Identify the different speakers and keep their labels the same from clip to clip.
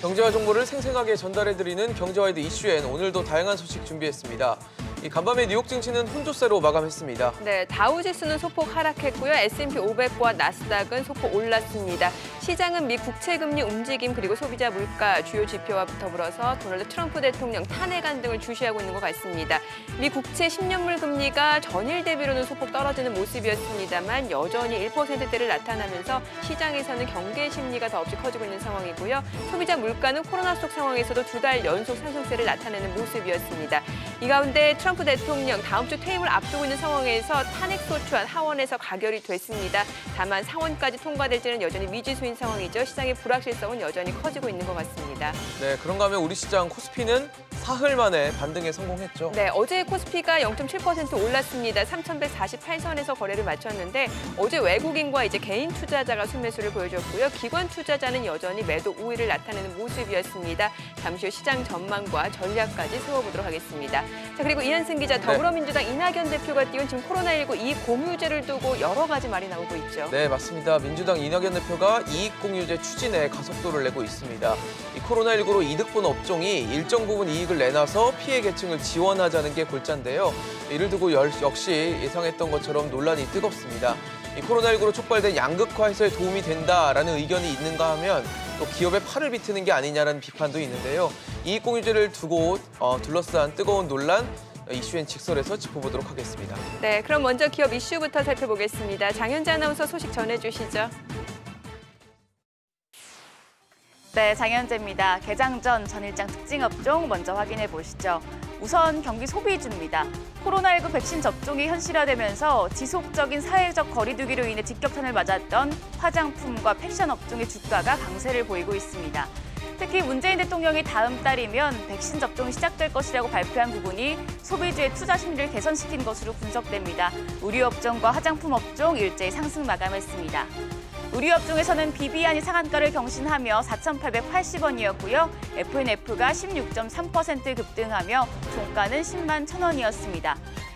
Speaker 1: 경제화 정보를 생생하게 전달해드리는 경제와이드 이슈엔 오늘도 다양한 소식 준비했습니다. 간밤에 뉴욕 증시는 혼조세로 마감했습니다.
Speaker 2: 네, 다우지수는 소폭 하락했고요. S&P 500과 나스닥은 소폭 올랐습니다. 시장은 미 국채금리 움직임 그리고 소비자 물가 주요 지표와 더불어서 도널드 트럼프 대통령 탄핵안 등을 주시하고 있는 것 같습니다. 미 국채 10년물 금리가 전일 대비로는 소폭 떨어지는 모습이었습니다만 여전히 1%대를 나타나면서 시장에서는 경계 심리가 더없이 커지고 있는 상황이고요. 소비자 물가는 코로나 속 상황에서도 2달 연속 상승세를 나타내는 모습이었습니다. 이 가운데 트럼프 대통령 다음 주 퇴임을 앞두고 있는 상황에서 탄핵 소추안 하원에서 가결이 됐습니다. 다만 상원까지 통과될지는 여전히 미지수인 상황이죠. 시장의 불확실성은 여전히 커지고 있는 것 같습니다.
Speaker 1: 네, 그런가 하면 우리 시장 코스피는 사흘 만에 반등에 성공했죠.
Speaker 2: 네, 어제 코스피가 0.7% 올랐습니다. 3,148선에서 거래를 마쳤는데 어제 외국인과 이제 개인 투자자가 순매수를 보여줬고요. 기관 투자자는 여전히 매도 우위를 나타내는 모습이었습니다. 잠시 후 시장 전망과 전략까지 세워보도록 하겠습니다. 자, 그리고 이한승 기자, 더불어민주당 이낙연 대표가 띄운 지금 코로나19 이익 공유제를 두고 여러 가지 말이 나오고 있죠.
Speaker 1: 네, 맞습니다. 민주당 이낙연 대표가 이익 공유제 추진에 가속도를 내고 있습니다. 이 코로나19로 이득 본 업종이 일정 부분 이익을 내놔서 피해 계층을 지원하자는 게 골자인데요. 이를 두고 역시 예상했던 것처럼 논란이 뜨겁습니다. 이 코로나19로 촉발된 양극화 해소에 도움이 된다라는 의견이 있는가 하면 또 기업의 팔을 비트는 게 아니냐라는 비판도 있는데요. 이익공유제를 두고 둘러싼 뜨거운 논란, 이슈엔 직설에서 짚어보도록 하겠습니다.
Speaker 2: 네, 그럼 먼저 기업 이슈부터 살펴보겠습니다. 장현지 아나운서 소식 전해주시죠.
Speaker 3: 네, 장현재입니다. 개장 전 전일장 특징 업종 먼저 확인해 보시죠. 우선 경기 소비주입니다. 코로나19 백신 접종이 현실화되면서 지속적인 사회적 거리두기로 인해 직격탄을 맞았던 화장품과 패션 업종의 주가가 강세를 보이고 있습니다. 특히 문재인 대통령이 다음 달이면 백신 접종이 시작될 것이라고 발표한 부분이 소비주의 투자 심리를 개선시킨 것으로 분석됩니다. 의류업종과 화장품 업종 일제히 상승 마감했습니다. 의류업종에서는 비비안이 상한가를 경신하며 4,880원이었고요. F&F가 16.3% 급등하며 종가는 10만 1,000원이었습니다.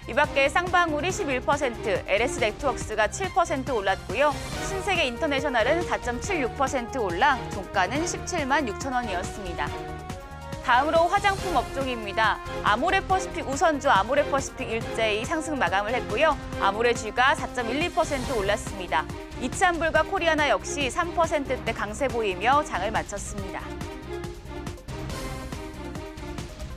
Speaker 3: 이 밖에 쌍방울이 11%, LS네트워크스가 7% 올랐고요. 신세계 인터내셔널은 4.76% 올라 종가는 17만 6,000원이었습니다. 다음으로 화장품 업종입니다. 아모레퍼시픽 우선주 아모레퍼시픽 일제히 상승 마감을 했고요. 아모레주가 4.12% 올랐습니다. 이치한불과 코리아나 역시 3%대 강세 보이며 장을 마쳤습니다.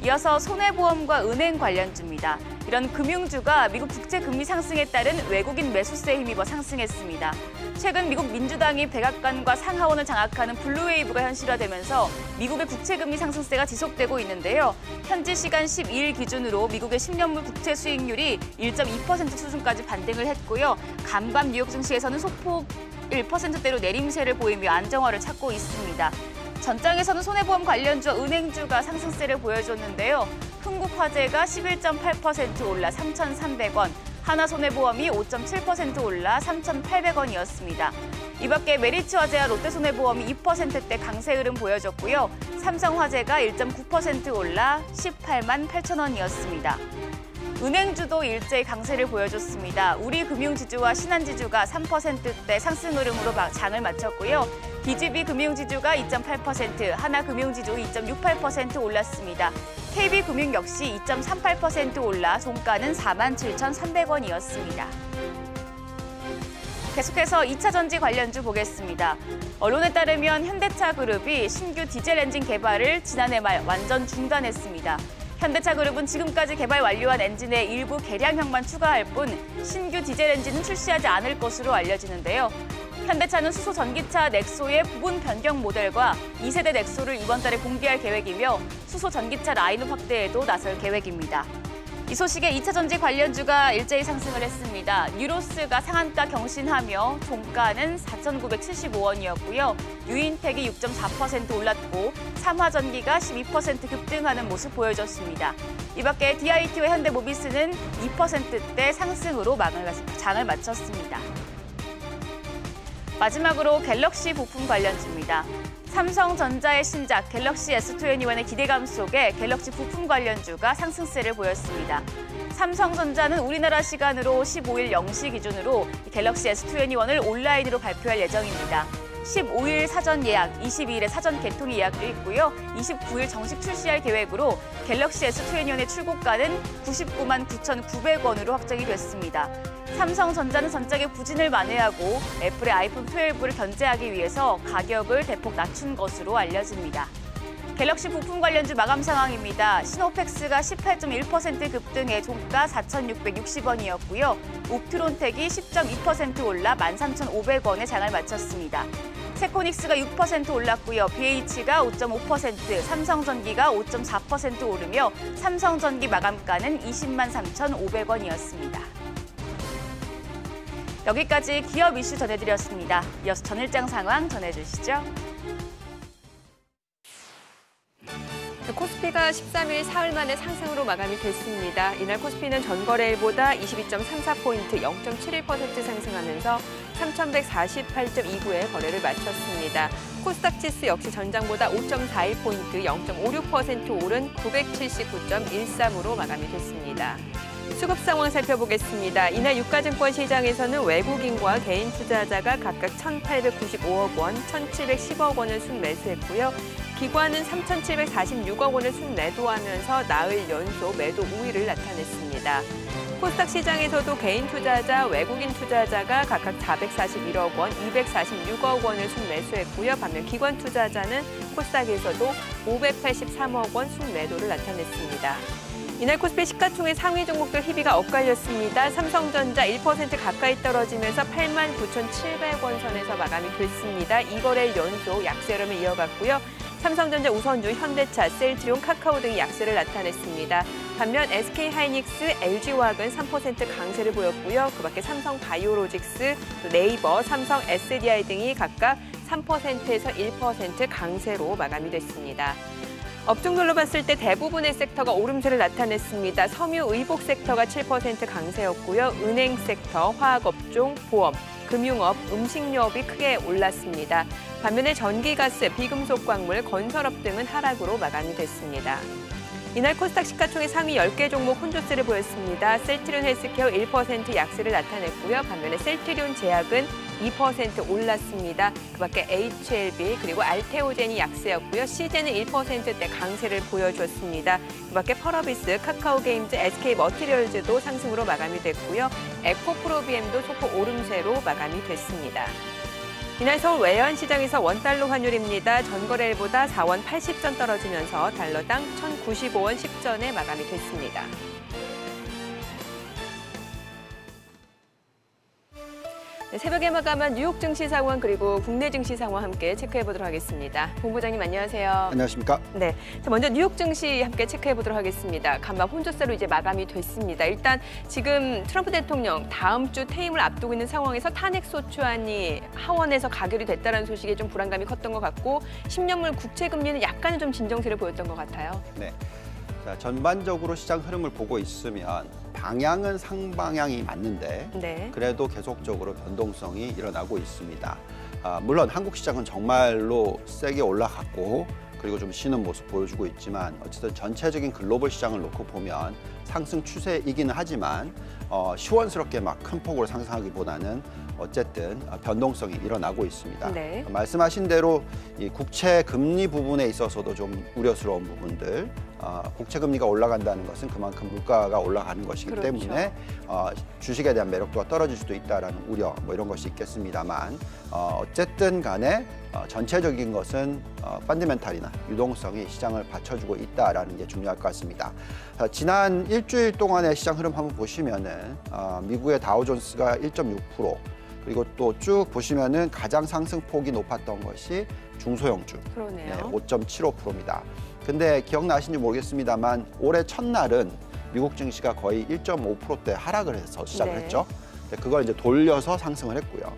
Speaker 3: 이어서 손해보험과 은행 관련주입니다. 이런 금융주가 미국 국채금리 상승에 따른 외국인 매수세에 힘입어 상승했습니다. 최근 미국 민주당이 백악관과 상하원을 장악하는 블루웨이브가 현실화되면서 미국의 국채금리 상승세가 지속되고 있는데요. 현지 시간 12일 기준으로 미국의 10년물 국채 수익률이 1.2% 수준까지 반등을 했고요. 간밤 뉴욕 증시에서는 소폭 1%대로 내림세를 보이며 안정화를 찾고 있습니다. 전장에서는 손해보험 관련주와 은행주가 상승세를 보여줬는데요. 흥국화재가 11.8% 올라 3,300원, 하나손해보험이 5.7% 올라 3,800원이었습니다. 이 밖에 메리츠화재와 롯데손해보험이 2%대 강세 흐름 보여줬고요. 삼성화재가 1.9% 올라 18만 8천원이었습니다. 은행주도 일제히 강세를 보여줬습니다. 우리금융지주와 신한지주가 3%대 상승 흐름으로 장을 마쳤고요. BGB 금융지주가 2.8%, 하나금융지주 2.68% 올랐습니다. KB금융 역시 2.38% 올라 종가는 47,300원이었습니다. 계속해서 2차 전지 관련주 보겠습니다. 언론에 따르면 현대차그룹이 신규 디젤 엔진 개발을 지난해 말 완전 중단했습니다. 현대차그룹은 지금까지 개발 완료한 엔진의 일부 개량형만 추가할 뿐 신규 디젤 엔진은 출시하지 않을 것으로 알려지는데요. 현대차는 수소 전기차 넥소의 부분 변경 모델과 2세대 넥소를 이번 달에 공개할 계획이며 수소 전기차 라인업 확대에도 나설 계획입니다. 이 소식에 2차 전지 관련주가 일제히 상승을 했습니다. 뉴로스가 상한가 경신하며 종가는 4,975원이었고요. 유인텍이 6.4% 올랐고 삼화전기가 12% 급등하는 모습 보여줬습니다. 이 밖에 DIT와 현대모비스는 2%대 상승으로 장을 마쳤습니다. 마지막으로 갤럭시 부품 관련주입니다. 삼성전자의 신작 갤럭시 S21의 기대감 속에 갤럭시 부품 관련주가 상승세를 보였습니다. 삼성전자는 우리나라 시간으로 15일 0시 기준으로 갤럭시 S21을 온라인으로 발표할 예정입니다. 15일 사전 예약, 22일에 사전 개통이 예약돼 있고요. 29일 정식 출시할 계획으로 갤럭시 S21의 출고가는 99만 9,900원으로 확정이 됐습니다. 삼성전자는 전작의 부진을 만회하고 애플의 아이폰 12를 견제하기 위해서 가격을 대폭 낮춘 것으로 알려집니다. 갤럭시 부품 관련주 마감 상황입니다. 시노펙스가 18.1% 급등해 종가 4,660원이었고요. 옵트론텍이 10.2% 올라 13,500원에 장을 마쳤습니다. 세코닉스가 6% 올랐고요. BH가 5.5%, 삼성전기가 5.4% 오르며 삼성전기 마감가는 20만 3,500원이었습니다. 여기까지 기업 이슈 전해드렸습니다. 이어서 전일장 상황 전해주시죠.
Speaker 2: 코스피가 13일 사흘 만에 상승으로 마감이 됐습니다. 이날 코스피는 전거래일보다 22.34포인트 0.71% 상승하면서 3,148.29에 거래를 마쳤습니다. 코스닥 지수 역시 전장보다 5.41포인트 0.56% 오른 979.13으로 마감이 됐습니다. 수급 상황 살펴보겠습니다. 이날 유가증권 시장에서는 외국인과 개인 투자자가 각각 1,895억 원, 1,710억 원을 순매수했고요. 기관은 3,746억 원을 순매도하면서 나흘 연속 매도 우위를 나타냈습니다. 코스닥 시장에서도 개인 투자자, 외국인 투자자가 각각 441억 원, 246억 원을 순매수했고요. 반면 기관 투자자는 코스닥에서도 583억 원 순매도를 나타냈습니다. 이날 코스피 시가총액 상위 종목들 희비가 엇갈렸습니다. 삼성전자 1% 가까이 떨어지면서 89,700원 선에서 마감이 됐습니다. 2거래일 연속 약세 흐름을 이어갔고요. 삼성전자, 우선주, 현대차, 셀트리온, 카카오 등이 약세를 나타냈습니다. 반면 SK하이닉스, LG화학은 3% 강세를 보였고요. 그밖에 삼성바이오로직스, 네이버, 삼성 SDI 등이 각각 3%에서 1% 강세로 마감이 됐습니다. 업종별로 봤을 때 대부분의 섹터가 오름세를 나타냈습니다. 섬유, 의복 섹터가 7% 강세였고요. 은행 섹터, 화학업종, 보험, 금융업, 음식료업이 크게 올랐습니다. 반면에 전기가스, 비금속 광물, 건설업 등은 하락으로 마감이 됐습니다. 이날 코스닥 시가총액 상위 10개 종목 혼조세를 보였습니다. 셀트리온 헬스케어 1% 약세를 나타냈고요. 반면에 셀트리온 제약은 2% 올랐습니다. 그밖에 HLB 그리고 알테오젠이 약세였고요. CJ는 1%대 강세를 보여줬습니다. 그밖에 펄어비스, 카카오게임즈, SK머티리얼즈도 상승으로 마감이 됐고요. 에코프로비엠도 소폭 오름세로 마감이 됐습니다. 이날 서울 외환시장에서 원달러 환율입니다. 전거래일보다 4원 80전 떨어지면서 달러당 1,095원 10전에 마감이 됐습니다. 네, 새벽에 마감한 뉴욕 증시 상황 그리고 국내 증시 상황 함께 체크해 보도록 하겠습니다. 본부장님 안녕하세요.
Speaker 4: 안녕하십니까?
Speaker 2: 네, 자, 먼저 뉴욕 증시 함께 체크해 보도록 하겠습니다. 간밤 혼조세로 이제 마감이 됐습니다. 일단 지금 트럼프 대통령 다음 주 퇴임을 앞두고 있는 상황에서 탄핵 소추안이 하원에서 가결이 됐다는 소식에 좀 불안감이 컸던 것 같고 10년물 국채 금리는 약간은 좀 진정세를 보였던 것 같아요.
Speaker 4: 네. 자, 전반적으로 시장 흐름을 보고 있으면 방향은 상방향이 맞는데
Speaker 2: 네.
Speaker 4: 그래도 계속적으로 변동성이 일어나고 있습니다. 물론 한국 시장은 정말로 세게 올라갔고 그리고 좀 쉬는 모습 보여주고 있지만 어쨌든 전체적인 글로벌 시장을 놓고 보면 상승 추세이기는 하지만 시원스럽게 막 큰 폭으로 상승하기보다는 어쨌든 변동성이 일어나고 있습니다.
Speaker 2: 네.
Speaker 4: 말씀하신 대로 이 국채 금리 부분에 있어서도 좀 우려스러운 부분들, 국채 금리가 올라간다는 것은 그만큼 물가가 올라가는 것이기
Speaker 2: 그렇죠.
Speaker 4: 때문에 주식에 대한 매력도가 떨어질 수도 있다라는 우려, 뭐 이런 것이 있겠습니다만 어쨌든 간에 전체적인 것은 펀더멘탈이나 유동성이 시장을 받쳐주고 있다라는 게 중요할 것 같습니다. 지난 일주일 동안의 시장 흐름 한번 보시면은 미국의 다우존스가 1.6%, 그리고 또 쭉 보시면은 가장 상승폭이 높았던 것이 중소형주,
Speaker 2: 그러네요.
Speaker 4: 5.75%입니다. 근데 기억나신지 모르겠습니다만 올해 첫날은 미국 증시가 거의 1.5%대 하락을 해서 시작을
Speaker 2: 네.
Speaker 4: 했죠. 그걸 이제 돌려서 상승을 했고요.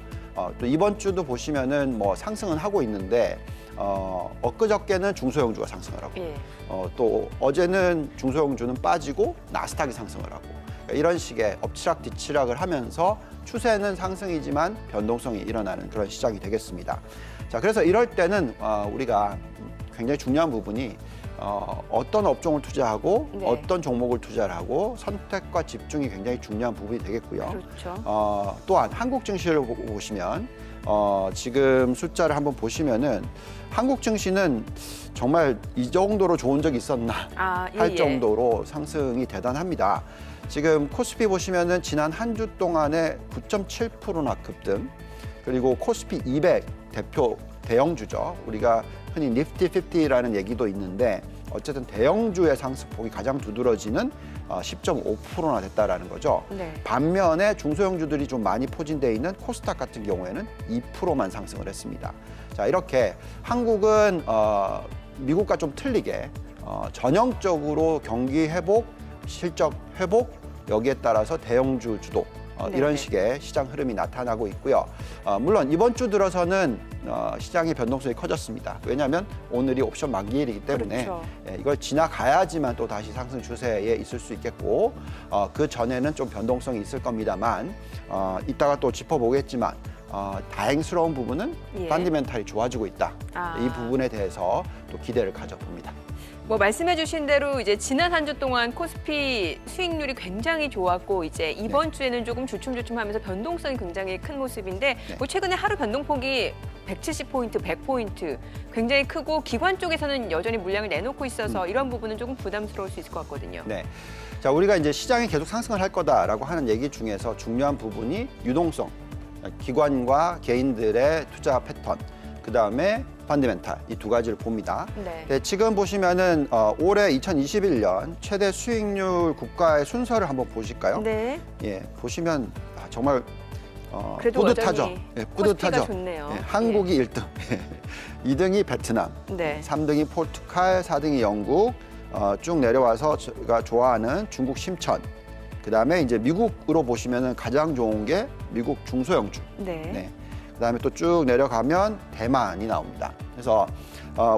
Speaker 4: 또 이번 주도 보시면은 뭐 상승은 하고 있는데 엊그저께는 중소형주가 상승을 하고
Speaker 2: 예.
Speaker 4: 또 어제는 중소형주는 빠지고 나스닥이 상승을 하고 그러니까 이런 식의 엎치락뒤치락을 하면서 추세는 상승이지만 변동성이 일어나는 그런 시장이 되겠습니다. 자, 그래서 이럴 때는 우리가 굉장히 중요한 부분이 어떤 업종을 투자하고
Speaker 2: 네.
Speaker 4: 어떤 종목을 투자를 하고 선택과 집중이 굉장히 중요한 부분이 되겠고요.
Speaker 2: 그렇죠.
Speaker 4: 또한 한국 증시를 보시면 지금 숫자를 한번 보시면은 한국 증시는 정말 이 정도로 좋은 적이 있었나 할 정도로 상승이 대단합니다. 지금 코스피 보시면은 지난 한 주 동안에 9.7%나 급등, 그리고 코스피 200 대표 대형주죠. 우리가 흔히 니프티 50라는 얘기도 있는데 어쨌든 대형주의 상승폭이 가장 두드러지는 10.5%나 됐다라는 거죠.
Speaker 2: 네.
Speaker 4: 반면에 중소형주들이 좀 많이 포진되어 있는 코스닥 같은 경우에는 2%만 상승을 했습니다. 자, 이렇게 한국은 미국과 좀 틀리게 전형적으로 경기 회복, 실적 회복, 여기에 따라서 대형주 주도 이런 식의 시장 흐름이 나타나고 있고요. 물론 이번 주 들어서는 시장의 변동성이 커졌습니다. 왜냐하면 오늘이 옵션 만기일이기 때문에
Speaker 2: 그렇죠.
Speaker 4: 이걸 지나가야지만 또 다시 상승 추세에 있을 수 있겠고, 그 전에는 좀 변동성이 있을 겁니다만 이따가 또 짚어보겠지만 다행스러운 부분은 펀더멘탈이 좋아지고 있다. 이 부분에 대해서 또 기대를 가져봅니다.
Speaker 2: 뭐 말씀해주신 대로 이제 지난 한 주 동안 코스피 수익률이 굉장히 좋았고 이제 이번 주에는 조금 주춤주춤하면서 변동성이 굉장히 큰 모습인데 뭐 최근에 하루 변동폭이 170포인트, 100포인트 굉장히 크고 기관 쪽에서는 여전히 물량을 내놓고 있어서 이런 부분은 조금 부담스러울 수 있을 것 같거든요.
Speaker 4: 네. 자, 우리가 이제 시장이 계속 상승을 할 거다라고 하는 얘기 중에서 중요한 부분이 유동성, 기관과 개인들의 투자 패턴, 그다음에 펀더멘탈, 이 두 가지를 봅니다. 네, 지금 보시면은 올해 2021년 최대 수익률 국가의 순서를 한번 보실까요?
Speaker 2: 네.
Speaker 4: 예, 보시면 정말
Speaker 2: 그래도
Speaker 4: 뿌듯하죠. 예, 뿌듯하죠.
Speaker 2: 좋네요.
Speaker 4: 예, 한국이 1등, 2등이 베트남,
Speaker 2: 네.
Speaker 4: 3등이 포르투갈, 4등이 영국, 쭉 내려와서 제가 좋아하는 중국 심천. 그다음에 이제 미국으로 보시면은 가장 좋은 게 미국 중소형주. 네. 그다음에 또 쭉 내려가면 대만이 나옵니다. 그래서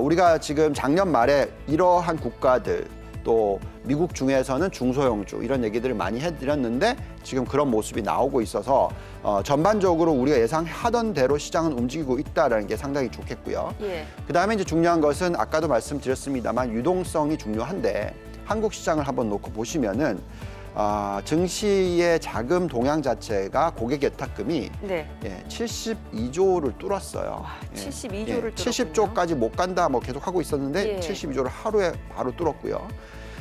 Speaker 4: 우리가 지금 작년 말에 이러한 국가들, 또 미국 중에서는 중소형주 이런 얘기들을 많이 해드렸는데 지금 그런 모습이 나오고 있어서 전반적으로 우리가 예상하던 대로 시장은 움직이고 있다는 게 상당히 좋겠고요. 그다음에 이제 중요한 것은 아까도 말씀드렸습니다만 유동성이 중요한데 한국 시장을 한번 놓고 보시면은 증시의 자금 동향 자체가 고객 예탁금이 72조를 뚫었어요.
Speaker 2: 와, 72조를 뚫었군요.
Speaker 4: 70조까지 못 간다 뭐 계속 하고 있었는데 72조를 하루에 바로 뚫었고요.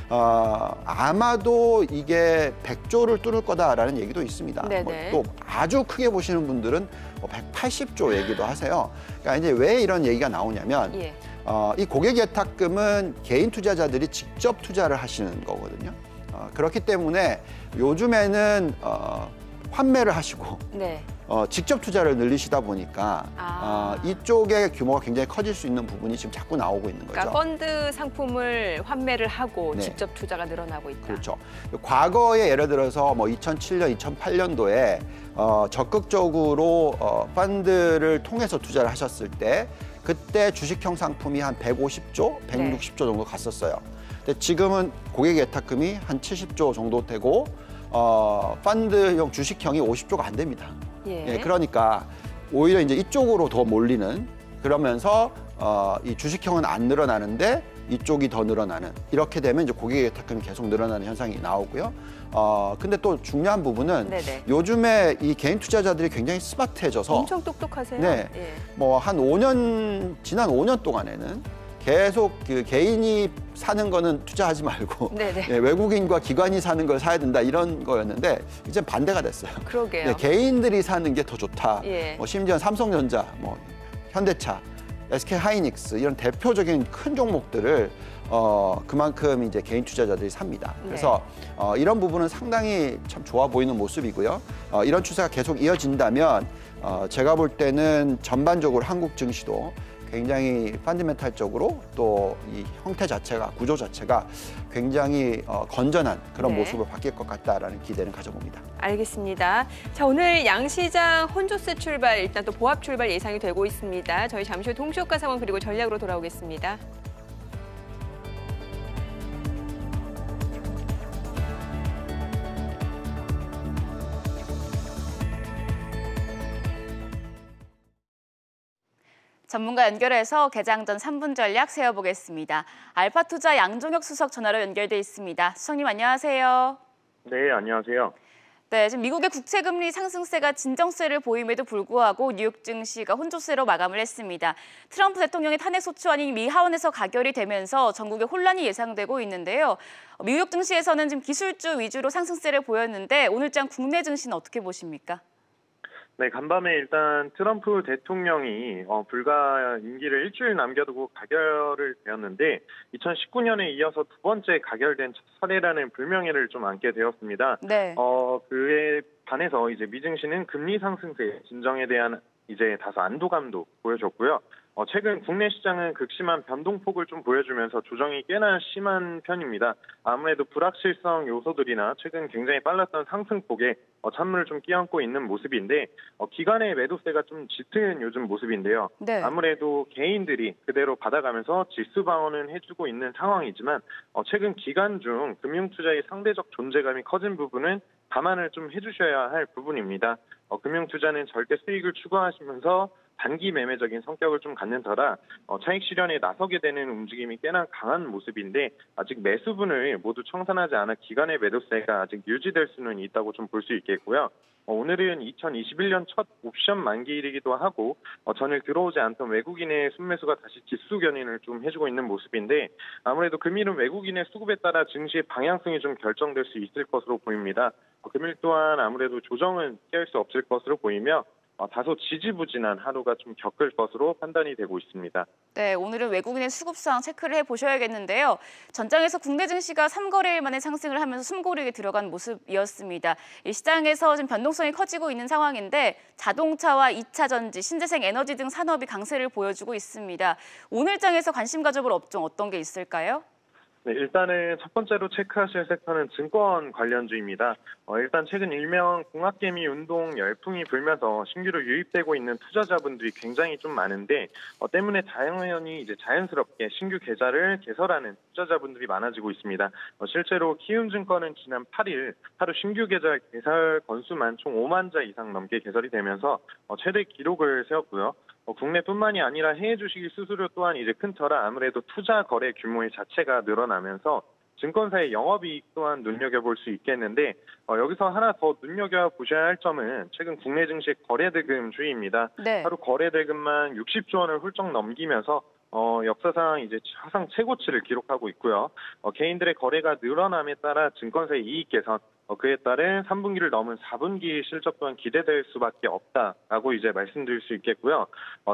Speaker 4: 아마도 이게 100조를 뚫을 거다라는 얘기도 있습니다. 또 아주 크게 보시는 분들은 180조 얘기도 하세요. 그러니까 이제 왜 이런 얘기가 나오냐면 이 고객 예탁금은 개인 투자자들이 직접 투자를 하시는 거거든요. 그렇기 때문에 요즘에는 환매를 하시고 직접 투자를 늘리시다 보니까 이쪽의 규모가 굉장히 커질 수 있는 부분이 지금 자꾸 나오고 있는 거죠.
Speaker 2: 그러니까 펀드 상품을 환매를 하고 직접 투자가 늘어나고 있다.
Speaker 4: 그렇죠. 과거에 예를 들어서 뭐 2007년, 2008년도에 적극적으로 펀드를 통해서 투자를 하셨을 때 그때 주식형 상품이 한 150조, 160조 정도 갔었어요. 근데 지금은 고객 예탁금이 한 70조 정도 되고 펀드형 주식형이 50조가 안 됩니다. 그러니까 오히려 이제 이쪽으로 더 몰리는, 그러면서 이 주식형은 안 늘어나는데 이쪽이 더 늘어나는, 이렇게 되면 이제 고객 예탁금이 계속 늘어나는 현상이 나오고요. 근데 또 중요한 부분은 요즘에 이 개인 투자자들이 굉장히 스마트해져서
Speaker 2: 엄청 똑똑하세요.
Speaker 4: 뭐 한 5년, 지난 5년 동안에는 계속 그 개인이 사는 거는 투자하지 말고 외국인과 기관이 사는 걸 사야 된다 이런 거였는데 이제 반대가 됐어요.
Speaker 2: 그러게요.
Speaker 4: 개인들이 사는 게 더 좋다. 뭐 심지어 삼성전자, 뭐 현대차, SK하이닉스 이런 대표적인 큰 종목들을 그만큼 이제 개인 투자자들이 삽니다. 그래서 이런 부분은 상당히 참 좋아 보이는 모습이고요. 이런 추세가 계속 이어진다면 제가 볼 때는 전반적으로 한국 증시도 굉장히 펀더멘탈적으로 또 이 형태 자체가, 구조 자체가 굉장히 건전한 그런 모습을 바뀔 것 같다라는 기대는 가져봅니다.
Speaker 2: 알겠습니다. 자, 오늘 양시장 혼조세 출발, 일단 또 보합 출발 예상이 되고 있습니다. 저희 잠시 후 동시효과 상황 그리고 전략으로 돌아오겠습니다.
Speaker 3: 전문가 연결해서 개장 전 3분 전략 세워보겠습니다. 알파투자 양종혁 수석 전화로 연결돼 있습니다. 수석님 안녕하세요.
Speaker 5: 네, 안녕하세요.
Speaker 3: 네, 지금 미국의 국채금리 상승세가 진정세를 보임에도 불구하고 뉴욕 증시가 혼조세로 마감을 했습니다. 트럼프 대통령의 탄핵 소추안이 미 하원에서 가결이 되면서 전국에 혼란이 예상되고 있는데요. 뉴욕 증시에서는 지금 기술주 위주로 상승세를 보였는데 오늘장 국내 증시는 어떻게 보십니까?
Speaker 5: 네, 간밤에 일단 트럼프 대통령이 불과 임기를 일주일 남겨두고 가결을 되었는데 2019년에 이어서 두 번째 가결된 사례라는 불명예를 좀 안게 되었습니다.
Speaker 3: 네.
Speaker 5: 그에 반해서 이제 미증시는 금리 상승세 진정에 대한 이제 다소 안도감도 보여줬고요. 최근 국내 시장은 극심한 변동폭을 좀 보여주면서 조정이 꽤나 심한 편입니다. 아무래도 불확실성 요소들이나 최근 굉장히 빨랐던 상승폭에 찬물을 좀 끼얹고 있는 모습인데 기관의 매도세가 좀 짙은 요즘 모습인데요.
Speaker 3: 네.
Speaker 5: 아무래도 개인들이 그대로 받아가면서 지수 방어는 해주고 있는 상황이지만 최근 기간 중 금융투자의 상대적 존재감이 커진 부분은 감안을 좀 해주셔야 할 부분입니다. 금융투자는 절대 수익을 추구하시면서 단기 매매적인 성격을 좀 갖는 터라 차익 실현에 나서게 되는 움직임이 꽤나 강한 모습인데 아직 매수분을 모두 청산하지 않아 기관의 매도세가 아직 유지될 수는 있다고 좀 볼 수 있겠고요. 오늘은 2021년 첫 옵션 만기일이기도 하고 전일 들어오지 않던 외국인의 순매수가 다시 지수 견인을 좀 해주고 있는 모습인데 아무래도 금일은 외국인의 수급에 따라 증시의 방향성이 좀 결정될 수 있을 것으로 보입니다. 금일 또한 아무래도 조정은 피할 수 없을 것으로 보이며 다소 지지부진한 하루가 좀 겪을 것으로 판단이 되고 있습니다.
Speaker 3: 네, 오늘은 외국인의 수급 상황 체크를 해보셔야겠는데요. 전장에서 국내 증시가 3거래일 만에 상승을 하면서 숨고르게 들어간 모습이었습니다. 이 시장에서 지금 변동성이 커지고 있는 상황인데 자동차와 2차 전지, 신재생 에너지 등 산업이 강세를 보여주고 있습니다. 오늘 장에서 관심 가져볼 업종 어떤 게 있을까요?
Speaker 5: 네, 일단은 첫 번째로 체크하실 섹터는 증권 관련주입니다. 일단 최근 일명 공학개미 운동 열풍이 불면서 신규로 유입되고 있는 투자자분들이 굉장히 좀 많은데 때문에 당연히 이제 자연스럽게 신규 계좌를 개설하는 투자자분들이 많아지고 있습니다. 실제로 키움증권은 지난 8일 하루 신규 계좌 개설 건수만 총 5만 자 이상 넘게 개설이 되면서 최대 기록을 세웠고요. 국내뿐만이 아니라 해외 주식 수수료 또한 이제 큰 터라 아무래도 투자 거래 규모의 자체가 늘어나면서 증권사의 영업이익 또한 눈여겨볼 수 있겠는데 여기서 하나 더 눈여겨보셔야 할 점은 최근 국내 증시 거래대금 추이입니다.
Speaker 3: 네.
Speaker 5: 하루 거래대금만 60조 원을 훌쩍 넘기면서 역사상 이제 사상 최고치를 기록하고 있고요. 개인들의 거래가 늘어남에 따라 증권사의 이익 개선, 그에 따른 3분기를 넘은 4분기 실적 또한 기대될 수밖에 없다라고 이제 말씀드릴 수 있겠고요.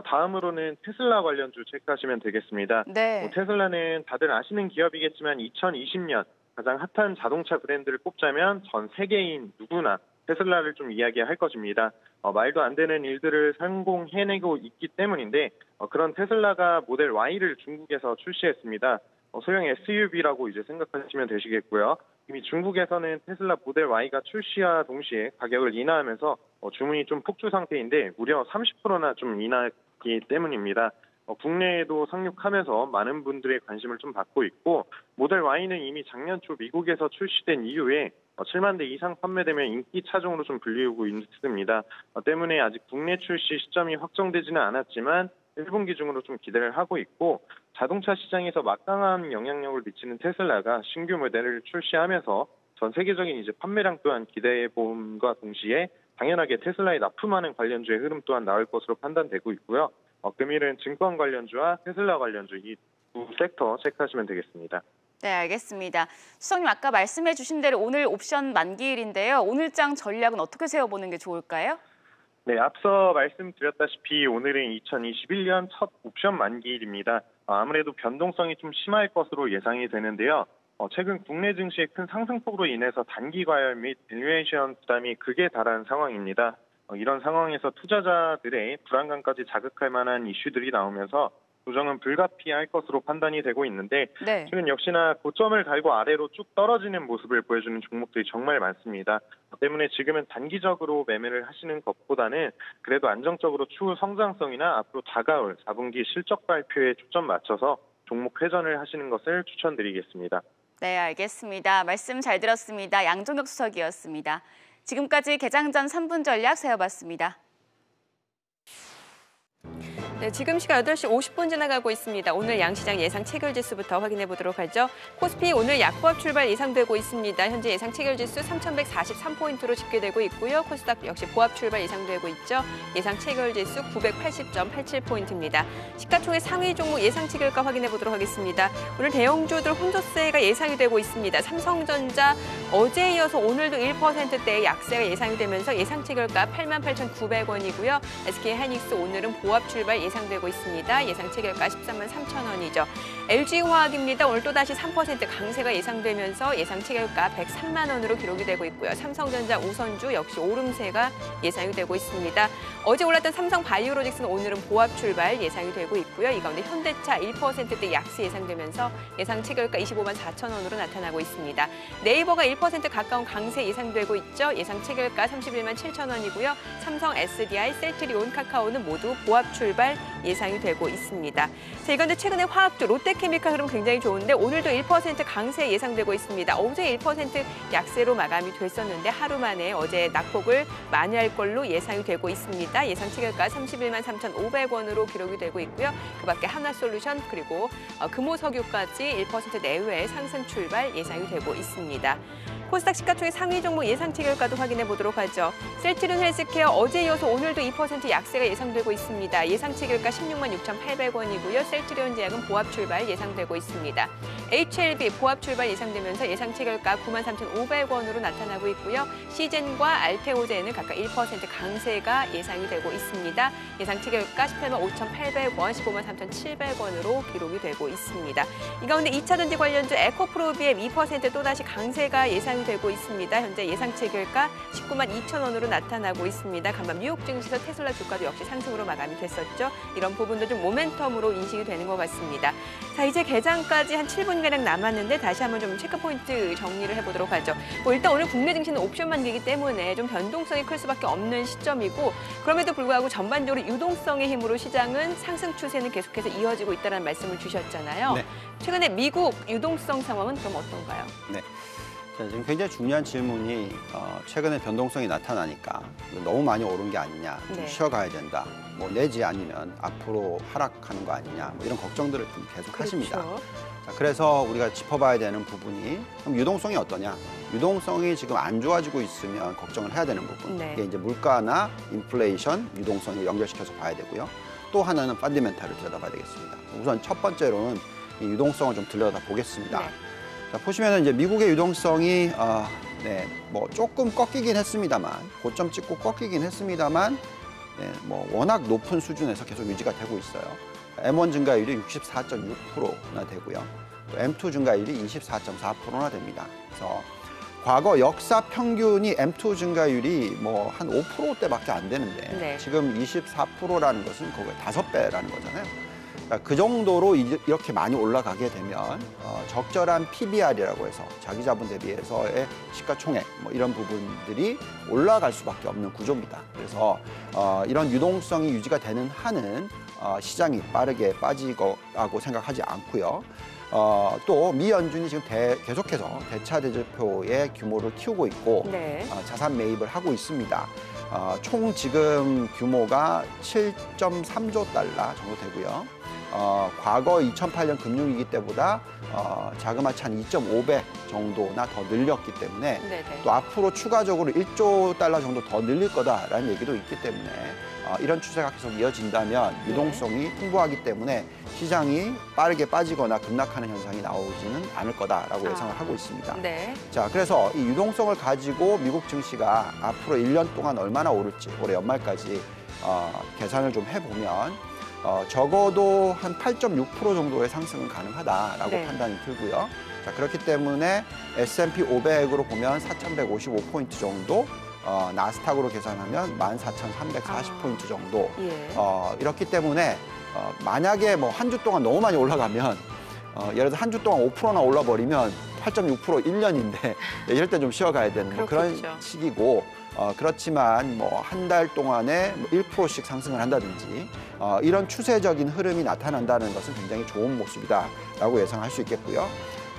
Speaker 5: 다음으로는 테슬라 관련주 체크하시면 되겠습니다.
Speaker 3: 네.
Speaker 5: 테슬라는 다들 아시는 기업이겠지만 2020년 가장 핫한 자동차 브랜드를 꼽자면 전 세계인 누구나 테슬라를 좀 이야기할 것입니다. 말도 안 되는 일들을 성공해내고 있기 때문인데 그런 테슬라가 모델 Y를 중국에서 출시했습니다. 소형 SUV라고 이제 생각하시면 되시겠고요. 이미 중국에서는 테슬라 모델 Y가 출시와 동시에 가격을 인하하면서 주문이 좀 폭주 상태인데 무려 30%나 좀 인하했기 때문입니다. 국내에도 상륙하면서 많은 분들의 관심을 좀 받고 있고 모델 Y는 이미 작년 초 미국에서 출시된 이후에 7만 대 이상 판매되면 인기 차종으로 좀 불리우고 있습니다. 때문에 아직 국내 출시 시점이 확정되지는 않았지만 1분기 중으로 좀 기대를 하고 있고 자동차 시장에서 막강한 영향력을 미치는 테슬라가 신규 모델을 출시하면서 전 세계적인 이제 판매량 또한 기대해 봄과 동시에 당연하게 테슬라에 납품하는 관련주의 흐름 또한 나올 것으로 판단되고 있고요. 금일은 증권 관련주와 테슬라 관련주 이 두 섹터 체크하시면 되겠습니다.
Speaker 3: 네, 알겠습니다. 수석님 아까 말씀해 주신 대로 오늘 옵션 만기일인데요. 오늘장 전략은 어떻게 세워보는 게 좋을까요?
Speaker 5: 네, 앞서 말씀드렸다시피 오늘은 2021년 첫 옵션 만기일입니다. 아무래도 변동성이 좀 심할 것으로 예상이 되는데요. 최근 국내 증시의 큰 상승폭으로 인해서 단기 과열 및 밸류에이션 부담이 극에 달한 상황입니다. 이런 상황에서 투자자들의 불안감까지 자극할 만한 이슈들이 나오면서 조정은 불가피할 것으로 판단이 되고 있는데
Speaker 3: 네.
Speaker 5: 최근 역시나 고점을 달고 아래로 쭉 떨어지는 모습을 보여주는 종목들이 정말 많습니다. 때문에 지금은 단기적으로 매매를 하시는 것보다는 그래도 안정적으로 추후 성장성이나 앞으로 다가올 4분기 실적 발표에 초점 맞춰서 종목 회전을 하시는 것을 추천드리겠습니다.
Speaker 3: 네, 알겠습니다. 말씀 잘 들었습니다. 양종혁 수석이었습니다. 지금까지 개장 전 3분 전략 세워봤습니다.
Speaker 2: 네, 지금 시각 8시 50분 지나가고 있습니다. 오늘 양시장 예상 체결지수부터 확인해 보도록 하죠. 코스피 오늘 약보합 출발 예상되고 있습니다. 현재 예상 체결지수 3,143포인트로 집계되고 있고요. 코스닥 역시 보합 출발 예상되고 있죠. 예상 체결지수 980.87포인트입니다. 시가총액 상위 종목 예상 체결가 확인해 보도록 하겠습니다. 오늘 대형주들 혼조세가 예상이 되고 있습니다. 삼성전자 어제에 이어서 오늘도 1%대의 약세가 예상이 되면서 예상 체결가 88,900원이고요. SK하이닉스 오늘은 보합 출발 예상되고 있습니다. 예상 체결가 13만 3천 원이죠. LG화학입니다. 오늘 또다시 3% 강세가 예상되면서 예상 체결가 103만 원으로 기록이 되고 있고요. 삼성전자 우선주 역시 오름세가 예상이 되고 있습니다. 어제 올랐던 삼성바이오로직스는 오늘은 보합 출발 예상이 되고 있고요. 이 가운데 현대차 1%대 약세 예상되면서 예상 체결가 25만 4천 원으로 나타나고 있습니다. 네이버가 1% 가까운 강세 예상되고 있죠. 예상 체결가 31만 7천 원이고요. 삼성 SDI, 셀트리온, 카카오는 모두 보합 출발 예상이 되고 있습니다. 자, 이건데 최근에 화학주 롯데케미칼 흐름 굉장히 좋은데 오늘도 1% 강세 예상되고 있습니다. 어제 1% 약세로 마감이 됐었는데 하루 만에 어제 낙폭을 만회할 걸로 예상이 되고 있습니다. 예상 체결가 31만 3,500원으로 기록이 되고 있고요. 그밖에 하나솔루션 그리고 금호석유까지 1% 내외의 상승 출발 예상이 되고 있습니다. 코스닥 시가총액 상위 종목 예상 체결가도 확인해 보도록 하죠. 셀트리온 헬스케어 어제 이어서 오늘도 2% 약세가 예상되고 있습니다. 예상 체결가 16만 6,800원이고요. 셀트리온 제약은 보합 출발 예상되고 있습니다. HLB 보합 출발 예상되면서 예상 체결가 9만 3,500원으로 나타나고 있고요. 시젠과 알테오젠은 각각 1% 강세가 예상이 되고 있습니다. 예상 체결가 18만 5,800원, 15만 3,700원으로 기록이 되고 있습니다. 이 가운데 2차전지 관련주 에코프로비엠 2% 또다시 강세가 예상이 되고 있습니다. 현재 예상 체결가 19만 2천 원으로 나타나고 있습니다. 간밤 뉴욕 증시에서 테슬라 주가도 역시 상승으로 마감이 됐었죠. 이런 부분도 좀 모멘텀으로 인식이 되는 것 같습니다. 자, 이제 개장까지 한 7분가량 남았는데 다시 한번 좀 체크포인트 정리를 해보도록 하죠. 일단 오늘 국내 증시는 옵션 만기이기 때문에 좀 변동성이 클 수밖에 없는 시점이고 그럼에도 불구하고 전반적으로 유동성의 힘으로 시장은 상승 추세는 계속해서 이어지고 있다는 말씀을 주셨잖아요.
Speaker 4: 네.
Speaker 2: 최근에 미국 유동성 상황은 그럼 어떤가요?
Speaker 4: 네. 자, 지금 굉장히 중요한 질문이 최근에 변동성이 나타나니까 너무 많이 오른 게 아니냐, 좀
Speaker 2: 네.
Speaker 4: 쉬어가야 된다, 뭐 내지 아니면 앞으로 하락하는 거 아니냐, 뭐 이런 걱정들을 좀 계속 하십니다. 자, 그래서 우리가 짚어봐야 되는 부분이 그럼 유동성이 어떠냐? 유동성이 지금 안 좋아지고 있으면 걱정을 해야 되는 부분.
Speaker 2: 네.
Speaker 4: 이게 이제 물가나 인플레이션, 유동성을 연결시켜서 봐야 되고요. 또 하나는 펀더멘탈을 들여다봐야 되겠습니다. 우선 첫 번째로는 이 유동성을 좀 들여다보겠습니다.
Speaker 2: 네.
Speaker 4: 자, 보시면은 이제 미국의 유동성이 뭐 조금 꺾이긴 했습니다만 고점 찍고 꺾이긴 했습니다만 뭐 워낙 높은 수준에서 계속 유지가 되고 있어요. M1 증가율이 64.6%나 되고요. 또 M2 증가율이 24.4%나 됩니다. 그래서 과거 역사 평균이 M2 증가율이 뭐 한 5%대밖에 안 되는데
Speaker 2: 네.
Speaker 4: 지금 24%라는 것은 거의 5배라는 거잖아요. 그 정도로 이렇게 많이 올라가게 되면 적절한 PBR이라고 해서 자기 자본 대비해서의 시가총액 뭐 이런 부분들이 올라갈 수밖에 없는 구조입니다. 그래서 이런 유동성이 유지가 되는 한은 시장이 빠르게 빠질 거라고 생각하지 않고요. 또 미 연준이 지금 계속해서 대차대조표의 규모를 키우고 있고
Speaker 2: 네.
Speaker 4: 자산 매입을 하고 있습니다. 총 지금 규모가 7.3조 달러 정도 되고요. 과거 2008년 금융위기 때보다 자그마치 한 2.5배 정도나 더 늘렸기 때문에
Speaker 2: 네네.
Speaker 4: 또 앞으로 추가적으로 1조 달러 정도 더 늘릴 거다라는 얘기도 있기 때문에 이런 추세가 계속 이어진다면 유동성이 풍부하기 때문에 시장이 빠르게 빠지거나 급락하는 현상이 나오지는 않을 거다라고 예상을 하고 있습니다.
Speaker 2: 네.
Speaker 4: 자, 그래서 이 유동성을 가지고 미국 증시가 앞으로 1년 동안 얼마나 오를지 올해 연말까지 계산을 좀 해보면 적어도 한 8.6% 정도의 상승은 가능하다라고
Speaker 2: 네.
Speaker 4: 판단이 들고요. 자, 그렇기 때문에 S&P 500으로 보면 4,155포인트 정도, 나스닥으로 계산하면 14,340포인트 정도.
Speaker 2: 예.
Speaker 4: 이렇기 때문에 만약에 뭐 한 주 동안 너무 많이 올라가면 예를 들어 한 주 동안 5%나 올라버리면 8.6% 1년인데 이럴 때 좀 쉬어가야 되는 뭐 그런 시기고 그렇지만 뭐 한 달 동안에 1%씩 상승을 한다든지 이런 추세적인 흐름이 나타난다는 것은 굉장히 좋은 모습이다라고 예상할 수 있겠고요.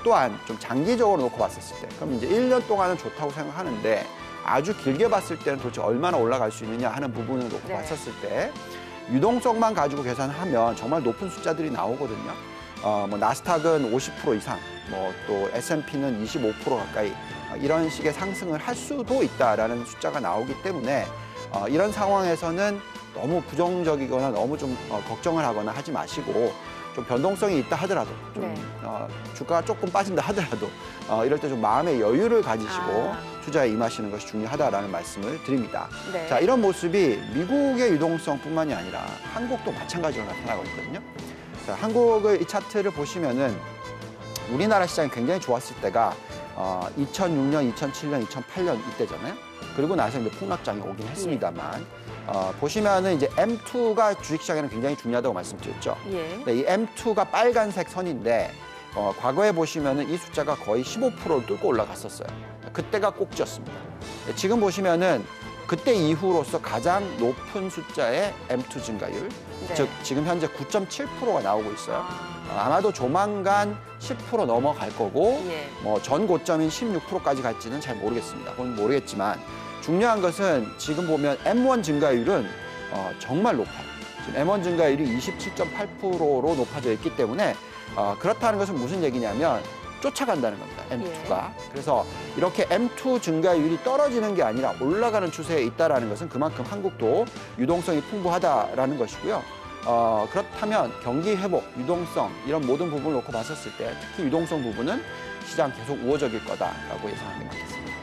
Speaker 4: 또한 좀 장기적으로 놓고 봤었을 때 그럼 이제 1년 동안은 좋다고 생각하는데 아주 길게 봤을 때는 도대체 얼마나 올라갈 수 있느냐 하는 부분을 놓고 봤었을 때 유동성만 가지고 계산하면 정말 높은 숫자들이 나오거든요. 뭐 나스닥은 50% 이상, 뭐 또 S&P는 25% 가까이 이런 식의 상승을 할 수도 있다라는 숫자가 나오기 때문에 이런 상황에서는 너무 부정적이거나 너무 좀 걱정을 하거나 하지 마시고 좀 변동성이 있다 하더라도 좀
Speaker 2: 네.
Speaker 4: 주가가 조금 빠진다 하더라도 이럴 때 좀 마음의 여유를 가지시고 투자에 임하시는 것이 중요하다라는 말씀을 드립니다.
Speaker 2: 네.
Speaker 4: 자, 이런 모습이 미국의 유동성뿐만이 아니라 한국도 마찬가지로 나타나고 있거든요. 자, 한국의 이 차트를 보시면은 우리나라 시장이 굉장히 좋았을 때가 2006년, 2007년, 2008년 이때잖아요. 그리고 나서 이제 폭락장이 오긴 했습니다만 보시면은 이제 M2가 주식시장에는 굉장히 중요하다고 말씀드렸죠.
Speaker 2: 예.
Speaker 4: 네, 이 M2가 빨간색 선인데 과거에 보시면은 이 숫자가 거의 15%를 뚫고 올라갔었어요. 그때가 꼭지였습니다. 네, 지금 보시면은 그때 이후로서 가장 높은 숫자의 M2 증가율,
Speaker 2: 네.
Speaker 4: 즉 지금 현재 9.7%가 나오고 있어요. 아마도 조만간 10% 넘어갈 거고
Speaker 2: 예.
Speaker 4: 뭐 전 고점인 16%까지 갈지는 잘 모르겠습니다. 그건 모르겠지만 중요한 것은 지금 보면 M1 증가율은 정말 높아요. 지금 M1 증가율이 27.8%로 높아져 있기 때문에 그렇다는 것은 무슨 얘기냐면 쫓아간다는 겁니다. M2가. 그래서 이렇게 M2 증가율이 떨어지는 게 아니라 올라가는 추세에 있다는 것은 그만큼 한국도 유동성이 풍부하다라는 것이고요. 그렇다면 경기 회복, 유동성 이런 모든 부분을 놓고 봤었을 때 특히 유동성 부분은 시장 계속 우호적일 거다라고 예상하는 게 맞겠습니다.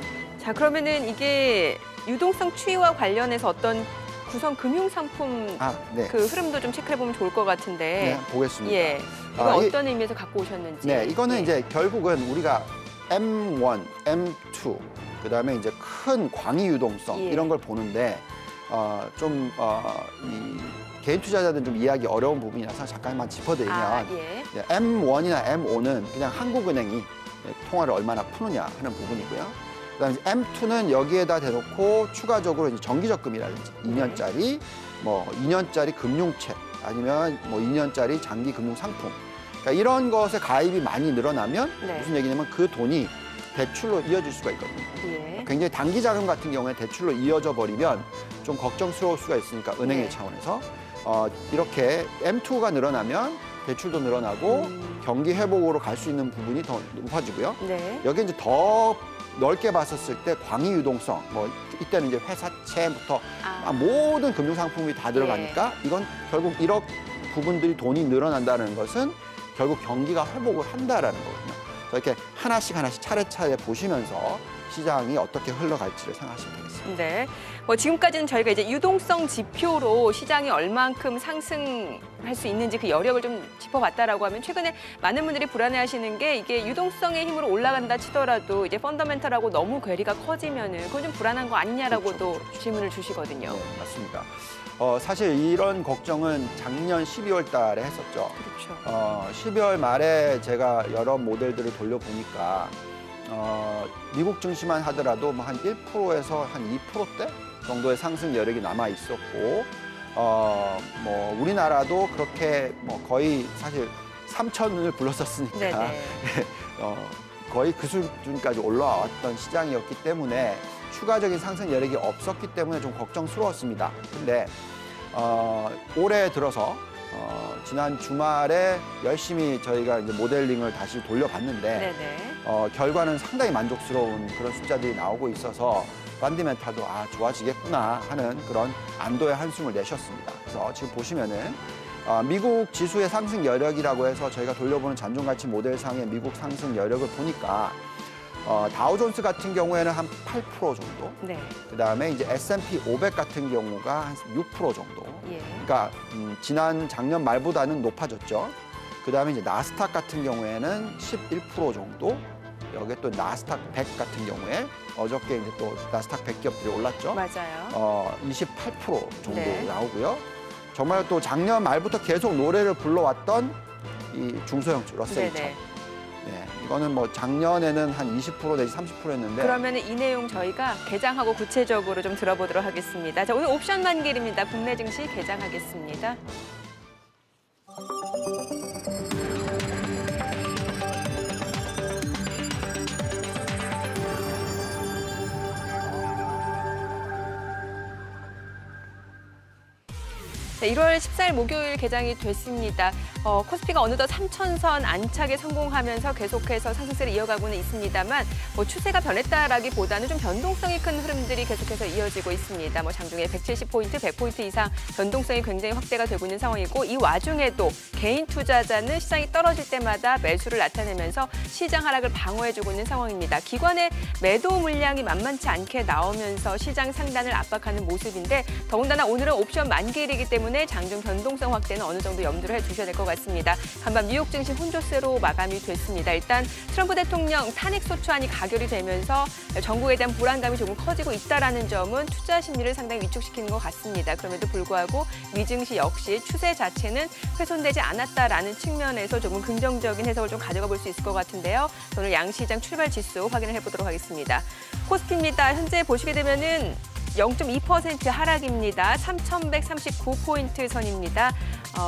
Speaker 2: 자, 그러면은 이게 유동성 추이와 관련해서 어떤 구성 금융 상품
Speaker 4: 네.
Speaker 2: 그 흐름도 좀 체크해 보면 좋을 것 같은데.
Speaker 4: 네, 보겠습니다.
Speaker 2: 예. 이거 어떤 의미에서 갖고 오셨는지.
Speaker 4: 네, 이거는
Speaker 2: 예.
Speaker 4: 이제 결국은 우리가 M1, M2, 그다음에 이제 큰 광의 유동성
Speaker 2: 예.
Speaker 4: 이런 걸 보는데 이 개인 투자자들은 좀 이해하기 어려운 부분이라서 잠깐만 짚어드리면
Speaker 2: 예.
Speaker 4: M1이나 M5는 그냥 한국은행이 통화를 얼마나 푸느냐 하는 부분이고요. 그다음에 M2는 여기에다 대놓고 추가적으로 이제 정기적금이라든지 2년짜리 뭐 2년짜리 금융채 아니면 뭐 2년짜리 장기 금융 상품 그러니까 이런 것에 가입이 많이 늘어나면
Speaker 2: 네.
Speaker 4: 무슨 얘기냐면 그 돈이 대출로 이어질 수가 있거든요.
Speaker 2: 예.
Speaker 4: 굉장히 단기 자금 같은 경우에 대출로 이어져 버리면 좀 걱정스러울 수가 있으니까 은행의
Speaker 2: 네.
Speaker 4: 차원에서 이렇게 M2가 늘어나면 대출도 늘어나고 경기 회복으로 갈 수 있는 부분이 더 높아지고요.
Speaker 2: 네.
Speaker 4: 여기 이제 더 넓게 봤었을 때 광의 유동성, 뭐 이때는 이제 회사채부터 모든 금융 상품이 다 들어가니까 이건 결국 이런 부분들이 돈이 늘어난다는 것은 결국 경기가 회복을 한다라는 거거든요. 그래서 이렇게 하나씩 차례차례 보시면서 시장이 어떻게 흘러갈지를 생각하시면 되겠습니다.
Speaker 2: 네. 뭐 지금까지는 저희가 이제 유동성 지표로 시장이 얼만큼 상승할 수 있는지 그 여력을 좀 짚어봤다라고 하면 최근에 많은 분들이 불안해하시는 게 이게 유동성의 힘으로 올라간다 치더라도 이제 펀더멘털하고 너무 괴리가 커지면은 그건 좀 불안한 거 아니냐라고도
Speaker 4: 그렇죠.
Speaker 2: 질문을 주시거든요.
Speaker 4: 네, 맞습니다. 사실 이런 걱정은 작년 12월 달에 했었죠.
Speaker 2: 그렇죠.
Speaker 4: 12월 말에 제가 여러 모델들을 돌려보니까 미국 증시만 하더라도 뭐 한 1%에서 한 2%대 정도의 상승 여력이 남아 있었고 뭐 우리나라도 그렇게 뭐 거의 사실 3천을 불렀었으니까
Speaker 2: 네네.
Speaker 4: 거의 그 수준까지 올라왔던 시장이었기 때문에 추가적인 상승 여력이 없었기 때문에 좀 걱정스러웠습니다. 근데 올해 들어서 지난 주말에 열심히 저희가 이제 모델링을 다시 돌려봤는데
Speaker 2: 네네.
Speaker 4: 결과는 상당히 만족스러운 그런 숫자들이 나오고 있어서 펀더멘탈도 좋아지겠구나 하는 그런 안도의 한숨을 내셨습니다. 그래서 지금 보시면은 미국 지수의 상승 여력이라고 해서 저희가 돌려보는 잔존가치 모델상의 미국 상승 여력을 보니까 다우존스 같은 경우에는 한 8% 정도,
Speaker 2: 네.
Speaker 4: 그다음에 이제 S&P 500 같은 경우가 한 6% 정도.
Speaker 2: 예.
Speaker 4: 그러니까 작년 말보다는 높아졌죠. 그다음에 이제 나스닥 같은 경우에는 11% 정도. 여기 또 나스닥 100 같은 경우에 어저께 이제 또 나스닥 100 기업들이 올랐죠.
Speaker 2: 맞아요.
Speaker 4: 28% 정도
Speaker 2: 네.
Speaker 4: 나오고요. 정말 또 작년 말부터 계속 노래를 불러왔던 이 중소형 러셀 2000.
Speaker 2: 네네.
Speaker 4: 네, 이거는 뭐 작년에는 한 20% 내지 30%였는데
Speaker 2: 그러면 이 내용 저희가 개장하고 구체적으로 좀 들어보도록 하겠습니다. 자, 오늘 옵션 만길입니다. 국내 증시 개장하겠습니다. 네, 1월 14일 목요일 개장이 됐습니다. 코스피가 어느덧 3,000선 안착에 성공하면서 계속해서 상승세를 이어가고는 있습니다만 추세가 변했다라기보다는 좀 변동성이 큰 흐름들이 계속해서 이어지고 있습니다. 장중에 170포인트, 100포인트 이상 변동성이 굉장히 확대가 되고 있는 상황이고 이 와중에도 개인 투자자는 시장이 떨어질 때마다 매수를 나타내면서 시장 하락을 방어해주고 있는 상황입니다. 기관의 매도 물량이 만만치 않게 나오면서 시장 상단을 압박하는 모습인데 더군다나 오늘은 옵션 만기일이기 때문에 장중 변동성 확대는 어느 정도 염두를 해두셔야 될 것 같습니다. 간밤 뉴욕 증시 혼조세로 마감이 됐습니다. 일단 트럼프 대통령 탄핵 소추안이 가결이 되면서 정국에 대한 불안감이 조금 커지고 있다는 점은 투자 심리를 상당히 위축시키는 것 같습니다. 그럼에도 불구하고 미 증시 역시 추세 자체는 훼손되지 않았다라는 측면에서 조금 긍정적인 해석을 좀 가져가 볼 수 있을 것 같은데요. 오늘 양시장 출발 지수 확인을 해보도록 하겠습니다. 코스피입니다. 현재 보시게 되면은 0.2% 하락입니다. 3,139포인트 선입니다.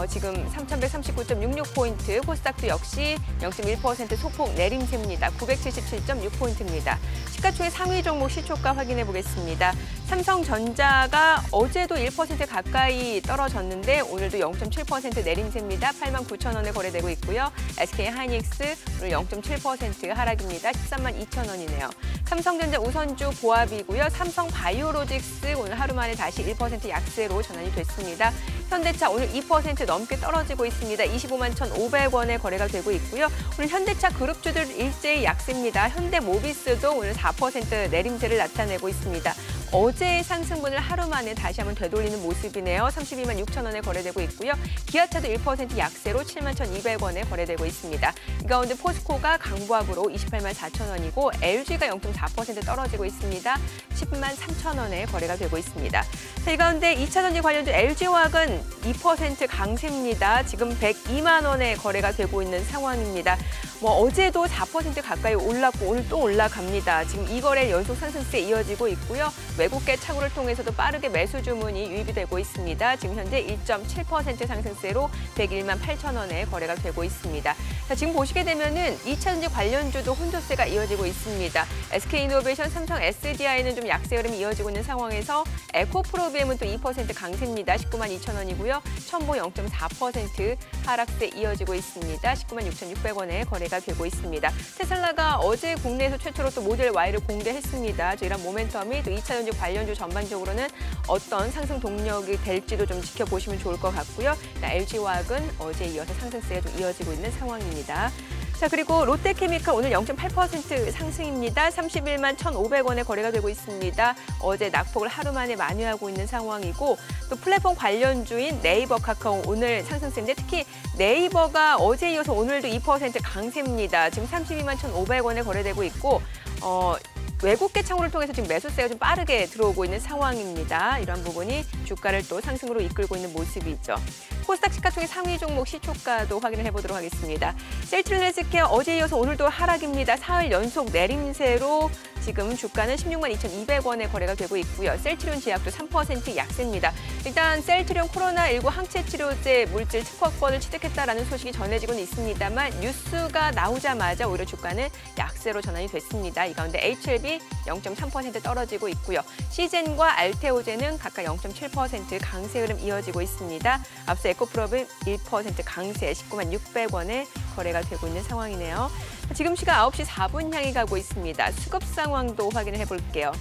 Speaker 2: 지금 3,139.66포인트, 코스닥도 역시 0.1% 소폭 내림세입니다. 977.6포인트입니다. 시가총액 상위 종목 시초가 확인해 보겠습니다. 삼성전자가 어제도 1% 가까이 떨어졌는데 오늘도 0.7% 내림세입니다. 89,000원에 거래되고 있고요. SK하이닉스 오늘 0.7% 하락입니다. 132,000원이네요. 삼성전자 우선주 보합이고요. 삼성바이오로직스 오늘 하루 만에 다시 1% 약세로 전환이 됐습니다. 현대차 오늘 2% 넘게 떨어지고 있습니다. 25만 1,500원에 거래가 되고 있고요. 오늘 현대차 그룹주들 일제히 약세입니다. 현대모비스도 오늘 4% 내림세를 나타내고 있습니다. 어제의 상승분을 하루 만에 다시 한번 되돌리는 모습이네요. 32만 6,000원에 거래되고 있고요. 기아차도 1% 약세로 7만 1,200원에 거래되고 있습니다. 이 가운데 포스코가 강보합으로 28만 4,000원이고 LG가 0.4% 떨어지고 있습니다. 10만 3,000원에 거래가 되고 있습니다. 자, 이 가운데 2차전지 관련주 LG화학은 2% 강세입니다. 지금 102만 원에 거래가 되고 있는 상황입니다. 어제도 4% 가까이 올랐고 오늘 또 올라갑니다. 지금 이 거래 연속 상승세 이어지고 있고요. 외국계 착오를 통해서도 빠르게 매수 주문이 유입이 되고 있습니다. 지금 현재 1.7% 상승세로 101만 8,000원에 거래가 되고 있습니다. 자, 지금 보시게 되면은 2차전지 관련주도 혼조세가 이어지고 있습니다. SK이노베이션, 삼성 SDI는 좀 약세 흐름이 이어지고 있는 상황에서 에코프로비엠은 또 2% 강세입니다. 19만 2,000원이고요. 첨보 0.4% 하락세 이어지고 있습니다. 19만 6,600원에 거래가 되고 있습니다. 테슬라가 어제 국내에서 최초로 또 모델 Y를 공개했습니다. 이런 모멘텀이 또 2차전지 관련주 전반적으로는 어떤 상승 동력이 될지도 좀 지켜보시면 좋을 것 같고요. LG화학은 어제에 이어서 상승세가 좀 이어지고 있는 상황입니다. 자, 그리고 롯데케미칼 오늘 0.8% 상승입니다. 31만 1,500원에 거래가 되고 있습니다. 어제 낙폭을 하루 만에 만회하고 있는 상황이고 또 플랫폼 관련주인 네이버 카카오 오늘 상승세인데 특히 네이버가 어제에 이어서 오늘도 2% 강세입니다. 지금 32만 1,500원에 거래되고 있고 외국계 창호를 통해서 지금 매수세가 좀 빠르게 들어오고 있는 상황입니다. 이런 부분이 주가를 또 상승으로 이끌고 있는 모습이죠. 코스닥 시가총액 상위 종목 시초가도 확인을 해보도록 하겠습니다. 셀트리온 헬스케어 어제 이어서 오늘도 하락입니다. 4일 연속 내림세로 지금 주가는 16만 2,200원에 거래가 되고 있고요. 셀트리온 제약도 3% 약세입니다. 일단 셀트리온 코로나19 항체 치료제 물질 특허권을 취득했다라는 소식이 전해지고는 있습니다만 뉴스가 나오자마자 오히려 주가는 약세로 전환이 됐습니다. 이 가운데 HLB 0.3% 떨어지고 있고요. 시젠과 알테오젠은 각각 0.7% 강세 흐름 이어지고 있습니다. 앞서 에코프로비 1% 강세 19만 600원에 거래가 되고 있는 상황이네요. 지금 시각 9시 4분 향해 가고 있습니다. 수급 상황도 확인을 해볼게요.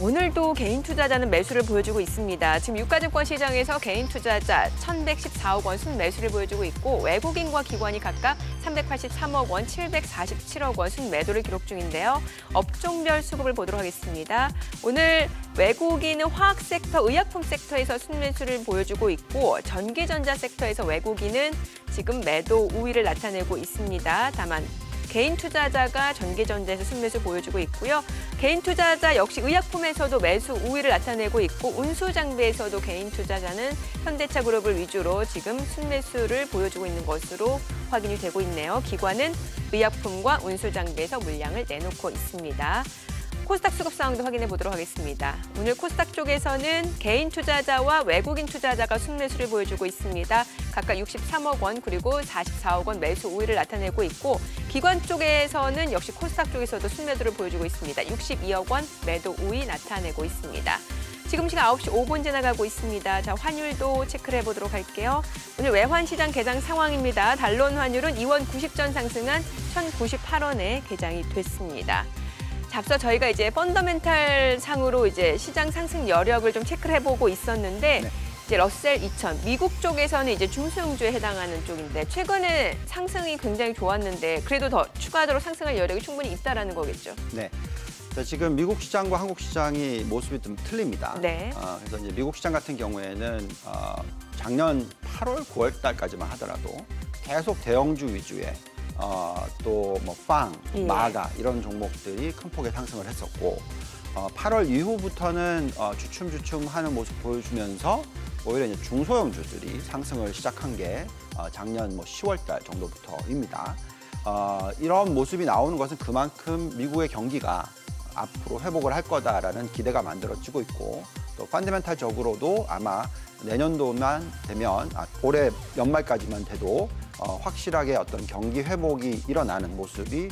Speaker 2: 오늘도 개인 투자자는 매수를 보여주고 있습니다. 지금 유가증권 시장에서 개인 투자자 1,114억 원 순매수를 보여주고 있고 외국인과 기관이 각각 383억 원, 747억 원 순매도를 기록 중인데요. 업종별 수급을 보도록 하겠습니다. 오늘 외국인은 화학 섹터, 의약품 섹터에서 순매수를 보여주고 있고 전기전자 섹터에서 외국인은 지금 매도 우위를 나타내고 있습니다. 다만 개인 투자자가 전기전자에서 순매수 보여주고 있고요. 개인 투자자 역시 의약품에서도 매수 우위를 나타내고 있고 운수장비에서도 개인 투자자는 현대차 그룹을 위주로 지금 순매수를 보여주고 있는 것으로 확인이 되고 있네요. 기관은 의약품과 운수장비에서 물량을 내놓고 있습니다. 코스닥 수급 상황도 확인해 보도록 하겠습니다. 오늘 코스닥 쪽에서는 개인 투자자와 외국인 투자자가 순매수를 보여주고 있습니다. 각각 63억 원 그리고 44억 원 매수 우위를 나타내고 있고 기관 쪽에서는 역시 코스닥 쪽에서도 순매도를 보여주고 있습니다. 62억 원 매도 우위 나타내고 있습니다. 지금 시간 9시 5분 지나가고 있습니다. 자, 환율도 체크를 해보도록 할게요. 오늘 외환시장 개장 상황입니다. 달론 환율은 2원 90전 상승한 1,098원에 개장이 됐습니다. 자, 앞서 저희가 이제 펀더멘탈 상으로 이제 시장 상승 여력을 좀 체크를 해보고 있었는데
Speaker 4: 네.
Speaker 2: 이제 러셀 2000, 미국 쪽에서는 이제 중소형주에 해당하는 쪽인데 최근에 상승이 굉장히 좋았는데 그래도 더 추가적으로 상승할 여력이 충분히 있다라는 거겠죠.
Speaker 4: 네. 자, 지금 미국 시장과 한국 시장이 모습이 좀 틀립니다.
Speaker 2: 네.
Speaker 4: 그래서 이제 미국 시장 같은 경우에는 작년 8월, 9월 달까지만 하더라도 계속 대형주 위주의 또 뭐 빵,
Speaker 2: 예.
Speaker 4: 마가 이런 종목들이 큰 폭의 상승을 했었고 8월 이후부터는 주춤주춤 하는 모습 보여주면서 오히려 이제 중소형주들이 상승을 시작한 게 작년 뭐 10월 달 정도부터입니다. 이런 모습이 나오는 것은 그만큼 미국의 경기가 앞으로 회복을 할 거다라는 기대가 만들어지고 있고 또 펀더멘탈적으로도 아마 내년도만 되면 올해 연말까지만 돼도 확실하게 어떤 경기 회복이 일어나는 모습이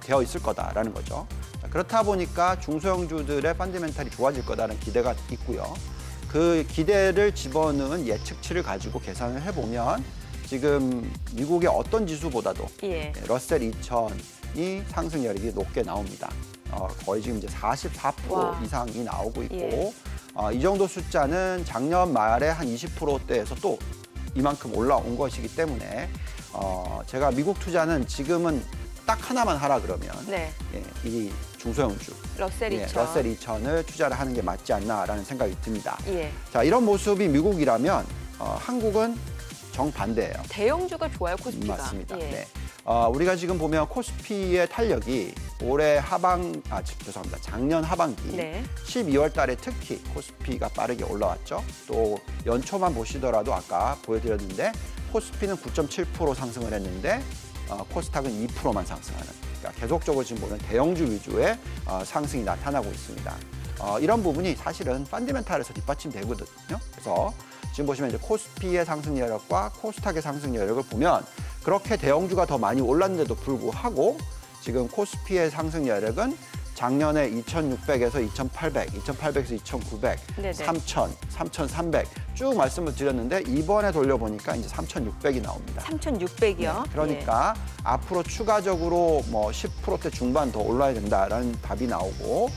Speaker 4: 되어 있을 거다라는 거죠. 자, 그렇다 보니까 중소형주들의 펀더멘탈이 좋아질 거다라는 기대가 있고요. 그 기대를 집어넣은 예측치를 가지고 계산을 해보면 지금 미국의 어떤 지수보다도
Speaker 2: 예.
Speaker 4: 러셀 2000이 상승 여력이 높게 나옵니다. 거의 지금 이제 44%
Speaker 2: 와.
Speaker 4: 이상이 나오고 있고
Speaker 2: 예.
Speaker 4: 이 정도 숫자는 작년 말에 한 20%대에서 또 이만큼 올라온 것이기 때문에 제가 미국 투자는 지금은 딱 하나만 하라 그러면
Speaker 2: 네.
Speaker 4: 이 중소형주
Speaker 2: 러셀 2000.
Speaker 4: 러셀 2000을 투자를 하는 게 맞지 않나라는 생각이 듭니다.
Speaker 2: 예.
Speaker 4: 자, 이런 모습이 미국이라면 한국은 정반대예요.
Speaker 2: 대형주가 좋아요, 코스피가.
Speaker 4: 맞습니다.
Speaker 2: 예.
Speaker 4: 네. 우리가 지금 보면 코스피의 탄력이 올해 죄송합니다. 작년 하반기
Speaker 2: 네.
Speaker 4: 12월 달에 특히 코스피가 빠르게 올라왔죠. 또 연초만 보시더라도 아까 보여드렸는데 코스피는 9.7% 상승을 했는데 코스닥은 2%만 상승하는. 그러니까 계속적으로 지금 보면 대형주 위주의 상승이 나타나고 있습니다. 이런 부분이 사실은 펀더멘탈에서 뒷받침되거든요. 그래서 지금 보시면 이제 코스피의 상승 여력과 코스닥의 상승 여력을 보면 그렇게 대형주가 더 많이 올랐는데도 불구하고 지금 코스피의 상승 여력은 작년에 2,600에서 2,800, 2,800에서 2,900,
Speaker 2: 네네.
Speaker 4: 3,000, 3,300 쭉 말씀을 드렸는데 이번에 돌려보니까 이제 3,600이 나옵니다.
Speaker 2: 3,600이요.
Speaker 4: 그러니까 앞으로 추가적으로 뭐 10%대 중반 더 올라야 된다라는 답이 나오고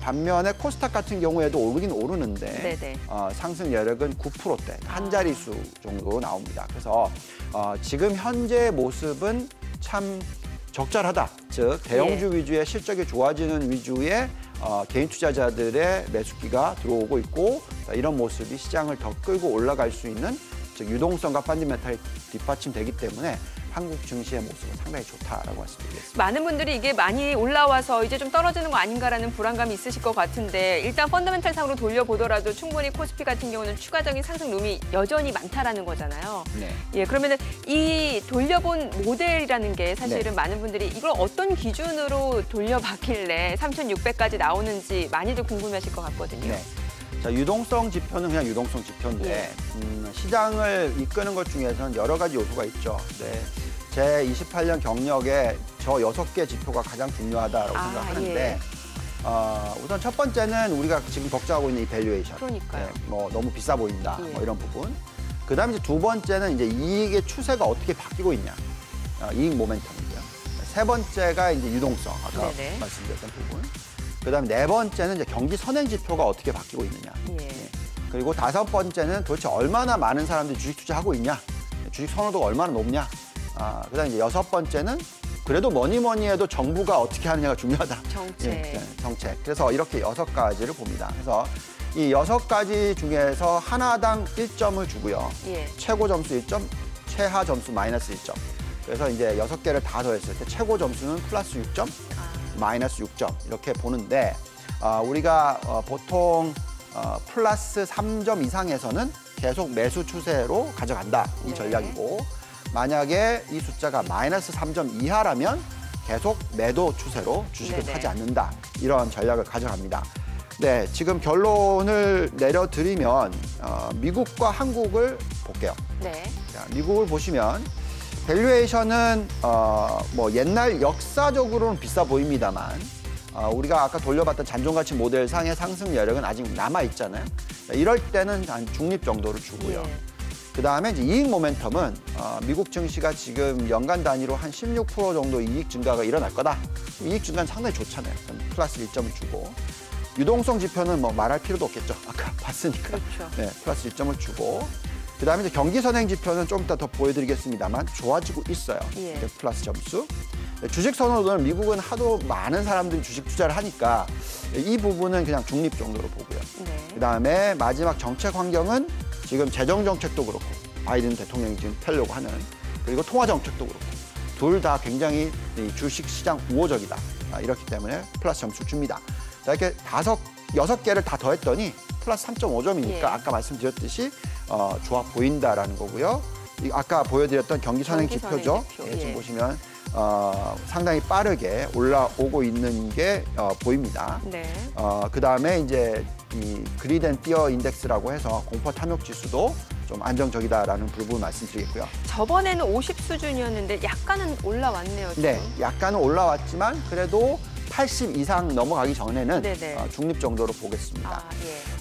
Speaker 4: 반면에 코스닥 같은 경우에도 오르긴 오르는데
Speaker 2: 네네.
Speaker 4: 상승 여력은 9%대 한 자릿수 정도 나옵니다. 그래서 지금 현재의 모습은 참 적절하다. 즉 대형주 위주의 실적이 좋아지는 위주의 개인 투자자들의 매수기가 들어오고 있고 이런 모습이 시장을 더 끌고 올라갈 수 있는 즉 유동성과 펀더멘탈이 뒷받침되기 때문에 한국 증시의 모습은 상당히 좋다라고 말씀드리겠습니다.
Speaker 2: 많은 분들이 이게 많이 올라와서 이제 좀 떨어지는 거 아닌가라는 불안감이 있으실 것 같은데 일단 펀더멘탈상으로 돌려보더라도 충분히 코스피 같은 경우는 추가적인 상승 룸이 여전히 많다라는 거잖아요.
Speaker 4: 네.
Speaker 2: 예, 그러면은 이 돌려본 모델이라는 게 사실은
Speaker 4: 네.
Speaker 2: 많은 분들이 이걸 어떤 기준으로 돌려봤길래 3,600까지 나오는지 많이들 궁금해하실 것 같거든요.
Speaker 4: 네. 자, 유동성 지표는 그냥 유동성 지표인데 시장을 이끄는 것 중에서는 여러 가지 요소가 있죠. 네. 제 28년 경력에 저 6개 지표가 가장 중요하다고 생각하는데 우선 첫 번째는 우리가 지금 걱정하고 있는 이 밸류에이션.
Speaker 2: 그러니까요.
Speaker 4: 네, 뭐 너무 비싸 보인다.
Speaker 2: 예.
Speaker 4: 뭐 이런 부분. 그다음에 이제 두 번째는 이제 이익의 추세가 어떻게 바뀌고 있냐. 이익 모멘텀이고요. 세 번째가 이제 유동성. 아까
Speaker 2: 네네.
Speaker 4: 말씀드렸던 부분. 그다음에 네 번째는 이제 경기 선행 지표가 어떻게 바뀌고 있느냐.
Speaker 2: 예.
Speaker 4: 그리고 다섯 번째는 도대체 얼마나 많은 사람들이 주식 투자하고 있냐. 주식 선호도가 얼마나 높냐. 그다음에 이제 여섯 번째는 그래도 뭐니 해도 정부가 어떻게 하느냐가 중요하다.
Speaker 2: 정책.
Speaker 4: 정책. 그래서 이렇게 6가지를 봅니다. 그래서 이 6가지 중에서 하나당 1점을 주고요.
Speaker 2: 예.
Speaker 4: 최고 점수 1점, 최하 점수 마이너스 1점. 그래서 이제 6개를 다 더했을 때 최고 점수는 플러스 6점, 마이너스 6점 이렇게 보는데 우리가 보통 플러스 3점 이상에서는 계속 매수 추세로 가져간다. 이
Speaker 2: 네.
Speaker 4: 전략이고 만약에 이 숫자가 마이너스 3점 이하라면 계속 매도 추세로 주식을
Speaker 2: 네네.
Speaker 4: 사지 않는다. 이런 전략을 가져갑니다. 네, 지금 결론을 내려드리면 미국과 한국을 볼게요.
Speaker 2: 네.
Speaker 4: 자, 미국을 보시면 밸류에이션은 뭐 옛날 역사적으로는 비싸 보입니다만 우리가 아까 돌려봤던 잔존가치 모델상의 상승 여력은 아직 남아있잖아요. 이럴 때는 한 중립 정도를 주고요.
Speaker 2: 예.
Speaker 4: 그다음에 이제 이익 모멘텀은 미국 증시가 지금 연간 단위로 한 16% 정도 이익 증가가 일어날 거다. 이익 증가는 상당히 좋잖아요. 플러스 1점을 주고. 유동성 지표는 뭐 말할 필요도 없겠죠. 아까 봤으니까.
Speaker 2: 그렇죠.
Speaker 4: 네, 플러스 1점을 주고. 그다음에 이제 경기 선행 지표는 좀 이따 더 보여드리겠습니다만 좋아지고 있어요.
Speaker 2: 예.
Speaker 4: 이제 플러스 점수. 주식 선호도는 미국은 하도 많은 사람들이 주식 투자를 하니까 이 부분은 그냥 중립 정도로 보고요.
Speaker 2: 네.
Speaker 4: 그다음에 마지막 정책 환경은 지금 재정 정책도 그렇고 바이든 대통령이 지금 펴려고 하는 그리고 통화 정책도 그렇고 둘 다 굉장히 이 주식 시장 우호적이다. 이렇기 때문에 플러스 점수 줍니다. 자, 이렇게 6개를 다 더했더니 플러스 3.5점이니까
Speaker 2: 예.
Speaker 4: 아까 말씀드렸듯이 좋아 보인다라는 거고요. 아까 보여드렸던 경기 선행
Speaker 2: 경기 선행
Speaker 4: 지표죠.
Speaker 2: 지표,
Speaker 4: 예, 지금
Speaker 2: 예.
Speaker 4: 보시면 상당히 빠르게 올라오고 있는 게 보입니다.
Speaker 2: 네.
Speaker 4: 그다음에 이제 이 그리드 앤 피어 인덱스라고 해서 공포 탐욕 지수도 좀 안정적이다라는 부분 말씀드리겠고요.
Speaker 2: 저번에는 50 수준이었는데 약간은 올라왔네요. 지금.
Speaker 4: 네, 약간은 올라왔지만 그래도 80 이상 넘어가기 전에는
Speaker 2: 네네.
Speaker 4: 중립 정도로 보겠습니다.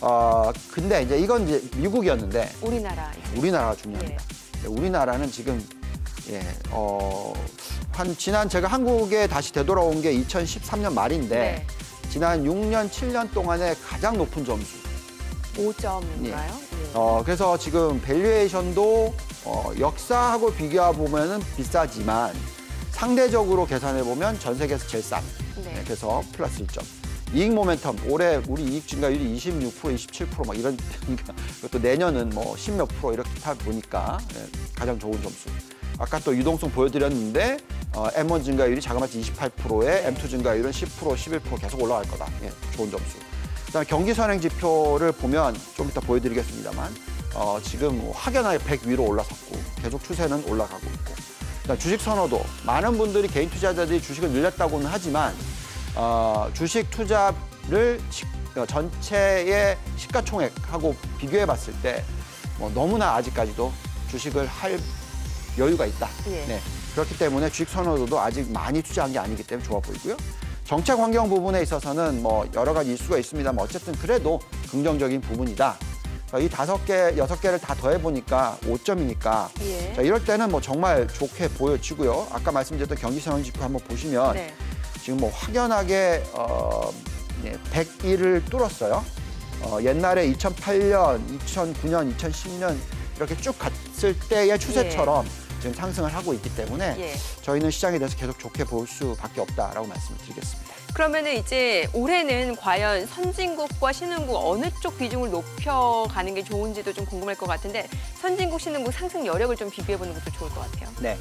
Speaker 2: 아, 예.
Speaker 4: 근데 이제 이건 이제 미국이었는데
Speaker 2: 우리나라.
Speaker 4: 우리나라가 중요합니다.
Speaker 2: 예.
Speaker 4: 우리나라는 지금 제가 한국에 다시 되돌아온 게 2013년 말인데
Speaker 2: 네.
Speaker 4: 지난 6년, 7년 동안에 가장 높은 점수.
Speaker 2: 5점인가요?
Speaker 4: 예.
Speaker 2: 예.
Speaker 4: 그래서 지금 밸류에이션도 역사하고 비교해 보면은 비싸지만 상대적으로 계산해 보면 전 세계에서 제일 싼.
Speaker 2: 네.
Speaker 4: 그래서 플러스 1점. 이익 모멘텀 올해 우리 이익 증가율이 26%, 27% 막 이런 그것도 내년은 뭐 10몇 프로 이렇게 타 보니까 가장 좋은 점수. 아까 또 유동성 보여드렸는데 M1 증가율이 자그마치 28%에 M2 증가율은 10%, 11% 계속 올라갈 거다. 예, 좋은 점수. 그다음에 경기 선행 지표를 보면 좀 이따 보여드리겠습니다만 지금 확연하게 100 위로 올라섰고 계속 추세는 올라가고 있고. 그다음에 주식 선호도 많은 분들이 개인 투자자들이 주식을 늘렸다고는 하지만 주식 투자를 전체의 시가총액하고 비교해 봤을 때 뭐 너무나 아직까지도 주식을 할 여유가 있다.
Speaker 2: 예.
Speaker 4: 네. 그렇기 때문에 주식 선호도도 아직 많이 투자한 게 아니기 때문에 좋아 보이고요. 정책 환경 부분에 있어서는 뭐 여러 가지 이슈가 있습니다만 어쨌든 그래도 긍정적인 부분이다. 이 5개, 6개를 다 더해보니까 5점이니까
Speaker 2: 예.
Speaker 4: 자, 이럴 때는 뭐 정말 좋게 보여지고요. 아까 말씀드렸던 경기 선행 지표 한번 보시면
Speaker 2: 네.
Speaker 4: 지금 뭐 확연하게 101을 뚫었어요. 옛날에 2008년, 2009년, 2010년 이렇게 쭉 갔을 때의 추세처럼 지금 상승을 하고 있기 때문에
Speaker 2: 예.
Speaker 4: 저희는 시장에 대해서 계속 좋게 볼 수밖에 없다라고 말씀을 드리겠습니다.
Speaker 2: 그러면은 이제 올해는 과연 선진국과 신흥국 어느 쪽 비중을 높여가는 게 좋은지도 좀 궁금할 것 같은데 선진국, 신흥국 상승 여력을 좀 비교해보는 것도 좋을 것 같아요.
Speaker 4: 네.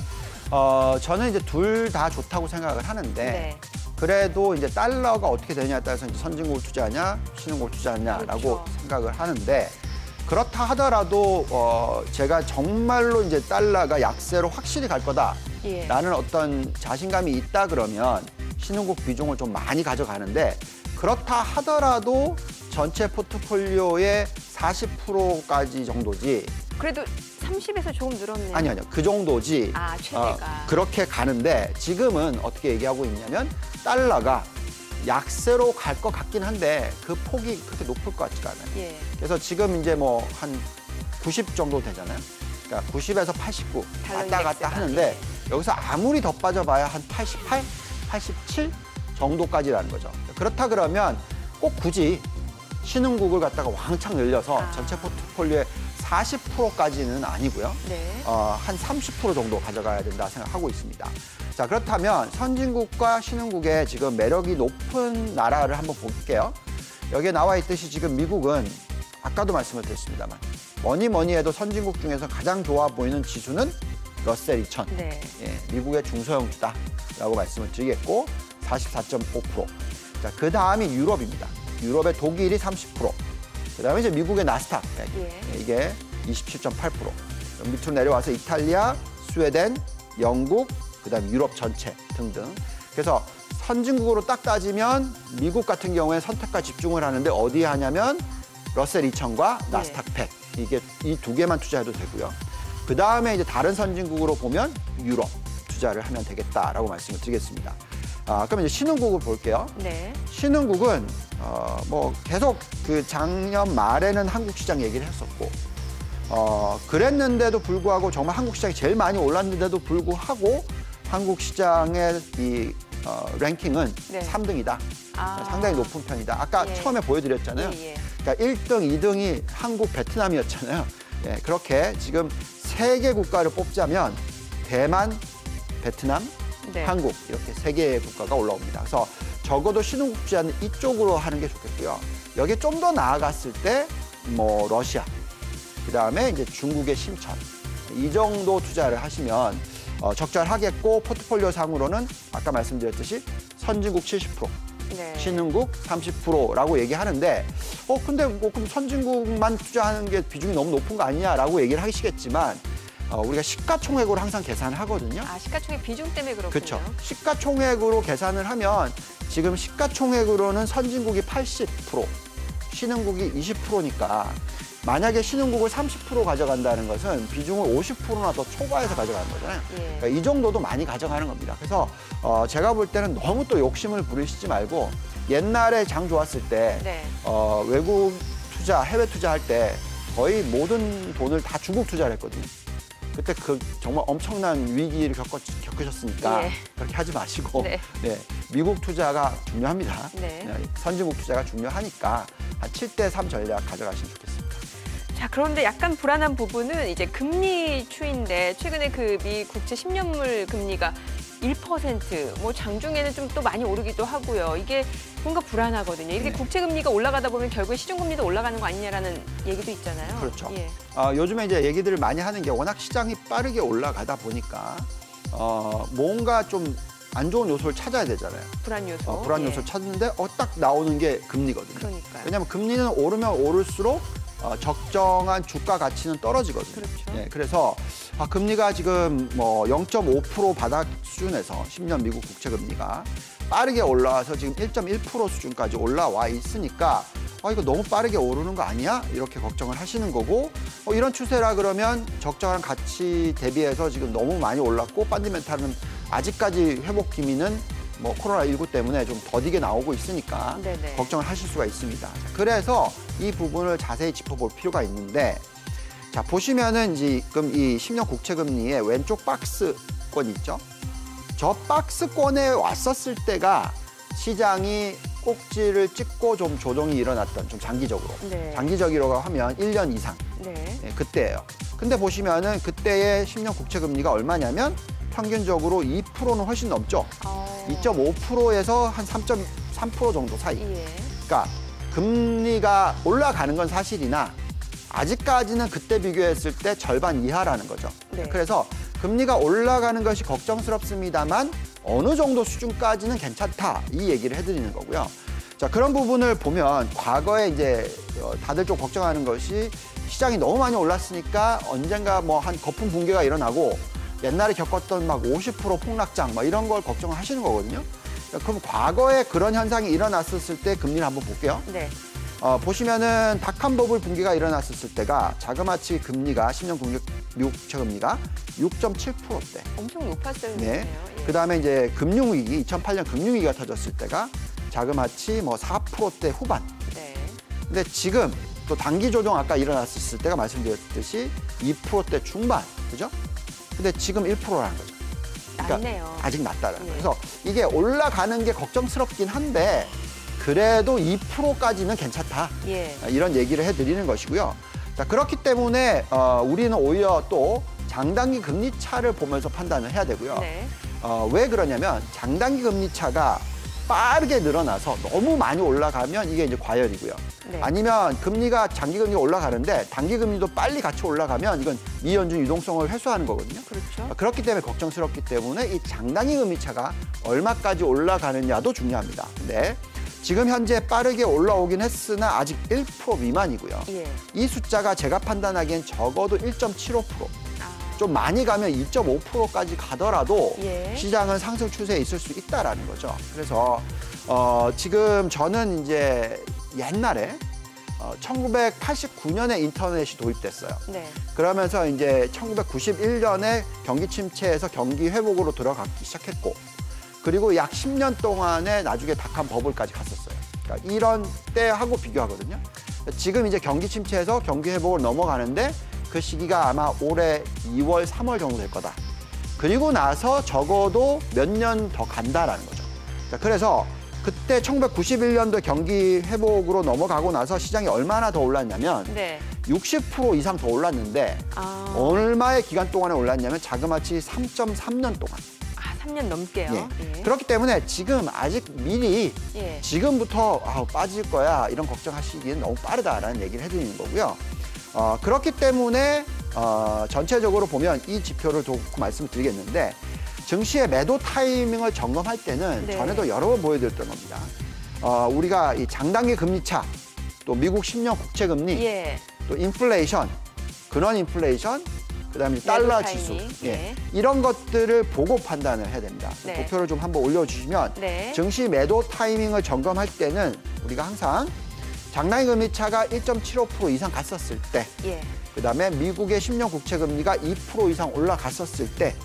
Speaker 4: 저는 이제 둘 다 좋다고 생각을 하는데
Speaker 2: 네.
Speaker 4: 그래도 이제 달러가 어떻게 되냐에 따라서 이제 선진국을 투자하냐, 신흥국을 투자하냐라고
Speaker 2: 그렇죠.
Speaker 4: 생각을 하는데 그렇다 하더라도 제가 정말로 이제 달러가 약세로 확실히 갈 거다라는
Speaker 2: 예.
Speaker 4: 어떤 자신감이 있다 그러면 신흥국 비중을 좀 많이 가져가는데 그렇다 하더라도 전체 포트폴리오의 40%까지 정도지.
Speaker 2: 그래도 30에서 조금 늘었네요.
Speaker 4: 아니요. 그 정도지.
Speaker 2: 아, 최대가.
Speaker 4: 그렇게 가는데 지금은 어떻게 얘기하고 있냐면 달러가 약세로 갈 것 같긴 한데 그 폭이 그렇게 높을 것 같지가 않아요.
Speaker 2: 예.
Speaker 4: 그래서 지금 이제 뭐 한 90 정도 되잖아요. 그러니까 90에서 89
Speaker 2: 달러
Speaker 4: 왔다 갔다
Speaker 2: 인덱스가.
Speaker 4: 하는데 여기서 아무리 더 빠져봐야 한 88, 87 정도까지라는 거죠. 그렇다 그러면 꼭 굳이 신흥국을 갖다가 왕창 늘려서 전체 포트폴리오의 40%까지는 아니고요.
Speaker 2: 네.
Speaker 4: 한 30% 정도 가져가야 된다 생각하고 있습니다. 자, 그렇다면 선진국과 신흥국의 지금 매력이 높은 나라를 한번 볼게요. 여기에 나와 있듯이 지금 미국은 아까도 말씀을 드렸습니다만 뭐니 해도 선진국 중에서 가장 좋아 보이는 지수는 러셀 2000.
Speaker 2: 네.
Speaker 4: 예, 미국의 중소형주다라고 말씀을 드리겠고 44.5%. 자, 그 다음이 유럽입니다. 유럽의 독일이 30%. 그 다음에 이제 미국의 나스닥 100.
Speaker 2: 예.
Speaker 4: 이게 27.8%. 밑으로 내려와서 이탈리아, 스웨덴, 영국, 그다음 유럽 전체 등등. 그래서 선진국으로 딱 따지면 미국 같은 경우에 선택과 집중을 하는데 어디에 하냐면 러셀 2000과 나스닥 100. 이게 이 두 개만 투자해도 되고요. 그 다음에 이제 다른 선진국으로 보면 유럽 투자를 하면 되겠다라고 말씀을 드리겠습니다. 그럼 이제 신흥국을 볼게요.
Speaker 2: 네.
Speaker 4: 신흥국은 뭐 계속 그 작년 말에는 한국 시장 얘기를 했었고 그랬는데도 불구하고 정말 한국 시장이 제일 많이 올랐는데도 불구하고 한국 시장의 이 랭킹은
Speaker 2: 네.
Speaker 4: 3등이다. 상당히 높은 편이다. 아까
Speaker 2: 예.
Speaker 4: 처음에 보여드렸잖아요.
Speaker 2: 예.
Speaker 4: 그러니까 1등, 2등이 한국, 베트남이었잖아요. 예, 그렇게 지금 3개 국가를 뽑자면 대만, 베트남,
Speaker 2: 네.
Speaker 4: 한국 이렇게 3개의 국가가 올라옵니다. 그래서 적어도 신흥국 투자는 이쪽으로 하는 게 좋겠고요. 여기에 좀 더 나아갔을 때 뭐 러시아, 그다음에 이제 중국의 심천 이 정도 투자를 하시면 적절하겠고 포트폴리오 상으로는 아까 말씀드렸듯이 선진국 70%,
Speaker 2: 네.
Speaker 4: 신흥국 30%라고 얘기하는데 근데 뭐 그럼 선진국만 투자하는 게 비중이 너무 높은 거 아니냐라고 얘기를 하시겠지만 우리가 시가총액으로 항상 계산을 하거든요.
Speaker 2: 시가총액 비중 때문에 그렇군요.
Speaker 4: 그렇죠. 시가총액으로 계산을 하면 지금 시가총액으로는 선진국이 80%, 신흥국이 20%니까 만약에 신흥국을 30% 가져간다는 것은 비중을 50%나 더 초과해서 가져가는 거잖아요.
Speaker 2: 예.
Speaker 4: 그러니까 이 정도도 많이 가져가는 겁니다. 그래서 제가 볼 때는 너무 또 욕심을 부리시지 말고 옛날에 장 좋았을 때
Speaker 2: 네.
Speaker 4: 외국 투자, 해외 투자할 때 거의 모든 돈을 다 중국 투자를 했거든요. 그때 정말 엄청난 위기를 겪으셨으니까
Speaker 2: 예.
Speaker 4: 그렇게 하지 마시고
Speaker 2: 네.
Speaker 4: 미국 투자가 중요합니다.
Speaker 2: 네.
Speaker 4: 선진국 투자가 중요하니까 한 7대3 전략 가져가시면 좋겠습니다.
Speaker 2: 자, 그런데 약간 불안한 부분은 이제 금리 추이인데 최근에 그 미 국채 10년물 금리가 1%, 뭐 장중에는 좀 또 많이 오르기도 하고요. 이게 뭔가 불안하거든요. 이렇게
Speaker 4: 네.
Speaker 2: 국채 금리가 올라가다 보면 결국에 시중 금리도 올라가는 거 아니냐라는 얘기도 있잖아요.
Speaker 4: 그렇죠.
Speaker 2: 예.
Speaker 4: 요즘에 이제 얘기들을 많이 하는 게 워낙 시장이 빠르게 올라가다 보니까 뭔가 좀 안 좋은 요소를 찾아야 되잖아요.
Speaker 2: 불안 요소.
Speaker 4: 불안
Speaker 2: 예.
Speaker 4: 요소를 찾는데 딱 나오는 게 금리거든요.
Speaker 2: 그러니까요.
Speaker 4: 왜냐하면 금리는 오르면 오를수록 적정한 주가 가치는 떨어지거든요.
Speaker 2: 그렇죠.
Speaker 4: 예, 그래서 금리가 지금 뭐 0.5% 바닥 수준에서 10년 미국 국채 금리가 빠르게 올라와서 지금 1.1% 수준까지 올라와 있으니까 이거 너무 빠르게 오르는 거 아니야? 이렇게 걱정을 하시는 거고 이런 추세라 그러면 적정한 가치 대비해서 지금 너무 많이 올랐고 펀더멘탈은 아직까지 회복 기미는 뭐 코로나19 때문에 좀 더디게 나오고 있으니까
Speaker 2: 네네.
Speaker 4: 걱정을 하실 수가 있습니다. 그래서 이 부분을 자세히 짚어볼 필요가 있는데 자 보시면은 지금 이 10년 국채 금리의 왼쪽 박스권 있죠? 저 박스권에 왔었을 때가 시장이 꼭지를 찍고 좀 조정이 일어났던 좀 장기적으로
Speaker 2: 네.
Speaker 4: 장기적이라고 하면 1년 이상
Speaker 2: 네.
Speaker 4: 그때예요. 근데 보시면은 그때의 10년 국채 금리가 얼마냐면 평균적으로 2%는 훨씬 넘죠. 2.5%에서 한 3.3% 정도 사이.
Speaker 2: 예.
Speaker 4: 그러니까 금리가 올라가는 건 사실이나 아직까지는 그때 비교했을 때 절반 이하라는 거죠.
Speaker 2: 네.
Speaker 4: 그래서 금리가 올라가는 것이 걱정스럽습니다만 어느 정도 수준까지는 괜찮다 이 얘기를 해드리는 거고요. 자 그런 부분을 보면 과거에 이제 다들 좀 걱정하는 것이 시장이 너무 많이 올랐으니까 언젠가 뭐 한 거품 붕괴가 일어나고 옛날에 겪었던 막 50% 폭락장 막 이런 걸 걱정하시는 거거든요. 그럼 과거에 그런 현상이 일어났었을 때 금리를 한번 볼게요.
Speaker 2: 네.
Speaker 4: 보시면은 닷컴 버블 붕괴가 일어났었을 때가 자그마치 금리가 10년 미국 국채 금리가 6.7%대.
Speaker 2: 엄청 높았어요.
Speaker 4: 네.
Speaker 2: 예.
Speaker 4: 그다음에 이제 금융위기 2008년 금융위기가 터졌을 때가 자그마치 뭐 4%대 후반.
Speaker 2: 네.
Speaker 4: 근데 지금 또 단기 조정 아까 일어났을 때가 말씀드렸듯이 2%대 중반. 그죠? 근데 지금 1%라는 거죠.
Speaker 2: 낮네요.
Speaker 4: 아직 낮다라는
Speaker 2: 예.
Speaker 4: 거예요. 그래서 이게 올라가는 게 걱정스럽긴 한데 그래도 2%까지는 괜찮다.
Speaker 2: 예.
Speaker 4: 이런 얘기를 해드리는 것이고요. 자, 그렇기 때문에 우리는 오히려 또 장단기 금리 차를 보면서 판단을 해야 되고요.
Speaker 2: 네.
Speaker 4: 왜 그러냐면 장단기 금리 차가 빠르게 늘어나서 너무 많이 올라가면 이게 이제 과열이고요.
Speaker 2: 네.
Speaker 4: 아니면 금리가 장기 금리가 올라가는데 단기 금리도 빨리 같이 올라가면 이건 미연준 유동성을 회수하는 거거든요.
Speaker 2: 그렇죠.
Speaker 4: 그렇기 때문에 걱정스럽기 때문에 이 장단기 금리 차가 얼마까지 올라가느냐도 중요합니다. 근데 지금 현재 빠르게 올라오긴 했으나 아직 1% 미만이고요.
Speaker 2: 예.
Speaker 4: 이 숫자가 제가 판단하기엔 적어도 1.75%.
Speaker 2: 아.
Speaker 4: 좀 많이 가면 2.5%까지 가더라도
Speaker 2: 예.
Speaker 4: 시장은 상승 추세에 있을 수 있다라는 거죠. 그래서 지금 저는 이제 옛날에 1989년에 인터넷이 도입됐어요.
Speaker 2: 네.
Speaker 4: 그러면서 이제 1991년에 경기 침체에서 경기 회복으로 들어가기 시작했고 그리고 약 10년 동안에 나중에 닷컴 버블까지 갔었어요. 그러니까 이런 때하고 비교하거든요. 지금 이제 경기 침체에서 경기 회복을 넘어가는데 그 시기가 아마 올해 2월, 3월 정도 될 거다. 그리고 나서 적어도 몇 년 더 간다라는 거죠. 그래서 그때 1991년도 경기 회복으로 넘어가고 나서 시장이 얼마나 더 올랐냐면
Speaker 2: 네.
Speaker 4: 60% 이상 더 올랐는데 얼마의 기간 동안에 올랐냐면 자그마치 3.3년 동안.
Speaker 2: 3년 넘게요.
Speaker 4: 예.
Speaker 2: 예.
Speaker 4: 그렇기 때문에 지금 아직 미리
Speaker 2: 예.
Speaker 4: 지금부터 빠질 거야 이런 걱정하시기엔 너무 빠르다라는 얘기를 해드리는 거고요. 그렇기 때문에 전체적으로 보면 이 지표를 놓고 말씀을 드리겠는데 증시의 매도 타이밍을 점검할 때는
Speaker 2: 네.
Speaker 4: 전에도 여러 번 보여드렸던 겁니다. 우리가 이 장단기 금리차, 또 미국 10년 국채 금리,
Speaker 2: 예.
Speaker 4: 또 인플레이션, 근원 인플레이션, 그다음에 달러
Speaker 2: 매도
Speaker 4: 지수,
Speaker 2: 타이밍.
Speaker 4: 예. 이런 것들을 보고 판단을 해야 됩니다.
Speaker 2: 네.
Speaker 4: 도표를 좀 한번 올려주시면
Speaker 2: 네.
Speaker 4: 증시 매도 타이밍을 점검할 때는 우리가 항상 장단기 금리차가 1.75% 이상 갔었을 때,
Speaker 2: 예.
Speaker 4: 그다음에 미국의 10년 국채 금리가 2% 이상 올라갔었을 때,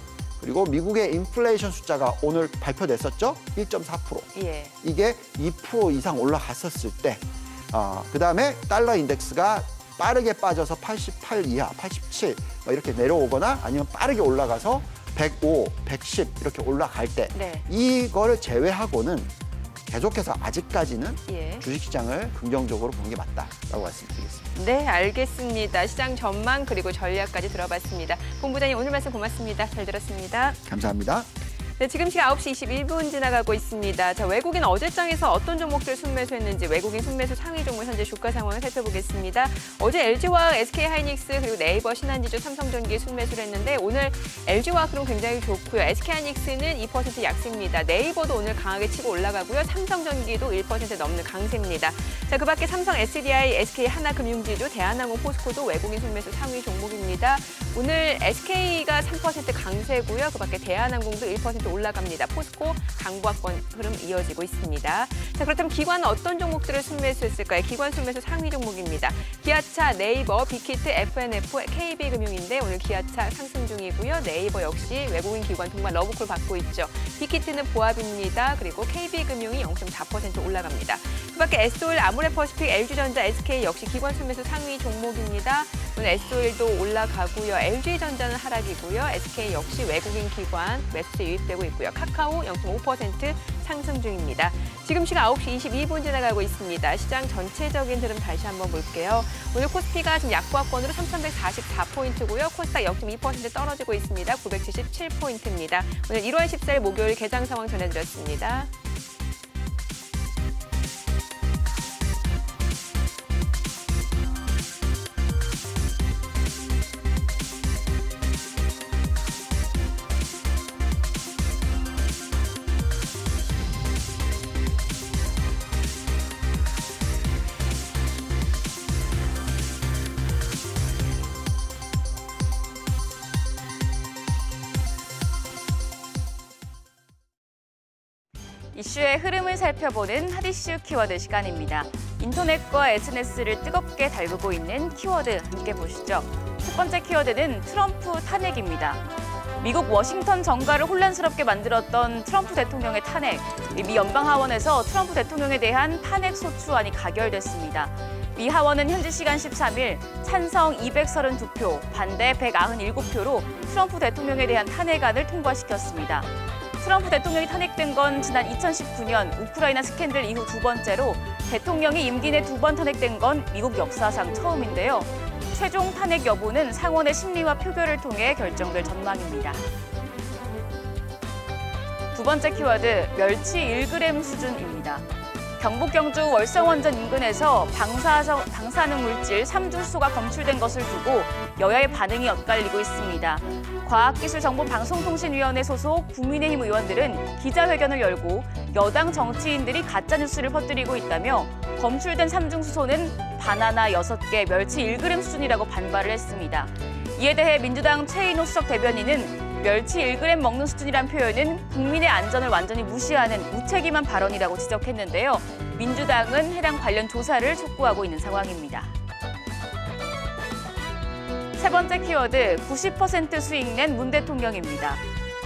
Speaker 4: 그리고 미국의 인플레이션 숫자가 오늘 발표됐었죠? 1.4%.
Speaker 2: 예.
Speaker 4: 이게 2% 이상 올라갔었을 때, 그다음에 달러 인덱스가 빠르게 빠져서 88 이하, 87 이렇게 내려오거나 아니면 빠르게 올라가서 105, 110 이렇게 올라갈 때
Speaker 2: 네.
Speaker 4: 이거를 제외하고는 계속해서 아직까지는
Speaker 2: 예.
Speaker 4: 주식시장을 긍정적으로 보는 게 맞다라고 말씀드리겠습니다.
Speaker 2: 네, 알겠습니다. 시장 전망 그리고 전략까지 들어봤습니다. 본부장님 오늘 말씀 고맙습니다. 잘 들었습니다.
Speaker 4: 감사합니다.
Speaker 2: 네, 지금 시각 9시 21분 지나가고 있습니다. 자, 외국인 어제장에서 어떤 종목들 순매수했는지 외국인 순매수 상위 종목 현재 주가 상황을 살펴보겠습니다. 어제 LG화학, SK하이닉스 그리고 네이버, 신한지주, 삼성전기 순매수를 했는데 오늘 LG화학은 굉장히 좋고요. SK하이닉스는 2% 약세입니다. 네이버도 오늘 강하게 치고 올라가고요. 삼성전기도 1% 넘는 강세입니다. 자, 그 밖에 삼성, SDI, SK하나금융지주, 대한항공, 포스코도 외국인 순매수 상위 종목입니다. 오늘 SK가 3% 강세고요. 그 밖에 대한항공도 1% 올라갑니다. 포스코, 강보합권 흐름 이어지고 있습니다. 자, 그렇다면 기관은 어떤 종목들을 순매수했을까요? 기관 순매수 상위 종목입니다. 기아차, 네이버, 빅히트, FNF, KB금융인데 오늘 기아차 상승 중이고요. 네이버 역시 외국인 기관 정말 러브콜 받고 있죠. 빅히트는 보합입니다. 그리고 KB금융이 0.4% 올라갑니다. 그 밖에 SO일, 아모레퍼시픽, LG전자, SK 역시 기관 순매수 상위 종목입니다. 오늘 SO일도 올라가고요. LG전자는 하락이고요. SK 역시 외국인 기관 매수세 유입되고 있고요. 카카오 0.5% 상승 중입니다. 지금 시각 9시 22분 지나가고 있습니다. 시장 전체적인 흐름 다시 한번 볼게요. 오늘 코스피가 지금 약보합권으로 3,144포인트고요. 코스닥 0.2% 떨어지고 있습니다. 977포인트입니다. 오늘 1월 14일 목요일 개장 상황 전해드렸습니다.
Speaker 3: 이슈의 흐름을 살펴보는 핫이슈 키워드 시간입니다. 인터넷과 SNS를 뜨겁게 달구고 있는 키워드 함께 보시죠. 첫 번째 키워드는 트럼프 탄핵입니다. 미국 워싱턴 정가를 혼란스럽게 만들었던 트럼프 대통령의 탄핵. 미 연방하원에서 트럼프 대통령에 대한 탄핵 소추안이 가결됐습니다. 미 하원은 현지 시간 13일 찬성 232표, 반대 197표로 트럼프 대통령에 대한 탄핵안을 통과시켰습니다. 트럼프 대통령이 탄핵된 건 지난 2019년 우크라이나 스캔들 이후 두 번째로 대통령이 임기 내 두 번 탄핵된 건 미국 역사상 처음인데요. 최종 탄핵 여부는 상원의 심리와 표결을 통해 결정될 전망입니다. 두 번째 키워드, 멸치 1g 수준입니다. 경북 경주 월성원전 인근에서 방사능 물질 3주소가 검출된 것을 두고 여야의 반응이 엇갈리고 있습니다. 과학기술정보방송통신위원회 소속 국민의힘 의원들은 기자회견을 열고 여당 정치인들이 가짜뉴스를 퍼뜨리고 있다며 검출된 3중수소는 바나나 6개, 멸치 1g 수준이라고 반발을 했습니다. 이에 대해 민주당 최인호 수석 대변인은 멸치 1g 먹는 수준이란 표현은 국민의 안전을 완전히 무시하는 무책임한 발언이라고 지적했는데요. 민주당은 해당 관련 조사를 촉구하고 있는 상황입니다. 세 번째 키워드, 90% 수익 낸 문 대통령입니다.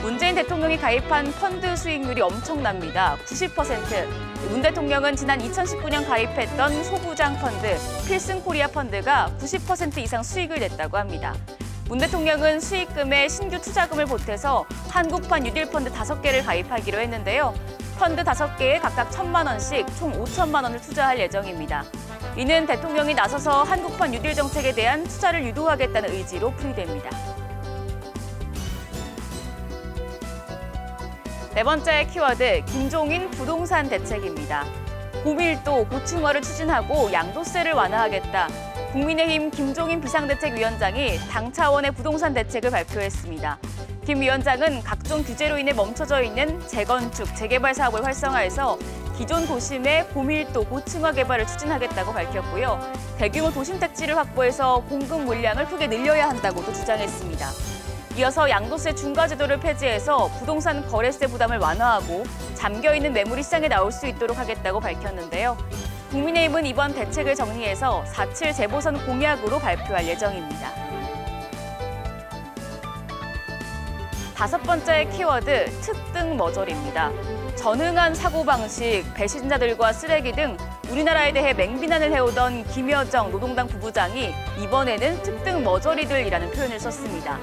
Speaker 3: 문재인 대통령이 가입한 펀드 수익률이 엄청납니다. 90%. 문 대통령은 지난 2019년 가입했던 소부장 펀드, 필승코리아 펀드가 90% 이상 수익을 냈다고 합니다. 문 대통령은 수익금에 신규 투자금을 보태서 한국판 뉴딜 펀드 5개를 가입하기로 했는데요. 펀드 5개에 각각 1,000만 원씩 총 5천만 원을 투자할 예정입니다. 이는 대통령이 나서서 한국판 뉴딜 정책에 대한 투자를 유도하겠다는 의지로 풀이됩니다. 네 번째 키워드, 김종인 부동산 대책입니다. 고밀도, 고층화를 추진하고 양도세를 완화하겠다. 국민의힘 김종인 비상대책위원장이 당 차원의 부동산 대책을 발표했습니다. 김 위원장은 각종 규제로 인해 멈춰져 있는 재건축, 재개발 사업을 활성화해서 기존 도심의 고밀도, 고층화 개발을 추진하겠다고 밝혔고요. 대규모 도심 택지를 확보해서 공급 물량을 크게 늘려야 한다고도 주장했습니다. 이어서 양도세 중과 제도를 폐지해서 부동산 거래세 부담을 완화하고 잠겨있는 매물이 시장에 나올 수 있도록 하겠다고 밝혔는데요. 국민의힘은 이번 대책을 정리해서 4.7 재보선 공약으로 발표할 예정입니다. 다섯 번째 키워드, 특등 머저리입니다. 전응한 사고방식, 배신자들과 쓰레기 등 우리나라에 대해 맹비난을 해오던 김여정 노동당 부부장이 이번에는 특등 머저리들이라는 표현을 썼습니다.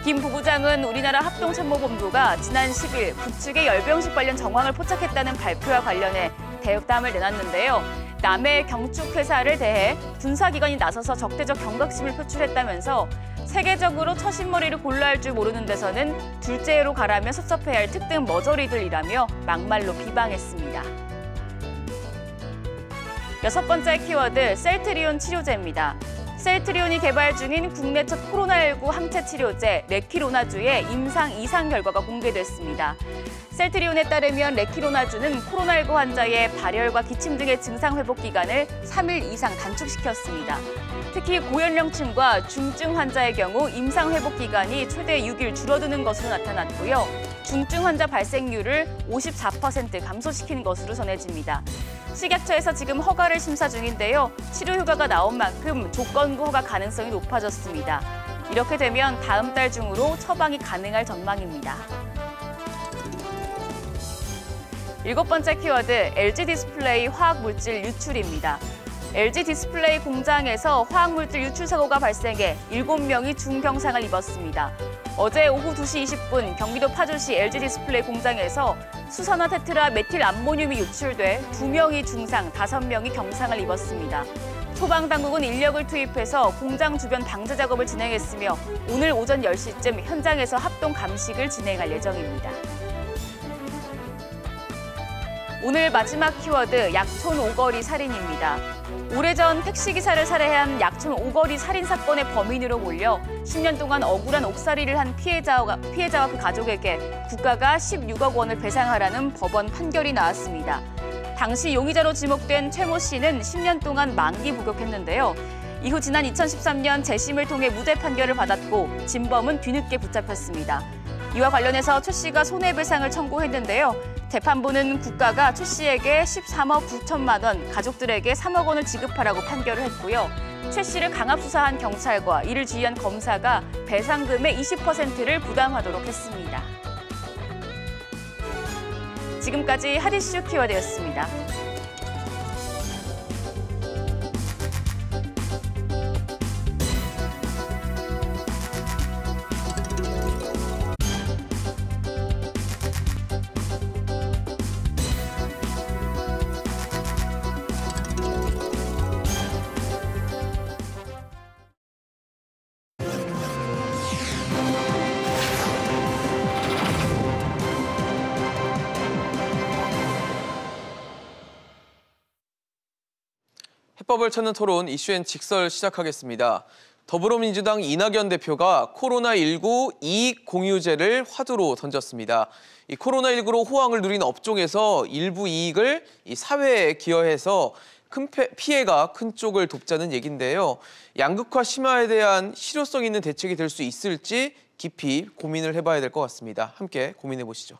Speaker 3: 김 부부장은 우리나라 합동참모본부가 지난 10일 북측의 열병식 관련 정황을 포착했다는 발표와 관련해 대담을 내놨는데요. 남의 경축회사를 대해 군사기관이 나서서 적대적 경각심을 표출했다면서 세계적으로 처신머리를 골라 할 줄 모르는 데서는 둘째로 가라며 섭섭해야 할 특등 머저리들이라며 막말로 비방했습니다. 여섯 번째 키워드, 셀트리온 치료제입니다. 셀트리온이 개발 중인 국내 첫 코로나19 항체 치료제 레키로나주의 임상 2상 결과가 공개됐습니다. 셀트리온에 따르면 레키로나주는 코로나19 환자의 발열과 기침 등의 증상 회복 기간을 3일 이상 단축시켰습니다. 특히 고연령층과 중증 환자의 경우 임상 회복 기간이 최대 6일 줄어드는 것으로 나타났고요. 중증 환자 발생률을 54% 감소시킨 것으로 전해집니다. 식약처에서 지금 허가를 심사 중인데요. 치료 효과가 나온 만큼 조건부 허가 가능성이 높아졌습니다. 이렇게 되면 다음 달 중으로 처방이 가능할 전망입니다. 일곱 번째 키워드, LG 디스플레이 화학물질 유출입니다. LG 디스플레이 공장에서 화학물질 유출 사고가 발생해 7명이 중경상을 입었습니다. 어제 오후 2시 20분 경기도 파주시 LG 디스플레이 공장에서 수산화 테트라 메틸 암모늄이 유출돼 2명이 중상, 5명이 경상을 입었습니다. 소방당국은 인력을 투입해서 공장 주변 방제 작업을 진행했으며 오늘 오전 10시쯤 현장에서 합동 감식을 진행할 예정입니다. 오늘 마지막 키워드, 약촌 오거리 살인입니다. 오래전 택시기사를 살해한 약촌 오거리 살인 사건의 범인으로 몰려 10년 동안 억울한 옥살이를 한 피해자와 그 가족에게 국가가 16억 원을 배상하라는 법원 판결이 나왔습니다. 당시 용의자로 지목된 최 모 씨는 10년 동안 만기 복역했는데요. 이후 지난 2013년 재심을 통해 무죄 판결을 받았고 진범은 뒤늦게 붙잡혔습니다. 이와 관련해서 최 씨가 손해배상을 청구했는데요. 재판부는 국가가 최 씨에게 13억 9천만 원, 가족들에게 3억 원을 지급하라고 판결을 했고요. 최 씨를 강압수사한 경찰과 이를 지휘한 검사가 배상금의 20%를 부담하도록 했습니다. 지금까지 핫이슈 키워드였습니다.
Speaker 1: 해법을 찾는 토론 이슈엔 직설 시작하겠습니다. 더불어민주당 이낙연 대표가 코로나19 이익 공유제를 화두로 던졌습니다. 이 코로나19로 호황을 누린 업종에서 일부 이익을 이 사회에 기여해서 큰 피해가 큰 쪽을 돕자는 얘긴데요. 양극화 심화에 대한 실효성 있는 대책이 될 수 있을지 깊이 고민을 해봐야 될 것 같습니다. 함께 고민해 보시죠.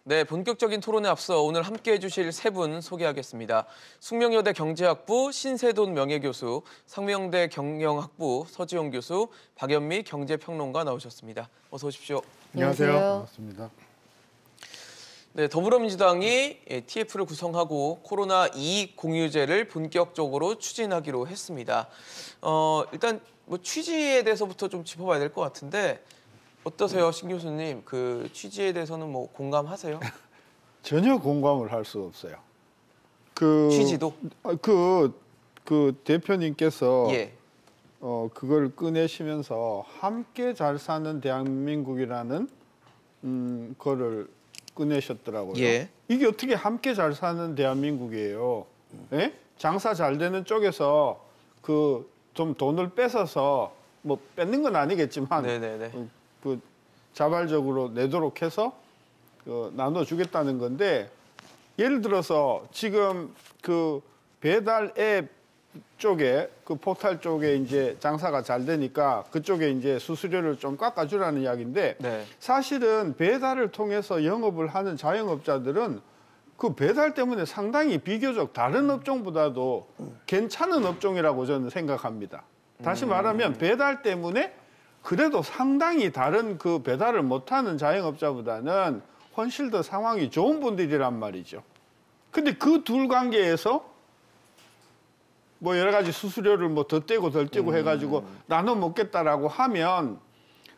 Speaker 1: 네, 본격적인 토론에 앞서 오늘 함께해 주실 세 분 소개하겠습니다. 숙명여대 경제학부 신세돈 명예교수, 상명대 경영학부 서지용 교수, 박연미 경제평론가 나오셨습니다. 어서 오십시오.
Speaker 6: 안녕하세요. 반갑습니다.
Speaker 1: 네, 더불어민주당이 TF를 구성하고 코로나 이익 공유제를 본격적으로 추진하기로 했습니다. 일단 뭐 취지에 대해서부터 좀 짚어봐야 될 것 같은데 어떠세요, 신 교수님? 그 취지에 대해서는 뭐 공감하세요?
Speaker 6: 전혀 공감을 할 수 없어요.
Speaker 1: 취지도?
Speaker 6: 그 대표님께서
Speaker 1: 예.
Speaker 6: 그걸 꺼내시면서 함께 잘 사는 대한민국이라는 거를 꺼내셨더라고요.
Speaker 1: 예.
Speaker 6: 이게 어떻게 함께 잘 사는 대한민국이에요? 예? 장사 잘 되는 쪽에서 그 좀 돈을 뺏어서 뭐 뺏는 건 아니겠지만
Speaker 1: 네네네.
Speaker 6: 그 자발적으로 내도록 해서 나눠주겠다는 건데 예를 들어서 지금 그 배달 앱 쪽에 그 포털 쪽에 이제 장사가 잘 되니까 그쪽에 이제 수수료를 좀 깎아주라는 이야기인데
Speaker 1: 네.
Speaker 6: 사실은 배달을 통해서 영업을 하는 자영업자들은 그 배달 때문에 상당히 비교적 다른 업종보다도 괜찮은 업종이라고 저는 생각합니다. 다시 말하면 배달 때문에 그래도 상당히 다른 그 배달을 못하는 자영업자보다는 훨씬 더 상황이 좋은 분들이란 말이죠. 근데 그 둘 관계에서 뭐 여러 가지 수수료를 뭐 더 떼고 덜 떼고 해가지고 나눠 먹겠다라고 하면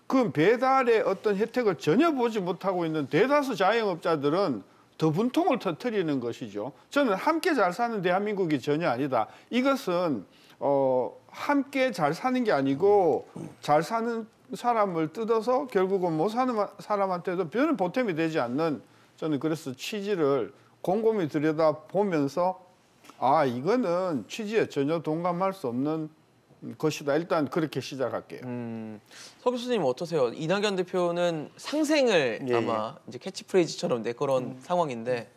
Speaker 6: 그 배달의 어떤 혜택을 전혀 보지 못하고 있는 대다수 자영업자들은 더 분통을 터뜨리는 것이죠. 저는 함께 잘 사는 대한민국이 전혀 아니다. 이것은 함께 잘 사는 게 아니고 잘 사는 사람을 뜯어서 결국은 못 사는 사람한테도 별로 보탬이 되지 않는 저는 그래서 취지를 곰곰이 들여다보면서 이거는 취지에 전혀 동감할 수 없는 것이다. 일단 그렇게 시작할게요.
Speaker 1: 서 교수님 어떠세요? 이낙연 대표는 상생을 아마 이제 캐치프레이즈처럼 내걸은 상황인데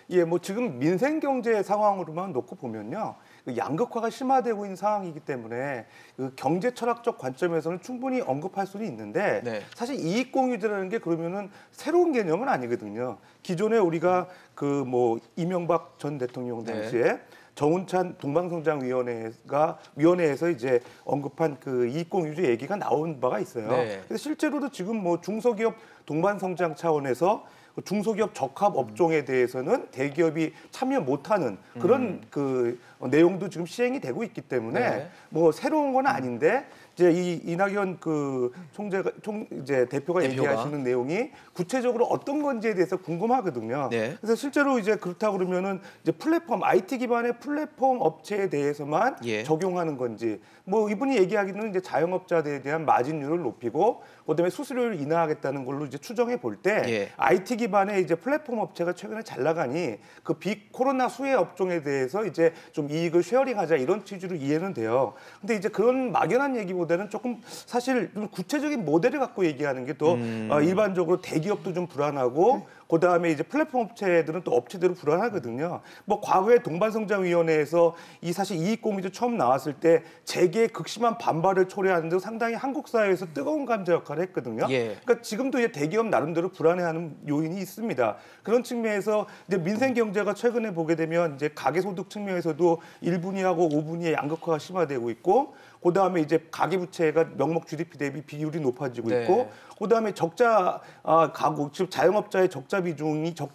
Speaker 7: 예, 뭐 지금 민생 경제 상황으로만 놓고 보면요. 양극화가 심화되고 있는 상황이기 때문에 그 경제 철학적 관점에서는 충분히 언급할 수는 있는데
Speaker 1: 네.
Speaker 7: 사실 이익 공유제라는 게 그러면은 새로운 개념은 아니거든요. 기존에 우리가 그 뭐 이명박 전 대통령 당시에 정운찬 동방성장위원회에서 이제 언급한 그 이익공유제 얘기가 나온 바가 있어요.
Speaker 1: 네.
Speaker 7: 그래서 실제로도 지금 뭐 중소기업 동반성장 차원에서 중소기업 적합 업종에 대해서는 대기업이 참여 못하는 그런 그 내용도 지금 시행이 되고 있기 때문에
Speaker 1: 네.
Speaker 7: 뭐 새로운 건 아닌데 이제 이낙연 그 대표가 얘기하시는 내용이 구체적으로 어떤 건지에 대해서 궁금하거든요.
Speaker 1: 네.
Speaker 7: 그래서 실제로 이제 그렇다 그러면은 이제 플랫폼 IT 기반의 플랫폼 업체에 대해서만 적용하는 건지 뭐 이분이 얘기하기는 이제 자영업자들에 대한 마진율을 높이고 그다음에 수수료를 인하하겠다는 걸로 이제 추정해 볼 때 IT 기반의 이제 플랫폼 업체가 최근에 잘 나가니 그 비코로나 수혜 업종에 대해서 이제 좀 이익을 쉐어링하자 이런 취지로 이해는 돼요. 근데 이제 그런 막연한 얘기보다는 조금 사실 좀 구체적인 모델을 갖고 얘기하는 게 또 일반적으로 대기업도 좀 불안하고 그다음에 이제 플랫폼 업체들은 또 업체대로 불안하거든요. 뭐 과거에 동반성장위원회에서 이 사실 이익공유제 처음 나왔을 때 재계의 극심한 반발을 초래하는데 상당히 한국 사회에서 뜨거운 감자 역할을 했거든요. 그러니까 지금도 이제 대기업 나름대로 불안해하는 요인이 있습니다. 그런 측면에서 이제 민생 경제가 최근에 보게 되면 이제 가계소득 측면에서도 1분위하고 5분위의 양극화가 심화되고 있고 그다음에 이제 가계부채가 명목 GDP 대비 비율이 높아지고 있고 그다음에 적자 가구 즉 자영업자의 적자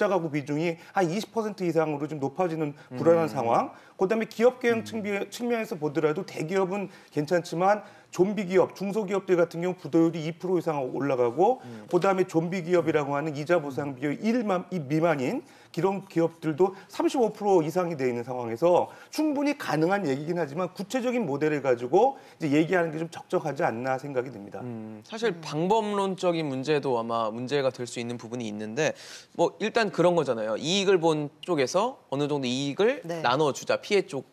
Speaker 7: 가구 비중이 한 20% 이상으로 좀 높아지는 불안한 상황. 그다음에 기업 경영 측면에서 보더라도 대기업은 괜찮지만 좀비 기업, 중소기업들 같은 경우 부도율이 2% 이상 올라가고 그다음에 좀비 기업이라고 하는 이자 보상 비율 1 미만인 그런 기업들도 35% 이상이 돼 있는 상황에서 충분히 가능한 얘기긴 하지만 구체적인 모델을 가지고 이제 얘기하는 게 좀 적절하지 않나 생각이 듭니다.
Speaker 1: 사실 방법론적인 문제도 아마 문제가 될 수 있는 부분이 있는데 뭐 일단 그런 거잖아요. 이익을 본 쪽에서 어느 정도 이익을 나눠주자.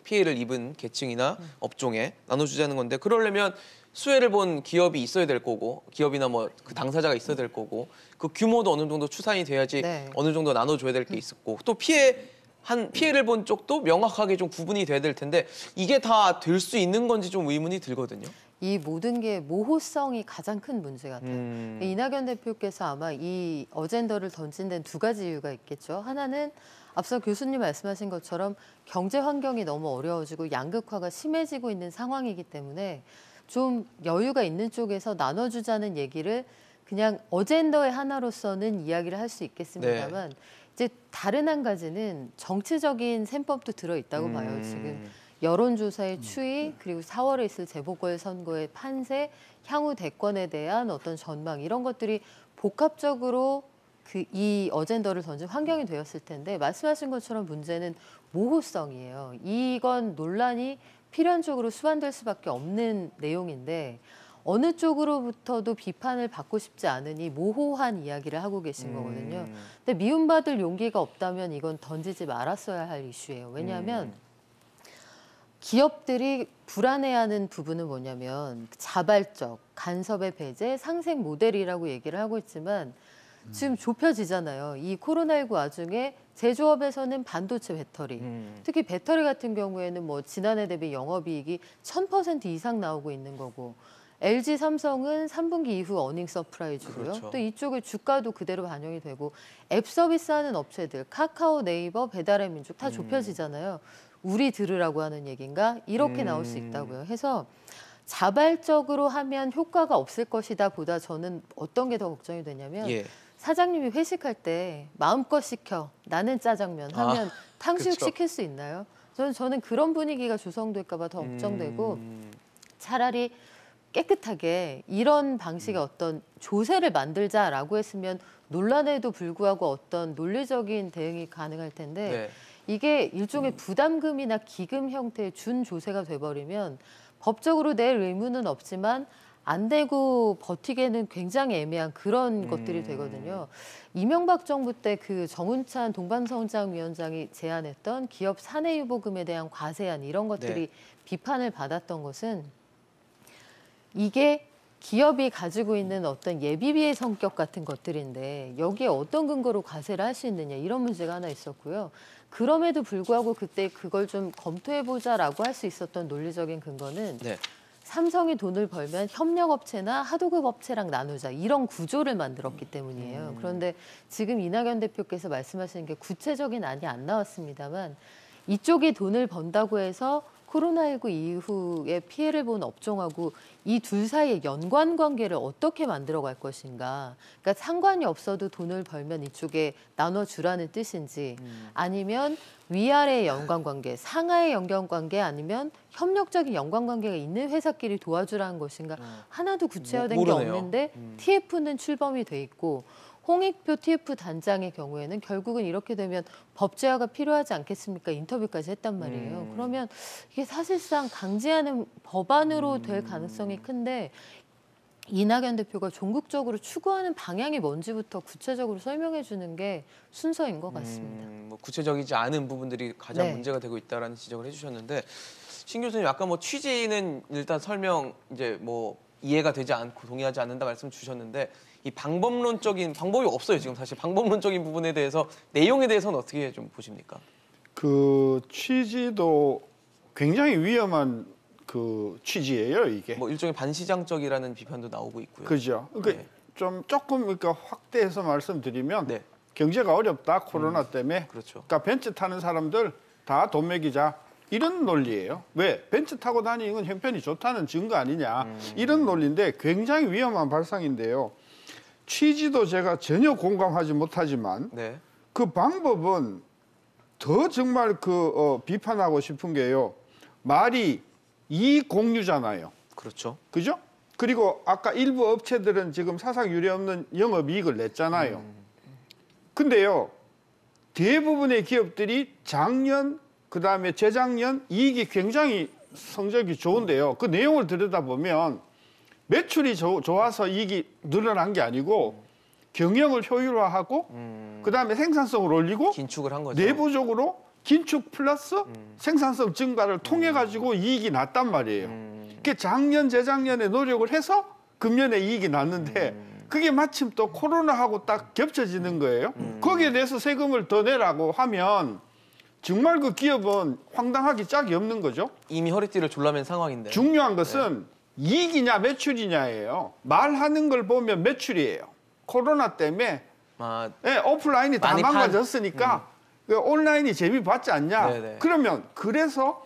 Speaker 1: 피해를 입은 계층이나 업종에 나눠주자는 건데 그러려면 수혜를 본 기업이 있어야 될 거고 기업이나 뭐 그 당사자가 있어야 될 거고 그 규모도 어느 정도 추산이 돼야지 어느 정도 나눠줘야 될 게 있었고 또 피해 한 피해를 본 쪽도 명확하게 좀 구분이 돼야 될 텐데 이게 다 될 수 있는 건지 좀 의문이 들거든요.
Speaker 8: 이 모든 게 모호성이 가장 큰 문제 같아요. 이낙연 대표께서 아마 이 어젠더를 던진 데는 두 가지 이유가 있겠죠. 하나는 앞서 교수님 말씀하신 것처럼 경제 환경이 너무 어려워지고 양극화가 심해지고 있는 상황이기 때문에 좀 여유가 있는 쪽에서 나눠주자는 얘기를 그냥 어젠더의 하나로서는 이야기를 할 수 있겠습니다만 이제 다른 한 가지는 정치적인 셈법도 들어있다고 봐요. 지금 여론조사의 추이 그리고 4월에 있을 재보궐선거의 판세, 향후 대권에 대한 어떤 전망 이런 것들이 복합적으로 이 어젠더를 던진 환경이 되었을 텐데 말씀하신 것처럼 문제는 모호성이에요. 이건 논란이 필연적으로 수반될 수밖에 없는 내용인데 어느 쪽으로부터도 비판을 받고 싶지 않으니 모호한 이야기를 하고 계신 거거든요. 근데 미움받을 용기가 없다면 이건 던지지 말았어야 할 이슈예요. 왜냐하면 기업들이 불안해하는 부분은 뭐냐면 자발적, 간섭의 배제, 상생 모델이라고 얘기를 하고 있지만 지금 좁혀지잖아요. 이 코로나19 와중에 제조업에서는 반도체 배터리, 특히 배터리 같은 경우에는 뭐 지난해 대비 영업이익이 1000% 이상 나오고 있는 거고 LG 삼성은 3분기 이후 어닝 서프라이즈고요.
Speaker 1: 그렇죠.
Speaker 8: 또 이쪽의 주가도 그대로 반영이 되고 앱 서비스하는 업체들, 카카오, 네이버, 배달의 민족 다 좁혀지잖아요. 우리 들으라고 하는 얘기인가? 이렇게 나올 수 있다고요. 해서 자발적으로 하면 효과가 없을 것이다 보다 저는 어떤 게 더 걱정이 되냐면 사장님이 회식할 때 마음껏 시켜 나는 짜장면 하면 탕수육
Speaker 1: 그쵸.
Speaker 8: 시킬 수 있나요? 저는 그런 분위기가 조성될까 봐 더 걱정되고 차라리 깨끗하게 이런 방식의 어떤 조세를 만들자라고 했으면 논란에도 불구하고 어떤 논리적인 대응이 가능할 텐데 이게 일종의 부담금이나 기금 형태의 준조세가 돼버리면 법적으로 낼 의무는 없지만 안 내고 버티기에는 굉장히 애매한 그런 것들이 되거든요. 이명박 정부 때 그 정운찬 동방성장위원장이 제안했던 기업 사내유보금에 대한 과세안 이런 것들이 비판을 받았던 것은 이게 기업이 가지고 있는 어떤 예비비의 성격 같은 것들인데 여기에 어떤 근거로 과세를 할 수 있느냐 이런 문제가 하나 있었고요. 그럼에도 불구하고 그때 그걸 좀 검토해보자라고 할 수 있었던 논리적인 근거는 삼성이 돈을 벌면 협력업체나 하도급 업체랑 나누자 이런 구조를 만들었기 때문이에요. 그런데 지금 이낙연 대표께서 말씀하시는 게 구체적인 안이 안 나왔습니다만 이쪽이 돈을 번다고 해서 코로나19 이후에 피해를 본 업종하고 이 둘 사이의 연관 관계를 어떻게 만들어갈 것인가. 그러니까 상관이 없어도 돈을 벌면 이쪽에 나눠주라는 뜻인지 아니면 위아래의 연관 관계, 상하의 연관 관계 아니면 협력적인 연관 관계가 있는 회사끼리 도와주라는 것인가. 하나도 구체화된 게 없는데 TF는 출범이 돼 있고 홍익표 TF 단장의 경우에는 결국은 이렇게 되면 법제화가 필요하지 않겠습니까? 인터뷰까지 했단 말이에요. 그러면 이게 사실상 강제하는 법안으로 될 가능성이 큰데 이낙연 대표가 종국적으로 추구하는 방향이 뭔지부터 구체적으로 설명해 주는 게 순서인 것 같습니다.
Speaker 1: 뭐 구체적이지 않은 부분들이 가장 문제가 되고 있다라는 지적을 해주셨는데 신 교수님 아까 뭐 취지는 일단 설명 이제 뭐 이해가 되지 않고 동의하지 않는다 말씀 주셨는데 이 방법이 없어요 지금 사실 방법론적인 부분에 대해서 내용에 대해서는 어떻게 좀 보십니까?
Speaker 6: 그 취지도 굉장히 위험한 그 취지예요 이게.
Speaker 1: 뭐 일종의 반시장적이라는 비판도 나오고 있고요.
Speaker 6: 그죠. 그러니까 좀 조금 그러니까 확대해서 말씀드리면 경제가 어렵다 코로나 때문에.
Speaker 1: 그렇죠.
Speaker 6: 그러니까 벤츠 타는 사람들 다 돈 먹이자. 이런 논리예요. 왜? 벤츠 타고 다니는 건 형편이 좋다는 증거 아니냐. 이런 논리인데 굉장히 위험한 발상인데요. 취지도 제가 전혀 공감하지 못하지만 그 방법은 더 정말 비판하고 싶은 게요. 말이 이익 공유잖아요.
Speaker 1: 그렇죠.
Speaker 6: 그죠? 그리고 아까 일부 업체들은 지금 사상 유례 없는 영업이익을 냈잖아요. 근데요. 대부분의 기업들이 작년 그다음에 재작년 이익이 굉장히 성적이 좋은데요. 그 내용을 들여다보면 매출이 좋아서 이익이 늘어난 게 아니고 경영을 효율화하고 그다음에 생산성을 올리고
Speaker 1: 긴축을 한 거죠.
Speaker 6: 내부적으로 긴축 플러스 생산성 증가를 통해 가지고 이익이 났단 말이에요. 그게 작년 재작년에 노력을 해서 금년에 이익이 났는데 그게 마침 또 코로나하고 딱 겹쳐지는 거예요. 거기에 대해서 세금을 더 내라고 하면 정말 그 기업은 황당하기 짝이 없는 거죠.
Speaker 1: 이미 허리띠를 졸라맨 상황인데.
Speaker 6: 중요한 것은 이익이냐 매출이냐예요. 말하는 걸 보면 매출이에요. 코로나 때문에 오프라인이 다 망가졌으니까 온라인이 재미봤지 않냐.
Speaker 1: 네네.
Speaker 6: 그러면 그래서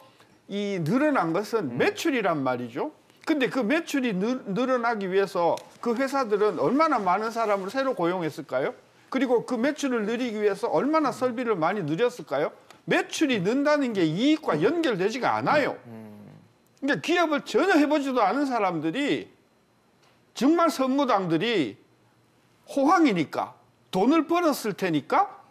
Speaker 6: 이 늘어난 것은 매출이란 말이죠. 근데 그 매출이 늘어나기 위해서 그 회사들은 얼마나 많은 사람을 새로 고용했을까요? 그리고 그 매출을 늘리기 위해서 얼마나 설비를 많이 늘렸을까요? 매출이 는다는 게 이익과 연결되지가 않아요. 그러니까 기업을 전혀 해보지도 않은 사람들이 정말 선무당들이 호황이니까 돈을 벌었을 테니까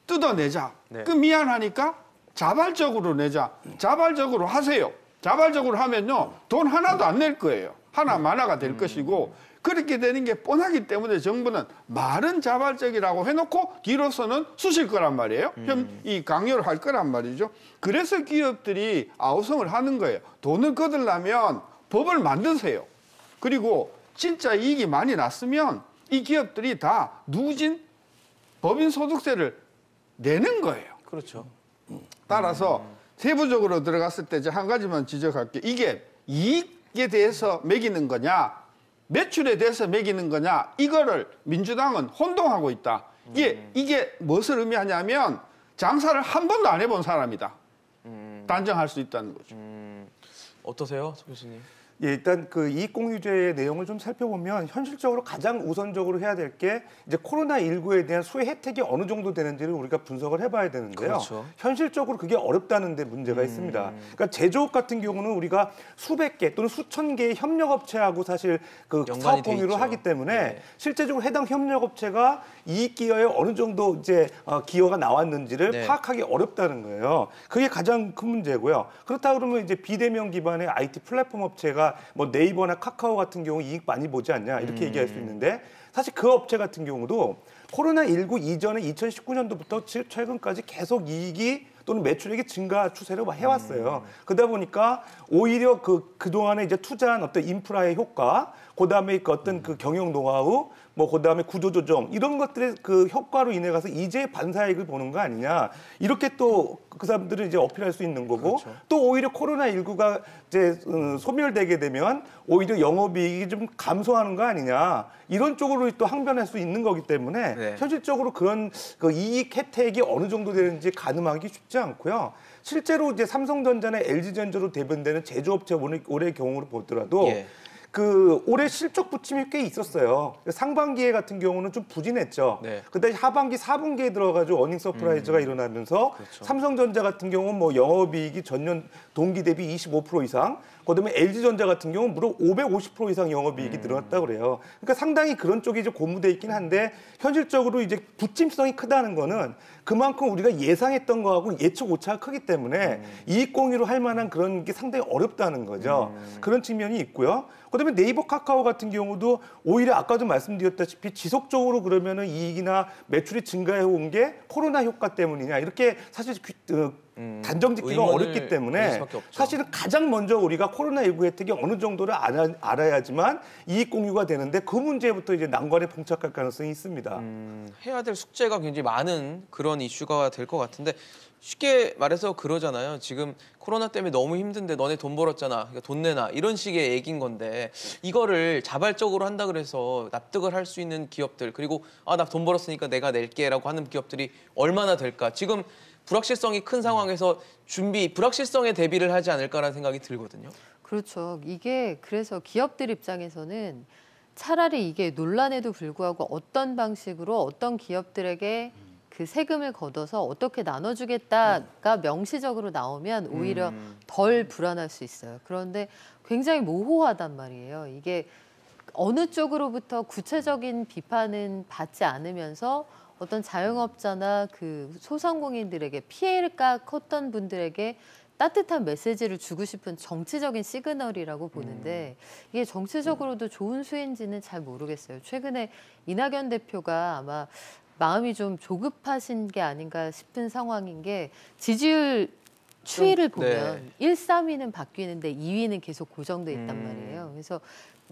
Speaker 6: 뜯어내자.
Speaker 1: 네.
Speaker 6: 그 미안하니까 자발적으로 내자. 자발적으로 하세요. 자발적으로 하면요. 돈 하나도 안 낼 거예요. 하나 만화가 될 것이고 그렇게 되는 게 뻔하기 때문에 정부는 말은 자발적이라고 해놓고 뒤로서는 쑤실 거란 말이에요. 이 강요를 할 거란 말이죠. 그래서 기업들이 아우성을 하는 거예요. 돈을 거두려면 법을 만드세요. 그리고 진짜 이익이 많이 났으면 이 기업들이 다 누진 법인 소득세를 내는 거예요.
Speaker 1: 그렇죠.
Speaker 6: 따라서 세부적으로 들어갔을 때 한 가지만 지적할게요. 이게 이익에 대해서 매기는 거냐 매출에 대해서 매기는 거냐 이거를 민주당은 혼동하고 있다. 이게 무엇을 의미하냐면 장사를 한 번도 안 해본 사람이다. 단정할 수 있다는 거죠.
Speaker 1: 어떠세요, 서 교수님?
Speaker 7: 예, 일단 그 이익공유제의 내용을 좀 살펴보면 현실적으로 가장 우선적으로 해야 될 게 이제 코로나19에 대한 수혜 혜택이 어느 정도 되는지를 우리가 분석을 해봐야 되는데요.
Speaker 1: 그렇죠.
Speaker 7: 현실적으로 그게 어렵다는 데 문제가 있습니다. 그러니까 제조업 같은 경우는 우리가 수백 개 또는 수천 개의 협력업체하고 사실 그 사업 공유를 하기 때문에
Speaker 1: 네.
Speaker 7: 실제적으로 해당 협력업체가 이익 기여에 어느 정도 이제 기여가 나왔는지를
Speaker 1: 네.
Speaker 7: 파악하기 어렵다는 거예요. 그게 가장 큰 문제고요. 그렇다 그러면 이제 비대면 기반의 IT 플랫폼 업체가 뭐 네이버나 카카오 같은 경우 이익 많이 보지 않냐 이렇게 얘기할 수 있는데 사실 그 업체 같은 경우도 코로나19 이전에 2019년도부터 최근까지 계속 이익이 또는 매출액이 증가 추세를 해왔어요. 그러다 보니까 오히려 그동안에 이제 투자한 어떤 인프라의 효과, 그다음에 그 어떤 그 경영 노하우, 뭐 그다음에 구조조정 이런 것들의 그 효과로 인해 가서 이제 반사이익을 보는 거 아니냐. 이렇게 또 그 사람들은 이제 어필할 수 있는 거고
Speaker 1: 그렇죠.
Speaker 7: 또 오히려 코로나19가 이제 소멸되게 되면 오히려 영업이익이 좀 감소하는 거 아니냐. 이런 쪽으로 또 항변할 수 있는 거기 때문에
Speaker 1: 네.
Speaker 7: 현실적으로 그런 그 이익 혜택이 어느 정도 되는지 가늠하기 쉽지 않고요. 실제로 이제 삼성전자나 LG전자로 대변되는 제조업체 올해 경우를 보더라도
Speaker 1: 예.
Speaker 7: 그 올해 실적 부침이 꽤 있었어요. 상반기에 같은 경우는 좀 부진했죠.
Speaker 1: 네.
Speaker 7: 그다음에 하반기 4분기에 들어가지고 어닝 서프라이즈가 일어나면서
Speaker 1: 그렇죠.
Speaker 7: 삼성전자 같은 경우는 뭐 영업이익이 전년 동기 대비 25% 이상, 그다음에 LG전자 같은 경우는 무려 550% 이상 영업이익이 늘어났다고 그래요. 그러니까 상당히 그런 쪽이 이제 고무돼 있긴 한데 현실적으로 이제 부침성이 크다는 거는 그만큼 우리가 예상했던 거하고 예측 오차가 크기 때문에 이익 공유로 할 만한 그런 게 상당히 어렵다는 거죠. 그런 측면이 있고요. 그다음에 네이버 카카오 같은 경우도 오히려 아까도 말씀드렸다시피 지속적으로 그러면은 이익이나 매출이 증가해 온 게 코로나 효과 때문이냐 이렇게 사실 단정짓기가 어렵기 때문에 사실은 가장 먼저 우리가 코로나19 혜택이 어느 정도를 알아야지만 이익 공유가 되는데 그 문제부터 이제 난관에 봉착할 가능성이 있습니다.
Speaker 1: 해야 될 숙제가 굉장히 많은 그런 이슈가 될 것 같은데 쉽게 말해서 그러잖아요. 지금 코로나 때문에 너무 힘든데 너네 돈 벌었잖아. 그러니까 돈 내놔. 이런 식의 얘기인 건데 이거를 자발적으로 한다 그래서 납득을 할 수 있는 기업들 그리고 나 돈 벌었으니까 내가 낼게라고 하는 기업들이 얼마나 될까. 지금 불확실성이 큰 상황에서 불확실성에 대비를 하지 않을까라는 생각이 들거든요.
Speaker 8: 그렇죠. 이게 그래서 기업들 입장에서는 차라리 이게 논란에도 불구하고 어떤 방식으로 어떤 기업들에게 그 세금을 걷어서 어떻게 나눠주겠다가 명시적으로 나오면 오히려 덜 불안할 수 있어요. 그런데 굉장히 모호하단 말이에요. 이게 어느 쪽으로부터 구체적인 비판은 받지 않으면서 어떤 자영업자나 그 소상공인들에게 피해가 컸던 분들에게 따뜻한 메시지를 주고 싶은 정치적인 시그널이라고 보는데 이게 정치적으로도 좋은 수혜인지는 잘 모르겠어요. 최근에 이낙연 대표가 아마 마음이 좀 조급하신 게 아닌가 싶은 상황인 게 지지율 추이를 보면
Speaker 1: 네.
Speaker 8: 1, 3위는 바뀌는데 2위는 계속 고정돼 있단 말이에요. 그래서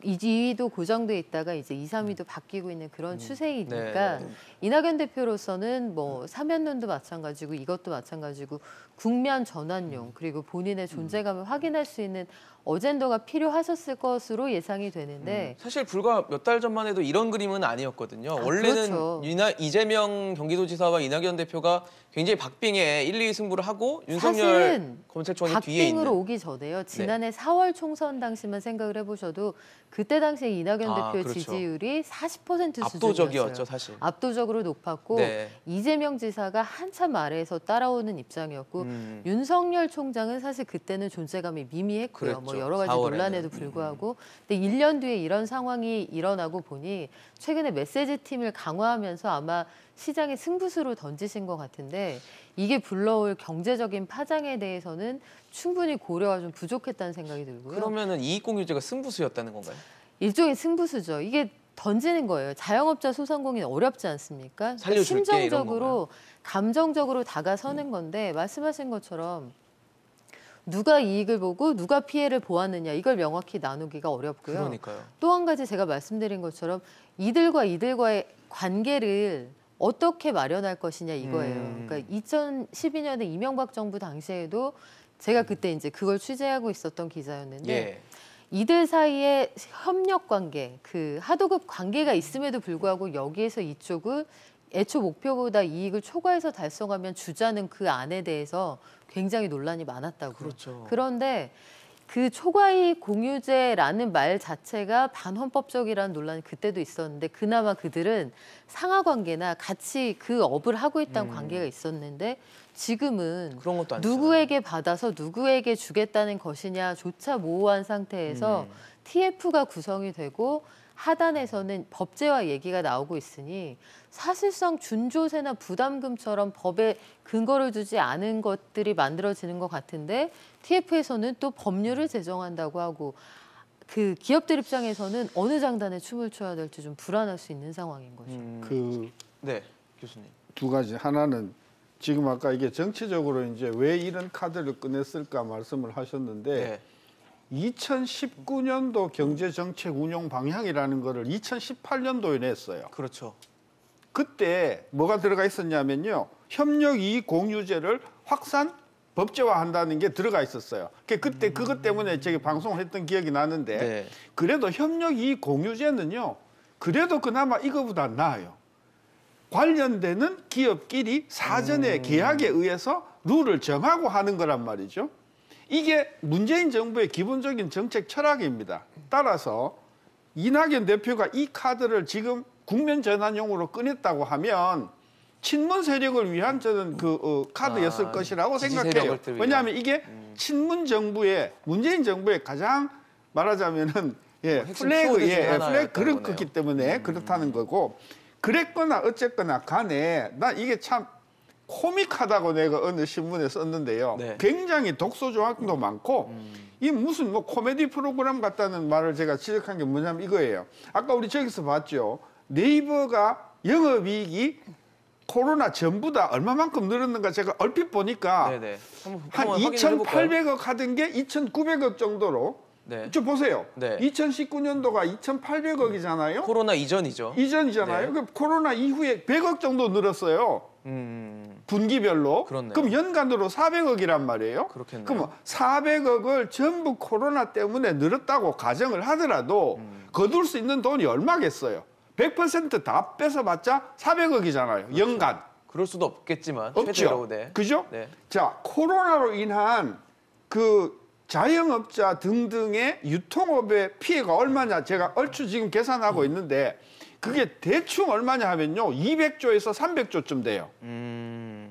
Speaker 8: 2위도 고정돼 있다가 이제 2, 3위도 바뀌고 있는 그런 추세이니까
Speaker 1: 네.
Speaker 8: 이낙연 대표로서는 뭐 사면론도 마찬가지고 이것도 마찬가지고 국면 전환용 그리고 본인의 존재감을 확인할 수 있는 어젠더가 필요하셨을 것으로 예상이 되는데
Speaker 1: 사실 불과 몇 달 전만 해도 이런 그림은 아니었거든요. 원래는
Speaker 8: 그렇죠.
Speaker 1: 이재명 경기도지사와 이낙연 대표가 굉장히 박빙의 1, 2위 승부를 하고 윤석열
Speaker 8: 사실은
Speaker 1: 검찰총장이 뒤에 있는.
Speaker 8: 박빙으로 오기 전에요. 지난해 4월 총선 당시만 생각을 해보셔도 그때 당시에 이낙연 대표의
Speaker 1: 그렇죠.
Speaker 8: 지지율이 40%
Speaker 1: 압도적이었죠,
Speaker 8: 수준이었어요.
Speaker 1: 사실.
Speaker 8: 압도적으로 높았고
Speaker 1: 네.
Speaker 8: 이재명 지사가 한참 아래에서 따라오는 입장이었고 윤석열 총장은 사실 그때는 존재감이 미미했고요.
Speaker 1: 그랬죠.
Speaker 8: 뭐 여러 가지
Speaker 1: 4월에는.
Speaker 8: 논란에도 불구하고 근데 1년 뒤에 이런 상황이 일어나고 보니 최근에 메시지 팀을 강화하면서 아마 시장의 승부수로 던지신 것 같은데 이게 불러올 경제적인 파장에 대해서는 충분히 고려가 좀 부족했다는 생각이 들고요.
Speaker 1: 그러면은 이익공유제가 승부수였다는 건가요?
Speaker 8: 일종의 승부수죠. 이게 던지는 거예요. 자영업자 소상공인 어렵지 않습니까?
Speaker 1: 살려줄게, 이런
Speaker 8: 심정적으로 감정적으로 다가서는 건데 말씀하신 것처럼 누가 이익을 보고 누가 피해를 보았느냐 이걸 명확히 나누기가 어렵고요.
Speaker 1: 그러니까요.
Speaker 8: 또 한 가지 제가 말씀드린 것처럼 이들과의 관계를 어떻게 마련할 것이냐 이거예요. 그러니까 2012년에 이명박 정부 당시에도 제가 그때 이제 그걸 취재하고 있었던 기자였는데
Speaker 1: 예.
Speaker 8: 이들 사이에 협력 관계, 그 하도급 관계가 있음에도 불구하고 여기에서 이쪽은 애초 목표보다 이익을 초과해서 달성하면 주자는 그 안에 대해서 굉장히 논란이 많았다고.
Speaker 1: 그렇죠.
Speaker 8: 그런데 그 초과이익 공유제라는 말 자체가 반헌법적이라는 논란이 그때도 있었는데 그나마 그들은 상하 관계나 같이 그 업을 하고 있다는 관계가 있었는데 지금은
Speaker 1: 그런 것도 아니잖아요.
Speaker 8: 누구에게 받아서 누구에게 주겠다는 것이냐조차 모호한 상태에서 TF가 구성이 되고 하단에서는 법제화 얘기가 나오고 있으니 사실상 준조세나 부담금처럼 법에 근거를 두지 않은 것들이 만들어지는 것 같은데 TF에서는 또 법률을 제정한다고 하고 그 기업들 입장에서는 어느 장단에 춤을 춰야 될지 좀 불안할 수 있는 상황인 거죠.
Speaker 1: 네, 교수님.
Speaker 6: 두 가지. 하나는 지금 아까 이게 정치적으로 이제 왜 이런 카드를 꺼냈을까 말씀을 하셨는데
Speaker 1: 네.
Speaker 6: 2019년도 경제정책 운용 방향이라는 거를 2018년도에 냈어요.
Speaker 1: 그렇죠.
Speaker 6: 그때 뭐가 들어가 있었냐면요. 협력이익 공유제를 확산 법제화한다는 게 들어가 있었어요. 그때 그것 때문에 제가 방송을 했던 기억이 나는데
Speaker 1: 네.
Speaker 6: 그래도 협력이익 공유제는요. 그래도 그나마 이거보다 나아요. 관련되는 기업끼리 사전에 계약에 의해서 룰을 정하고 하는 거란 말이죠. 이게 문재인 정부의 기본적인 정책 철학입니다. 따라서 이낙연 대표가 이 카드를 지금 국면 전환용으로 꺼냈다고 하면 친문 세력을 위한 저는 카드였을 것이라고 생각해요. 왜냐하면 이게 친문 정부의 문재인 정부의 가장 말하자면은 플래그 그런 거기 때문에 그렇다는 거고 그랬거나 어쨌거나 간에 난 이게 참 코믹하다고 내가 어느 신문에 썼는데요.
Speaker 1: 네.
Speaker 6: 굉장히 독소 조항도 많고 이 무슨 뭐 코미디 프로그램 같다는 말을 제가 지적한 게 뭐냐면 이거예요. 아까 우리 저기서 봤죠. 네이버가 영업이익이 코로나 전부 다 얼마만큼 늘었는가 제가 얼핏 보니까
Speaker 1: 네네.
Speaker 6: 한
Speaker 1: 한번 확인해 볼까요?
Speaker 6: 2,800억 하던 게 2,900억 정도로
Speaker 1: 네.
Speaker 6: 좀 보세요.
Speaker 1: 네.
Speaker 6: 2019년도가 2,800억이잖아요.
Speaker 1: 코로나 이전이죠.
Speaker 6: 이전이잖아요.
Speaker 1: 네.
Speaker 6: 그럼 코로나 이후에 100억 정도 늘었어요. 분기별로.
Speaker 1: 그렇네요.
Speaker 6: 그럼 연간으로 400억이란 말이에요.
Speaker 1: 그렇겠네요.
Speaker 6: 그럼 400억을 전부 코로나 때문에 늘었다고 가정을 하더라도 거둘 수 있는 돈이 얼마겠어요? 100% 뺏어봤자 400억이잖아요. 그렇죠. 연간.
Speaker 1: 그럴 수도 없겠지만
Speaker 6: 없죠.
Speaker 1: 최대로, 네.
Speaker 6: 그죠?
Speaker 1: 네.
Speaker 6: 자, 코로나로 인한 그 자영업자 등등의 유통업의 피해가 얼마냐 제가 얼추 지금 계산하고 있는데 그게 대충 얼마냐 하면요 200조에서 300조쯤 돼요.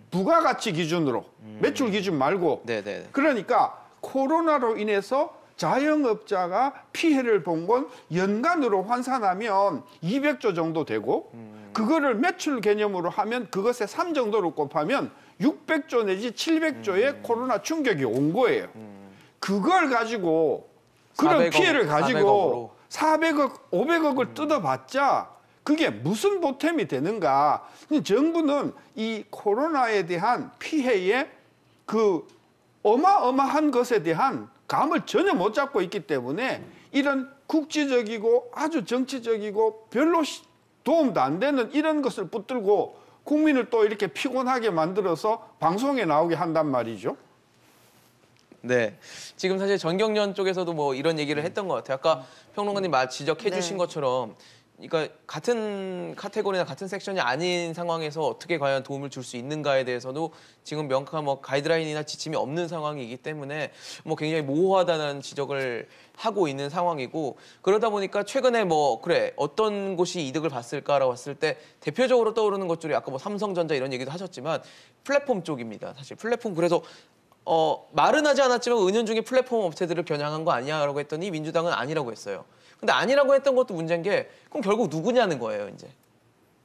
Speaker 6: 부가가치 기준으로 매출 기준 말고.
Speaker 1: 네네.
Speaker 6: 그러니까 코로나로 인해서 자영업자가 피해를 본 건 연간으로 환산하면 200조 정도 되고 그거를 매출 개념으로 하면 그것의 3 정도로 곱하면 600조 내지 700조의 코로나 충격이 온 거예요. 그걸 가지고 그런
Speaker 1: 400억,
Speaker 6: 피해를 가지고 400억, 500억을 뜯어봤자 그게 무슨 보탬이 되는가. 정부는 이 코로나에 대한 피해의 그 어마어마한 것에 대한 감을 전혀 못 잡고 있기 때문에 이런 국지적이고 아주 정치적이고 별로 도움도 안 되는 이런 것을 붙들고 국민을 또 이렇게 피곤하게 만들어서 방송에 나오게 한단 말이죠.
Speaker 1: 네, 지금 사실 전경련 쪽에서도 뭐 이런 얘기를 했던 것 같아요. 아까 평론가님 지적해 주신 것처럼 그러니까 같은 카테고리나 같은 섹션이 아닌 상황에서 어떻게 과연 도움을 줄 수 있는가에 대해서도 지금 명확한 뭐 가이드라인이나 지침이 없는 상황이기 때문에 뭐 굉장히 모호하다는 지적을 하고 있는 상황이고, 그러다 보니까 최근에 뭐 그래 어떤 곳이 이득을 봤을까라고 봤을 때 대표적으로 떠오르는 것 중에 아까 뭐 삼성전자 이런 얘기도 하셨지만 플랫폼 쪽입니다. 사실 플랫폼, 그래서 말은 하지 않았지만 은연중에 플랫폼 업체들을 겨냥한 거 아니냐라고 했더니 민주당은 아니라고 했어요. 근데 아니라고 했던 것도 문제인 게 그럼 결국 누구냐는 거예요. 이제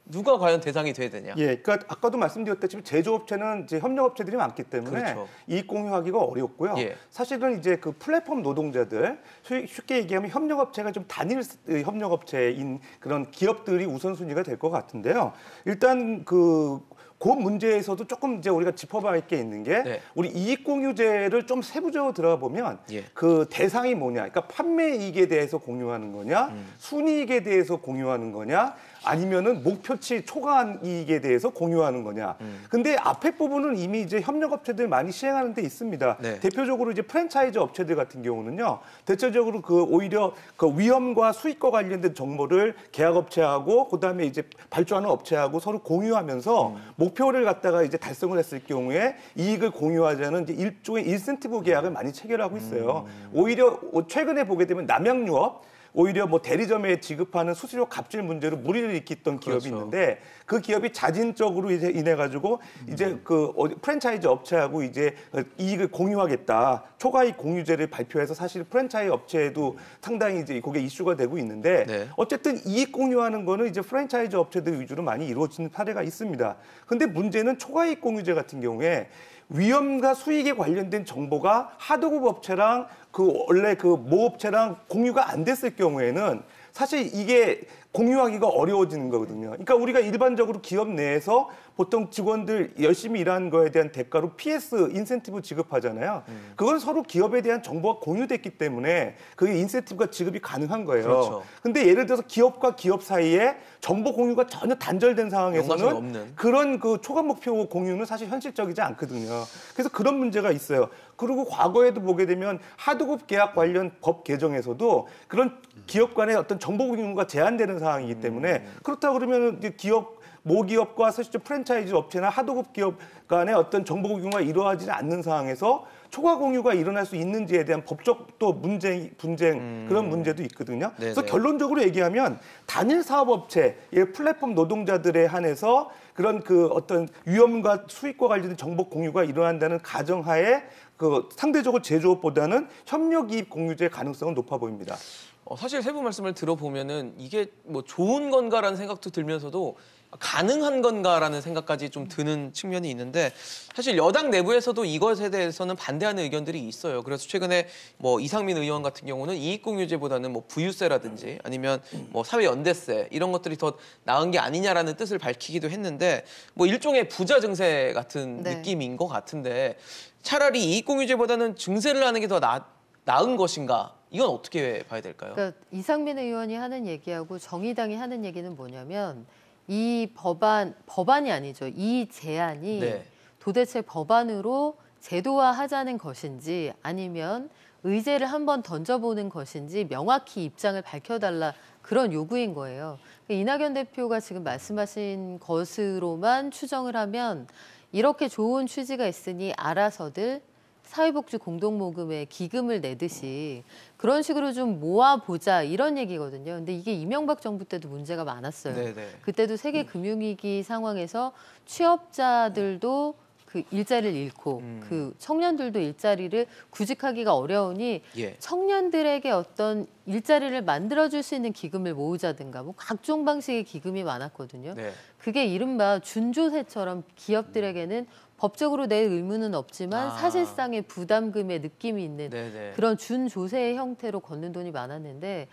Speaker 1: 누가 과연 대상이 돼야 되냐.
Speaker 7: 예, 그러니까 아까도 말씀드렸다시피 제조업체는 이제 협력업체들이 많기 때문에
Speaker 1: 그렇죠.
Speaker 7: 이익 공유하기가 어렵고요.
Speaker 1: 예.
Speaker 7: 사실은 이제 그 플랫폼 노동자들, 쉽게 얘기하면 협력업체가 좀 단일 협력업체인 그런 기업들이 우선순위가 될 것 같은데요. 일단 그 문제에서도 조금 이제 우리가 짚어봐야 할 게 있는 게 우리 이익공유제를 좀 세부적으로 들어가 보면 그 대상이 뭐냐, 그러니까 판매 이익에 대해서 공유하는 거냐, 순이익에 대해서 공유하는 거냐, 아니면은 목표치 초과한 이익에 대해서 공유하는 거냐. 근데 앞에 부분은 이미 이제 협력업체들 많이 시행하는 데 있습니다. 대표적으로 이제 프랜차이즈 업체들 같은 경우는요, 대체적으로 그 오히려 그 위험과 수익과 관련된 정보를 계약업체하고 그다음에 이제 발주하는 업체하고 서로 공유하면서 목표를 갖다가 이제 달성을 했을 경우에 이익을 공유하자는 이제 일종의 인센티브 계약을 많이 체결하고 있어요. 오히려 최근에 보게 되면 남양유업, 오히려 뭐 대리점에 지급하는 수수료 갑질 문제로 무리를 일으켰던 기업이 있는데 그 기업이 자진적으로 이제 인해 가지고 이제 그 프랜차이즈 업체하고 이제 이익을 공유하겠다, 초과이익 공유제를 발표해서 사실 프랜차이즈 업체에도 상당히 이제 그게 이슈가 되고 있는데 어쨌든 이익 공유하는 거는 이제 프랜차이즈 업체들 위주로 많이 이루어지는 사례가 있습니다. 근데 문제는 초과이익 공유제 같은 경우에 위험과 수익에 관련된 정보가 하도급 업체랑 그 원래 그 모업체랑 공유가 안 됐을 경우에는 사실 이게 공유하기가 어려워지는 거거든요. 그러니까 우리가 일반적으로 기업 내에서 보통 직원들 열심히 일하는 거에 대한 대가로 PS, 인센티브 지급하잖아요. 그건 서로 기업에 대한 정보가 공유됐기 때문에 그게 인센티브가 지급이 가능한 거예요. 근데 예를 들어서 기업과 기업 사이에 정보 공유가 전혀 단절된 상황에서는 그런 그 초과 목표 공유는 사실 현실적이지 않거든요. 그래서 그런 문제가 있어요. 그리고 과거에도 보게 되면 하도급 계약 관련 법 개정에서도 그런 기업 간의 어떤 정보 공유가 제한되는 상황이기 때문에 그렇다 그러면 이제 모기업과 사실 프랜차이즈 업체나 하도급 기업 간의 어떤 정보 공유가 이루어지지 않는 상황에서 초과 공유가 일어날 수 있는지에 대한 법적 또 분쟁 그런 문제도 있거든요. 그래서 결론적으로 얘기하면 단일 사업업체, 플랫폼 노동자들에 한해서 그런 그 어떤 위험과 수익과 관련된 정보 공유가 일어난다는 가정하에 그 상대적으로 제조업보다는 협력이익 공유제 가능성은 높아 보입니다.
Speaker 1: 사실 세부 말씀을 들어보면은 이게 뭐 좋은 건가라는 생각도 들면서도 가능한 건가라는 생각까지 좀 드는 측면이 있는데, 사실 여당 내부에서도 이것에 대해서는 반대하는 의견들이 있어요. 그래서 최근에 뭐 이상민 의원 같은 경우는 이익공유제보다는 뭐 부유세라든지 아니면 뭐 사회연대세 이런 것들이 더 나은 게 아니냐라는 뜻을 밝히기도 했는데, 뭐 일종의 부자 증세 같은 느낌인 것 같은데, 차라리 이익공유제보다는 증세를 하는 게 더 나은 것인가? 이건 어떻게 봐야 될까요?
Speaker 8: 그러니까 이상민 의원이 하는 얘기하고 정의당이 하는 얘기는 뭐냐면, 이 법안이 아니죠. 이 제안이 도대체 법안으로 제도화하자는 것인지 아니면 의제를 한번 던져보는 것인지 명확히 입장을 밝혀달라, 그런 요구인 거예요. 이낙연 대표가 지금 말씀하신 것으로만 추정을 하면 이렇게 좋은 취지가 있으니 알아서들 사회복지 공동모금에 기금을 내듯이 그런 식으로 좀 모아보자, 이런 얘기거든요. 근데 이게 이명박 정부 때도 문제가 많았어요. 그때도 세계 금융위기 상황에서 취업자들도 그 일자리를 잃고 그 청년들도 일자리를 구직하기가 어려우니 청년들에게 어떤 일자리를 만들어줄 수 있는 기금을 모으자든가 뭐 각종 방식의 기금이 많았거든요. 그게 이른바 준조세처럼 기업들에게는 법적으로 낼 의무는 없지만 사실상의 부담금의 느낌이 있는 그런 준조세의 형태로 걷는 돈이 많았는데,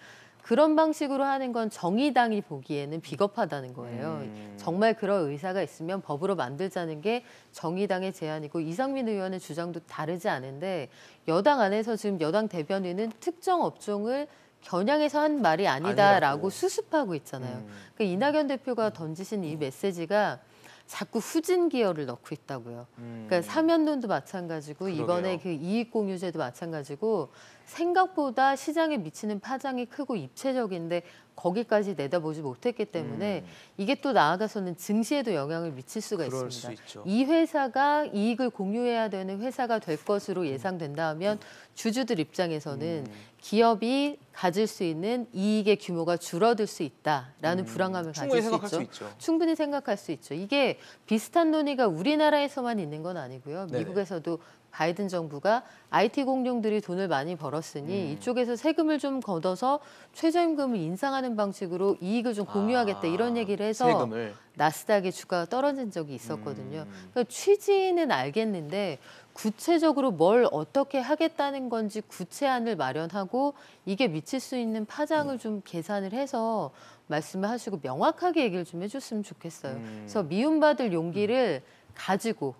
Speaker 8: 그런 방식으로 하는 건 정의당이 보기에는 비겁하다는 거예요. 정말 그런 의사가 있으면 법으로 만들자는 게 정의당의 제안이고 이상민 의원의 주장도 다르지 않은데 여당 안에서 지금 여당 대변인은 특정 업종을 겨냥해서 한 말이 아니다라고 수습하고 있잖아요. 그러니까 이낙연 대표가 던지신 이 메시지가 자꾸 후진 기어를 넣고 있다고요. 그러니까 사면론도 마찬가지고
Speaker 1: 그러게요.
Speaker 8: 이번에 그 이익공유제도 마찬가지고 생각보다 시장에 미치는 파장이 크고 입체적인데 거기까지 내다보지 못했기 때문에 이게 또 나아가서는 증시에도 영향을 미칠 수가
Speaker 1: 그럴
Speaker 8: 있습니다.
Speaker 1: 수 있죠.
Speaker 8: 이 회사가 이익을 공유해야 되는 회사가 될 것으로 예상된다 하면 주주들 입장에서는 기업이 가질 수 있는 이익의 규모가 줄어들 수 있다라는 불안감을 가질 수
Speaker 1: 생각할
Speaker 8: 있죠.
Speaker 1: 수 있죠.
Speaker 8: 충분히 생각할 수 있죠. 이게 비슷한 논의가 우리나라에서만 있는 건 아니고요.
Speaker 1: 네네.
Speaker 8: 미국에서도 바이든 정부가 IT 공룡들이 돈을 많이 벌었으니 이쪽에서 세금을 좀 걷어서 최저임금을 인상하는 방식으로 이익을 좀 공유하겠다 이런 얘기를 해서
Speaker 1: 세금을.
Speaker 8: 나스닥의 주가가 떨어진 적이 있었거든요. 그러니까 취지는 알겠는데 구체적으로 뭘 어떻게 하겠다는 건지 구체안을 마련하고 이게 미칠 수 있는 파장을 좀 계산을 해서 말씀을 하시고 명확하게 얘기를 좀 해줬으면 좋겠어요. 그래서 미움받을 용기를 가지고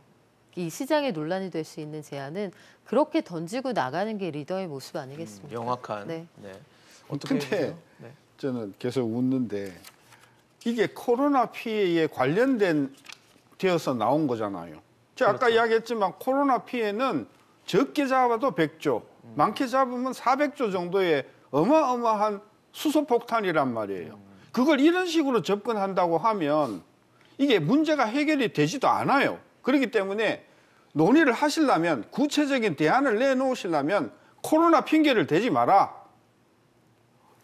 Speaker 8: 이 시장에 논란이 될 수 있는 제안은 그렇게 던지고 나가는 게 리더의 모습 아니겠습니까?
Speaker 1: 명확한.
Speaker 8: 네.
Speaker 1: 어떻게
Speaker 6: 근데
Speaker 1: 해요? 네.
Speaker 6: 저는 계속 웃는데 이게 코로나 피해에 관련된 되어서 나온 거잖아요. 제가 아까 이야기했지만 코로나 피해는 적게 잡아도 100조, 많게 잡으면 400조 정도의 어마어마한 수소폭탄이란 말이에요. 그걸 이런 식으로 접근한다고 하면 이게 문제가 해결이 되지도 않아요. 그렇기 때문에 논의를 하시려면 구체적인 대안을 내놓으시려면 코로나 핑계를 대지 마라.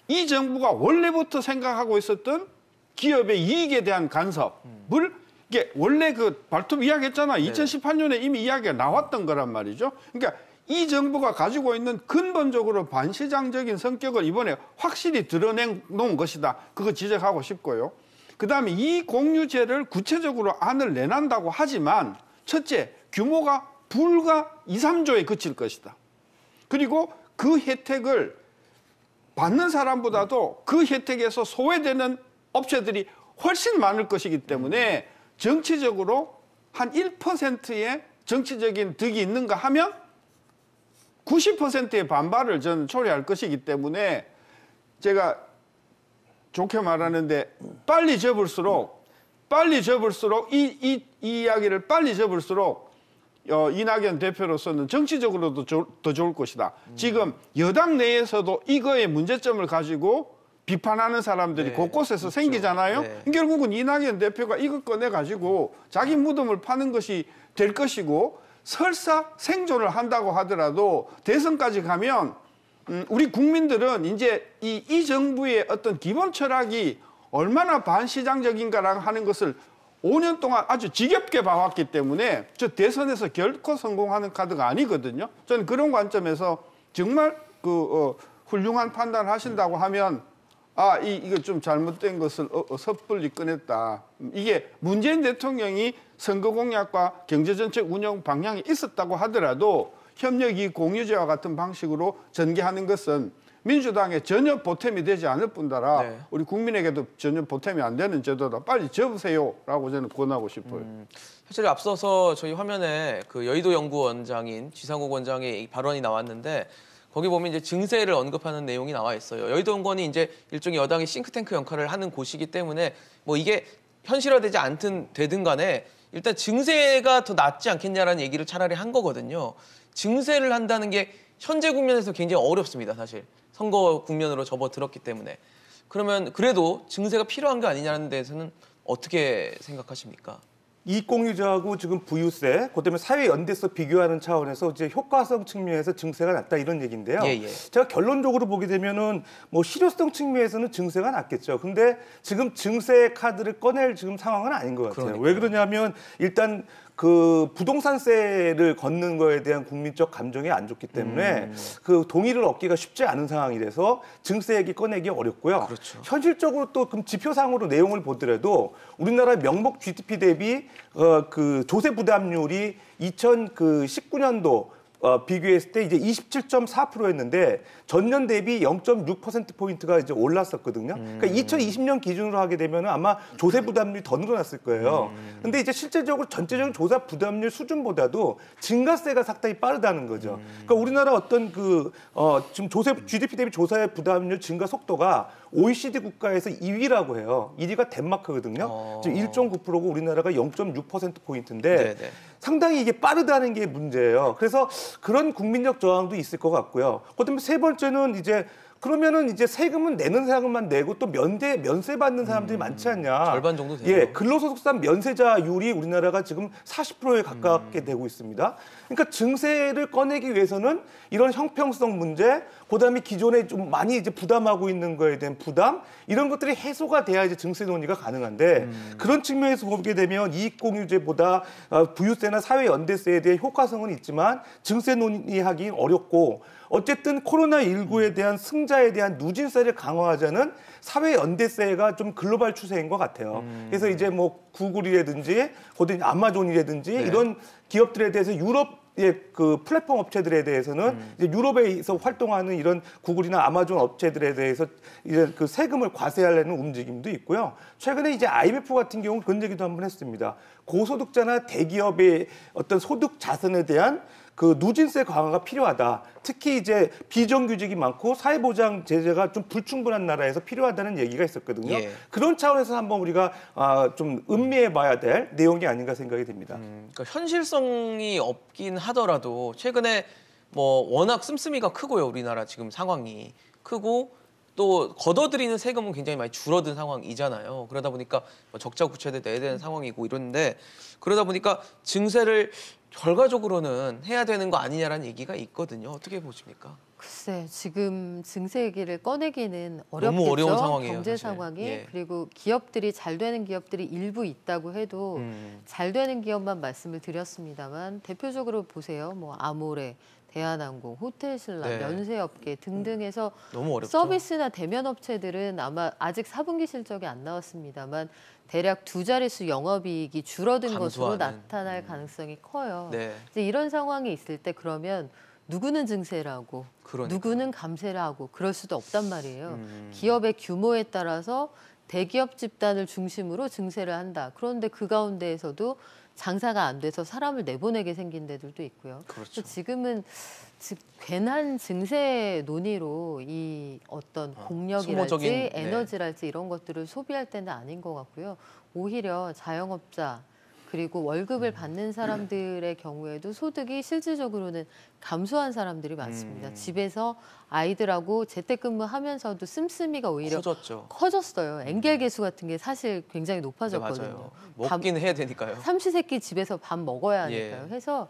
Speaker 6: 이 정부가 원래부터 생각하고 있었던 기업의 이익에 대한 간섭을 이게 원래 그 발톱 이야기했잖아. 2018년에 이미 이야기가 나왔던 거란 말이죠. 그러니까 이 정부가 가지고 있는 근본적으로 반시장적인 성격을 이번에 확실히 드러내놓은 것이다. 그거 지적하고 싶고요. 그다음에 이 공유제를 구체적으로 안을 내놓는다고 하지만 첫째, 규모가 불과 2, 3조에 그칠 것이다. 그리고 그 혜택을 받는 사람보다도 그 혜택에서 소외되는 업체들이 훨씬 많을 것이기 때문에 정치적으로 한 1%의 정치적인 득이 있는가 하면 90%의 반발을 저는 초래할 것이기 때문에 제가 좋게 말하는데 빨리 접을수록 이 이야기를 빨리 접을수록 이낙연 대표로서는 정치적으로도 더 좋을 것이다. 지금 여당 내에서도 이거의 문제점을 가지고 비판하는 사람들이 곳곳에서 생기잖아요. 결국은 이낙연 대표가 이거 꺼내가지고 자기 무덤을 파는 것이 될 것이고 설사 생존을 한다고 하더라도 대선까지 가면 우리 국민들은 이제 이 정부의 어떤 기본 철학이 얼마나 반시장적인가라고 하는 것을 5년 동안 아주 지겹게 봐왔기 때문에 저 대선에서 결코 성공하는 카드가 아니거든요. 저는 그런 관점에서 정말 훌륭한 판단을 하신다고 하면 이거 좀 잘못된 것을 섣불리 꺼냈다. 이게 문재인 대통령이 선거 공약과 경제정책 운영 방향이 있었다고 하더라도 협력이익 공유제와 같은 방식으로 전개하는 것은 민주당에 전혀 보탬이 되지 않을 뿐더러 우리 국민에게도 전혀 보탬이 안 되는 제도다. 빨리 접으세요라고 저는 권하고 싶어요.
Speaker 1: 사실 앞서서 저희 화면에 그 여의도 연구원장인 지상욱 원장의 발언이 나왔는데 거기 보면 이제 증세를 언급하는 내용이 나와 있어요. 여의도 연구원이 이제 일종의 여당의 싱크탱크 역할을 하는 곳이기 때문에 뭐 이게 현실화되지 되든 간에 일단 증세가 더 낫지 않겠냐라는 얘기를 차라리 한 거거든요. 증세를 한다는 게 현재 국면에서 굉장히 어렵습니다, 사실. 선거 국면으로 접어들었기 때문에. 그러면 그래도 증세가 필요한 게 아니냐는 데서는 어떻게 생각하십니까?
Speaker 7: 이익공유제하고 지금 부유세, 그다음에 사회 연대서 비교하는 차원에서 이제 효과성 측면에서 증세가 낮다 이런 얘기인데요. 제가 결론적으로 보게 되면은 뭐 실효성 측면에서는 증세가 낮겠죠. 근데 지금 증세 카드를 꺼낼 지금 상황은 아닌 것 같아요.
Speaker 1: 그러니까요.
Speaker 7: 왜 그러냐면 일단 그 부동산세를 걷는 거에 대한 국민적 감정이 안 좋기 때문에 그 동의를 얻기가 쉽지 않은 상황이라서 증세 얘기 꺼내기 어렵고요.
Speaker 1: 그렇죠.
Speaker 7: 현실적으로 또 그럼 지표상으로 내용을 보더라도 우리나라 명목 GDP 대비 그 조세 부담률이 2019년도 비교했을 때 이제 27.4%였는데 전년 대비 0.6%포인트가 이제 올랐었거든요. 그러니까 2020년 기준으로 하게 되면 아마 조세 부담률이 더 늘어났을 거예요. 근데 이제 실제적으로 전체적인 조사 부담률 수준보다도 증가세가 상당히 빠르다는 거죠. 그러니까 우리나라 어떤 지금 GDP 대비 조사의 부담률 증가 속도가 OECD 국가에서 2위라고 해요. 1위가 덴마크거든요. 지금 1.9%고 우리나라가 0.6%포인트인데
Speaker 1: 네네.
Speaker 7: 상당히 이게 빠르다는 게 문제예요. 그래서 그런 국민적 저항도 있을 것 같고요. 그다음에 세 번째는 이제 그러면은 이제 세금은 내는 사람만 내고 또 면세 받는 사람들이 많지 않냐.
Speaker 1: 절반 정도 되죠.
Speaker 7: 예, 근로소득세 면세자율이 우리나라가 지금 40%에 가깝게 되고 있습니다. 그러니까 증세를 꺼내기 위해서는 이런 형평성 문제, 그다음에 기존에 좀 많이 이제 부담하고 있는 거에 대한 부담 이런 것들이 해소가 돼야 이제 증세 논의가 가능한데 그런 측면에서 보게 되면 이익공유제보다 부유세나 사회연대세에 대한 효과성은 있지만 증세 논의하기 어렵고 어쨌든 코로나19에 대한 승자에 대한 누진세를 강화하자는 사회연대세가 좀 글로벌 추세인 것 같아요. 그래서 이제 뭐 구글이라든지 그다음에 아마존이라든지
Speaker 1: 네.
Speaker 7: 이런 기업들에 대해서 유럽의 그 플랫폼 업체들에 대해서는 이제 유럽에서 활동하는 이런 구글이나 아마존 업체들에 대해서 이제 그 세금을 과세하려는 움직임도 있고요. 최근에 이제 IMF 같은 경우 그런 얘기도 한번 했습니다. 고소득자나 대기업의 어떤 소득 자산에 대한 그 누진세 강화가 필요하다. 특히 이제 비정규직이 많고 사회보장 제재가 좀 불충분한 나라에서 필요하다는 얘기가 있었거든요.
Speaker 1: 예.
Speaker 7: 그런 차원에서 한번 우리가 좀 음미해봐야 될 내용이 아닌가 생각이 듭니다.
Speaker 1: 그러니까 현실성이 없긴 하더라도 최근에 뭐 워낙 씀씀이가 크고요. 우리나라 지금 상황이 크고 또 걷어들이는 세금은 굉장히 많이 줄어든 상황이잖아요. 그러다 보니까 뭐 적자 구체도 내야 되는 상황이고 이런데 그러다 보니까 증세를 결과적으로는 해야 되는 거 아니냐라는 얘기가 있거든요. 어떻게 보십니까?
Speaker 8: 글쎄, 지금 증세 얘기를 꺼내기는 어렵겠죠.
Speaker 1: 너무 어려운 상황이에요.
Speaker 8: 경제
Speaker 1: 사실.
Speaker 8: 상황이.
Speaker 1: 예.
Speaker 8: 그리고 기업들이 잘 되는 기업들이 일부 있다고 해도 잘 되는 기업만 말씀을 드렸습니다만 대표적으로 보세요. 뭐 아모레, 대한항공, 호텔신라,
Speaker 1: 네.
Speaker 8: 면세업계 등등해서
Speaker 1: 너무 어렵죠.
Speaker 8: 서비스나 대면 업체들은 아마 아직 4분기 실적이 안 나왔습니다만 대략 2자릿수 영업이익이 줄어든 것으로
Speaker 1: 감소하는.
Speaker 8: 나타날 가능성이 커요.
Speaker 1: 네.
Speaker 8: 이제 이런 상황이 있을 때 그러면 누구는 증세를 하고
Speaker 1: 그러니까요.
Speaker 8: 누구는 감세를 하고 그럴 수도 없단 말이에요. 기업의 규모에 따라서 대기업 집단을 중심으로 증세를 한다. 그런데 그 가운데에서도 장사가 안 돼서 사람을 내보내게 생긴 데들도 있고요.
Speaker 1: 그렇죠.
Speaker 8: 그래서 지금은 괜한 증세 논의로 이 어떤 공력이랄지
Speaker 1: 소모적인,
Speaker 8: 에너지랄지 이런 것들을 소비할 때는 아닌 것 같고요. 오히려 자영업자 그리고 월급을 받는 사람들의 경우에도 소득이 실질적으로는 감소한 사람들이 많습니다. 집에서 아이들하고 재택근무하면서도 씀씀이가 오히려 커졌어요. 엔겔 개수 같은 게 사실 굉장히 높아졌거든요.
Speaker 1: 네, 맞아요. 먹긴 해야 되니까요.
Speaker 8: 삼시세끼 집에서 밥 먹어야 하니까요.
Speaker 1: 예.
Speaker 8: 해서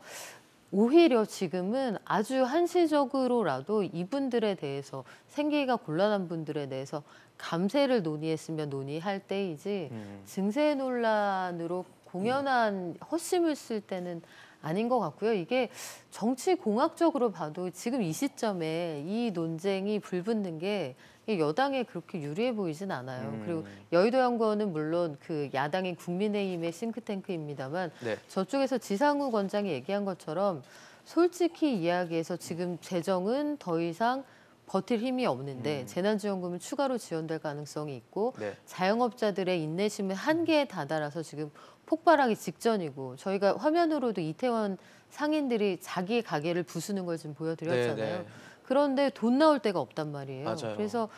Speaker 8: 오히려 지금은 아주 한시적으로라도 이분들에 대해서 생계가 곤란한 분들에 대해서 감세를 논의했으면 논의할 때이지 증세 논란으로 공연한 헛심을 쓸 때는 아닌 것 같고요. 이게 정치 공학적으로 봐도 지금 이 시점에 이 논쟁이 불붙는 게 여당에 그렇게 유리해 보이진 않아요. 그리고 여의도연구원은 물론 그 야당인 국민의힘의 싱크탱크입니다만
Speaker 1: 네.
Speaker 8: 저쪽에서 지상욱 원장이 얘기한 것처럼 솔직히 이야기해서 지금 재정은 더 이상 버틸 힘이 없는데 재난지원금은 추가로 지원될 가능성이 있고
Speaker 1: 네.
Speaker 8: 자영업자들의 인내심은 한계에 다다라서 지금 폭발하기 직전이고 저희가 화면으로도 이태원 상인들이 자기 가게를 부수는 걸 지금 보여드렸잖아요.
Speaker 1: 네.
Speaker 8: 그런데 돈 나올 데가 없단 말이에요.
Speaker 1: 맞아요.
Speaker 8: 그래서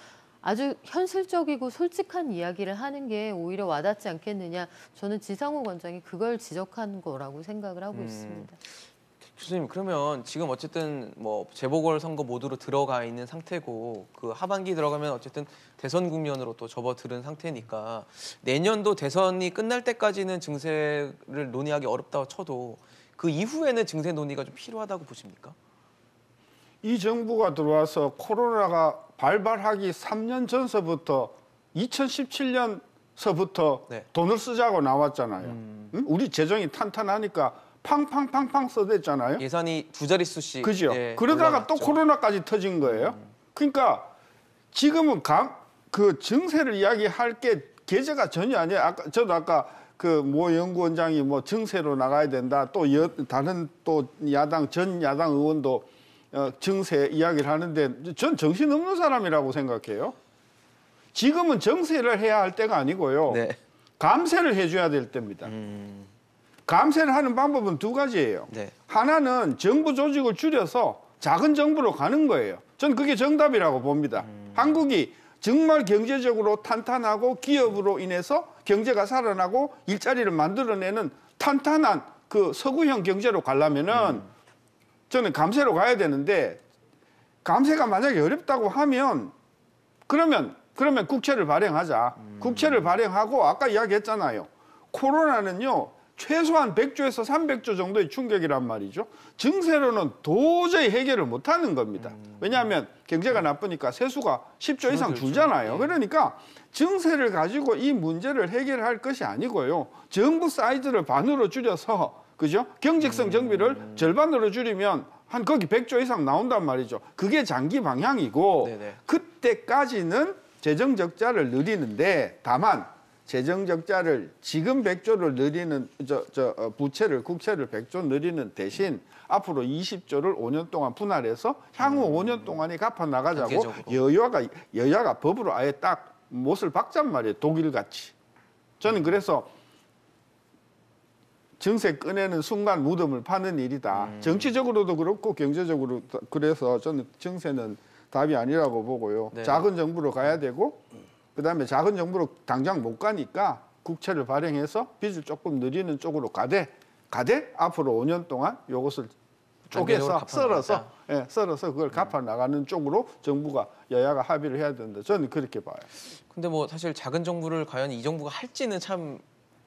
Speaker 8: 아주 현실적이고 솔직한 이야기를 하는 게 오히려 와닿지 않겠느냐. 저는 지상욱 원장이 그걸 지적한 거라고 생각을 하고 있습니다.
Speaker 1: 교수님 그러면 지금 어쨌든 뭐 재보궐선거 모드로 들어가 있는 상태고 그 하반기 들어가면 어쨌든 대선 국면으로 또 접어드는 상태니까 내년도 대선이 끝날 때까지는 증세를 논의하기 어렵다고 쳐도 그 이후에는 증세 논의가 좀 필요하다고 보십니까?
Speaker 6: 이 정부가 들어와서 코로나가 발발하기 3년 전서부터 2017년서부터
Speaker 1: 네.
Speaker 6: 돈을 쓰자고 나왔잖아요. 응? 우리 재정이 탄탄하니까 팡팡팡팡 써댔잖아요.
Speaker 1: 예산이 2자릿수씩.
Speaker 6: 그죠?
Speaker 1: 예,
Speaker 6: 그러다가 또
Speaker 1: 올라갔죠.
Speaker 6: 코로나까지 터진 거예요. 그러니까 지금은 그 증세를 이야기할 게 계제가 전혀 아니에요. 저도 아까 그 모 연구원장이 뭐 증세로 나가야 된다. 또 다른 또 전 야당 의원도 증세 이야기를 하는데 전 정신없는 사람이라고 생각해요. 지금은 정세를 해야 할 때가 아니고요.
Speaker 1: 네.
Speaker 6: 감세를 해줘야 될 때입니다. 감세를 하는 방법은 두 가지예요.
Speaker 1: 네.
Speaker 6: 하나는 정부 조직을 줄여서 작은 정부로 가는 거예요. 전 그게 정답이라고 봅니다. 한국이 정말 경제적으로 탄탄하고 기업으로 인해서 경제가 살아나고 일자리를 만들어내는 탄탄한 그 서구형 경제로 가려면은 저는 감세로 가야 되는데 감세가 만약에 어렵다고 하면 그러면 국채를 발행하자. 국채를 발행하고 아까 이야기했잖아요. 코로나는요. 최소한 100조에서 300조 정도의 충격이란 말이죠. 증세로는 도저히 해결을 못하는 겁니다. 왜냐하면 경제가 나쁘니까 세수가 10조 이상 줄잖아요. 그러니까 증세를 가지고 이 문제를 해결할 것이 아니고요. 정부 사이즈를 반으로 줄여서 그죠? 경직성 정비를 절반으로 줄이면 한 거기 100조 이상 나온단 말이죠. 그게 장기 방향이고
Speaker 1: 네네.
Speaker 6: 그때까지는 재정 적자를 늘리는데 다만 재정 적자를 지금 100조를 늘리는 국채를 100조 늘리는 대신 앞으로 20조를 5년 동안 분할해서 향후 5년 동안에 갚아 나가자고 여야가 법으로 아예 딱 못을 박잔 말이에요. 독일같이. 저는 그래서 증세 꺼내는 순간 무덤을 파는 일이다. 정치적으로도 그렇고 경제적으로 그래서 저는 증세는 답이 아니라고 보고요.
Speaker 1: 네.
Speaker 6: 작은 정부로 가야 되고 그다음에 작은 정부로 당장 못 가니까 국채를 발행해서 빚을 조금 늘리는 쪽으로 가되 앞으로 5년 동안 이것을 쪼개서 썰어서 그걸 갚아 나가는 쪽으로 정부가 여야가 합의를 해야 된다. 저는 그렇게 봐요.
Speaker 1: 근데 뭐 사실 작은 정부를 과연 이 정부가 할지는 참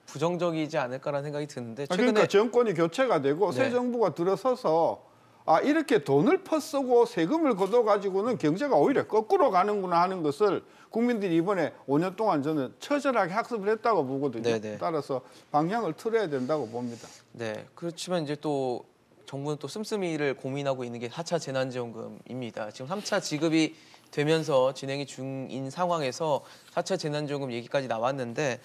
Speaker 1: 부정적이지 않을까라는 생각이 드는데 최근에
Speaker 6: 그러니까 정권이 교체가 되고 새 정부가 들어서서 이렇게 돈을 퍼쓰고 세금을 걷어가지고는 경제가 오히려 거꾸로 가는구나 하는 것을 국민들이 이번에 5년 동안 저는 처절하게 학습을 했다고 보거든요.
Speaker 1: 네네.
Speaker 6: 따라서 방향을 틀어야 된다고 봅니다.
Speaker 1: 네, 그렇지만 이제 또 정부는 또 씀씀이를 고민하고 있는 게 4차 재난지원금입니다. 지금 3차 지급이 되면서 진행이 중인 상황에서 4차 재난지원금 얘기까지 나왔는데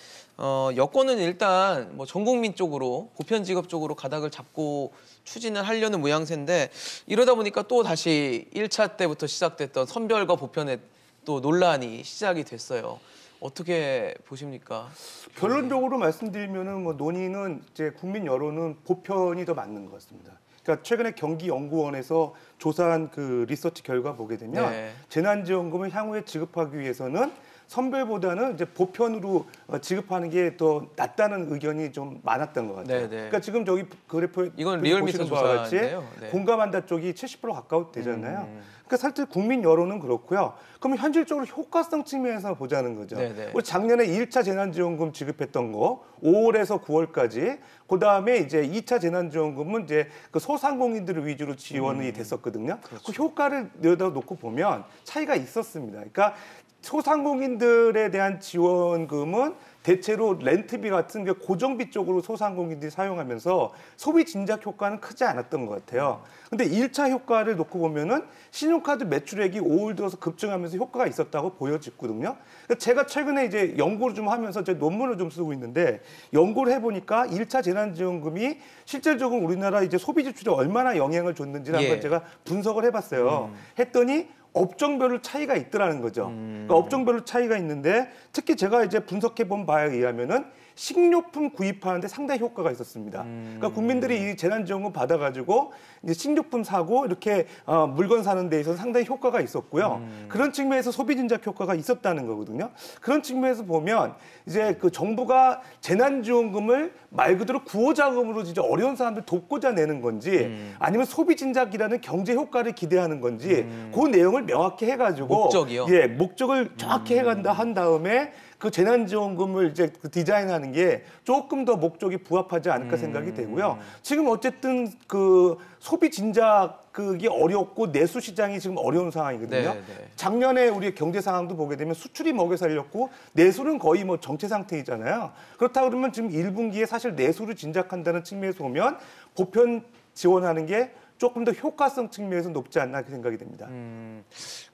Speaker 1: 여권은 일단 뭐 전 국민 쪽으로 보편 지급 쪽으로 가닥을 잡고 추진을 하려는 모양새인데 이러다 보니까 또 다시 1차 때부터 시작됐던 선별과 보편의 또 논란이 시작이 됐어요. 어떻게 보십니까?
Speaker 7: 결론적으로 말씀드리면은 뭐 논의는 이제 국민 여론은 보편이 더 맞는 것 같습니다. 그러니까 최근에 경기연구원에서 조사한 그 리서치 결과 보게 되면 재난지원금을 향후에 지급하기 위해서는 선별보다는 이제 보편으로 지급하는 게 더 낫다는 의견이 좀 많았던 것 같아요. 그러니까 지금 저기 그래프에
Speaker 1: 이건 리얼미터 조사인데요.
Speaker 7: 공감한다 쪽이 70% 가까워 되잖아요. 그러니까 사실 국민 여론은 그렇고요. 그러면 현실적으로 효과성 측면에서 보자는 거죠. 우리 작년에 1차 재난지원금 지급했던 거 5월에서 9월까지 그다음에 이제 2차 재난지원금은 이제 그 소상공인들을 위주로 지원이 됐었거든요. 그 효과를 내다 놓고 보면 차이가 있었습니다. 그러니까 소상공인들에 대한 지원금은 대체로 렌트비 같은 게 고정비 쪽으로 소상공인들이 사용하면서 소비 진작 효과는 크지 않았던 것 같아요. 근데 1차 효과를 놓고 보면은 신용카드 매출액이 5월 들어서 급증하면서 효과가 있었다고 보여지거든요. 제가 최근에 이제 연구를 좀 하면서 제 논문을 좀 쓰고 있는데 연구를 해보니까 1차 재난지원금이 실질적으로 우리나라 이제 소비 지출에 얼마나 영향을 줬는지를 한번 제가 분석을 해봤어요. 했더니 업종별로 차이가 있더라는 거죠. 그러니까 업종별로 차이가 있는데 특히 제가 이제 분석해 본 바에 의하면은 식료품 구입하는데 상당히 효과가 있었습니다. 그러니까 국민들이 이 재난지원금 받아가지고 이제 식료품 사고 이렇게 물건 사는 데 있어서 상당히 효과가 있었고요. 그런 측면에서 소비 진작 효과가 있었다는 거거든요. 그런 측면에서 보면 이제 그 정부가 재난지원금을 말 그대로 구호자금으로 진짜 어려운 사람들 돕고자 내는 건지 아니면 소비 진작이라는 경제 효과를 기대하는 건지 그 내용을 명확히 해가지고
Speaker 1: 목적이요?
Speaker 7: 목적을 정확히 한 다음에 그 재난지원금을 이제 디자인하는 게 조금 더 목적이 부합하지 않을까 생각이 되고요. 지금 어쨌든 그 소비 진작이 어렵고 내수 시장이 지금 어려운 상황이거든요. 작년에 우리 경제 상황도 보게 되면 수출이 먹여 살렸고 내수는 거의 뭐 정체 상태이잖아요. 그렇다 그러면 지금 1분기에 사실 내수를 진작한다는 측면에서 보면 보편 지원하는 게 조금 더 효과성 측면에서 높지 않나 이렇게 생각이 됩니다.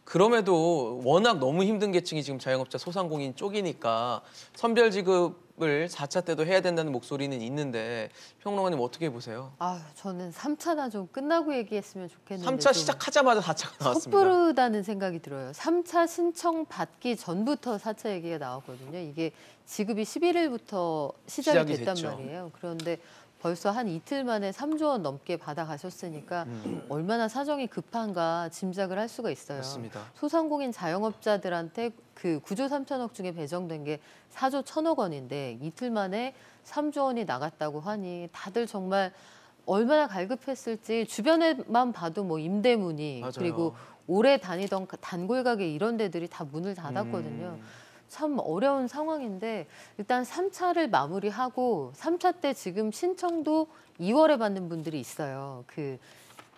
Speaker 1: 그럼에도 워낙 너무 힘든 계층이 지금 자영업자 소상공인 쪽이니까 선별 지급 을 4차 때도 해야 된다는 목소리는 있는데 평론가님 어떻게 보세요?
Speaker 8: 저는 3차나 좀 끝나고 얘기했으면 좋겠는데
Speaker 1: 3차 시작하자마자 4차가 나왔습니다.
Speaker 8: 섣부르다는 생각이 들어요. 3차 신청 받기 전부터 4차 얘기가 나왔거든요. 이게 지급이 11일부터 시작이 됐단
Speaker 1: 됐죠.
Speaker 8: 말이에요. 그런데 벌써 한 이틀 만에 3조 원 넘게 받아가셨으니까 얼마나 사정이 급한가 짐작을 할 수가 있어요.
Speaker 1: 맞습니다.
Speaker 8: 소상공인 자영업자들한테 그 9조 3천억 중에 배정된 게 4조 1천억 원인데 이틀 만에 3조 원이 나갔다고 하니 다들 정말 얼마나 갈급했을지 주변에만 봐도 뭐 임대문이
Speaker 1: 맞아요.
Speaker 8: 그리고 오래 다니던 단골 가게 이런 데들이 다 문을 닫았거든요. 참 어려운 상황인데 일단 3차를 마무리하고 3차 때 지금 신청도 2월에 받는 분들이 있어요. 그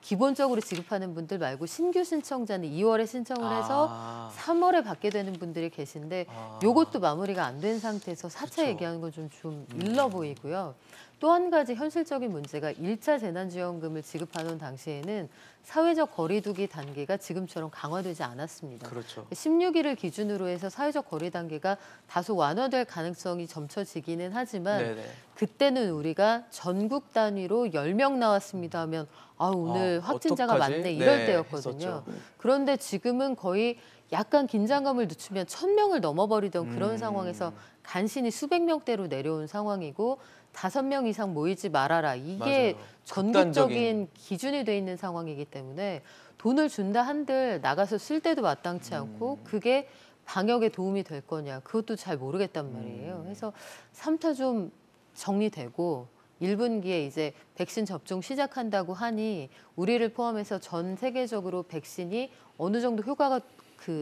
Speaker 8: 기본적으로 지급하는 분들 말고 신규 신청자는 2월에 신청을 해서 3월에 받게 되는 분들이 계신데 요것도 마무리가 안 된 상태에서 4차
Speaker 1: 그쵸.
Speaker 8: 얘기하는 건 좀 일러 보이고요. 또 한 가지 현실적인 문제가 1차 재난지원금을 지급하던 당시에는 사회적 거리두기 단계가 지금처럼 강화되지 않았습니다.
Speaker 1: 그렇죠.
Speaker 8: 16일을 기준으로 해서 사회적 거리 단계가 다소 완화될 가능성이 점쳐지기는 하지만
Speaker 1: 네네.
Speaker 8: 그때는 우리가 전국 단위로 10명 나왔습니다 하면 오늘 확진자가
Speaker 1: 어떡하지?
Speaker 8: 많네 이럴
Speaker 1: 네,
Speaker 8: 때였거든요.
Speaker 1: 했었죠.
Speaker 8: 그런데 지금은 거의 약간 긴장감을 늦추면 1,000명을 넘어버리던 그런 상황에서 간신히 수백 명대로 내려온 상황이고 5명 이상 모이지 말아라. 이게
Speaker 1: 맞아요.
Speaker 8: 전국적인 기준이 돼 있는 상황이기 때문에 돈을 준다 한들 나가서 쓸 때도 마땅치 않고 그게 방역에 도움이 될 거냐. 그것도 잘 모르겠단 말이에요. 그래서 3차 좀 정리되고 1분기에 이제 백신 접종 시작한다고 하니 우리를 포함해서 전 세계적으로 백신이 어느 정도 효과가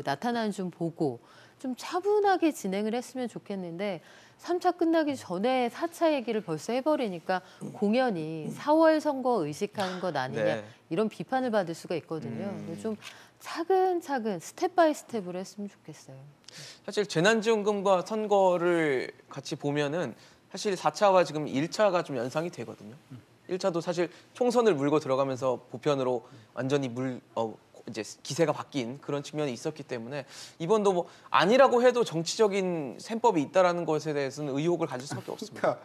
Speaker 8: 나타나는 좀 보고 좀 차분하게 진행을 했으면 좋겠는데 3차 끝나기 전에 4차 얘기를 벌써 해버리니까 공연이 4월 선거 의식하는 것 아니냐
Speaker 1: 네.
Speaker 8: 이런 비판을 받을 수가 있거든요. 좀 차근차근 스텝 바이 스텝으로 했으면 좋겠어요.
Speaker 1: 사실 재난지원금과 선거를 같이 보면은 사실 4차와 지금 1차가 좀 연상이 되거든요. 1차도 사실 총선을 물고 들어가면서 보편으로 완전히 이제 기세가 바뀐 그런 측면이 있었기 때문에 이번도 뭐 아니라고 해도 정치적인 셈법이 있다라는 것에 대해서는 의혹을 가질 수밖에 없습니다.
Speaker 6: 그러니까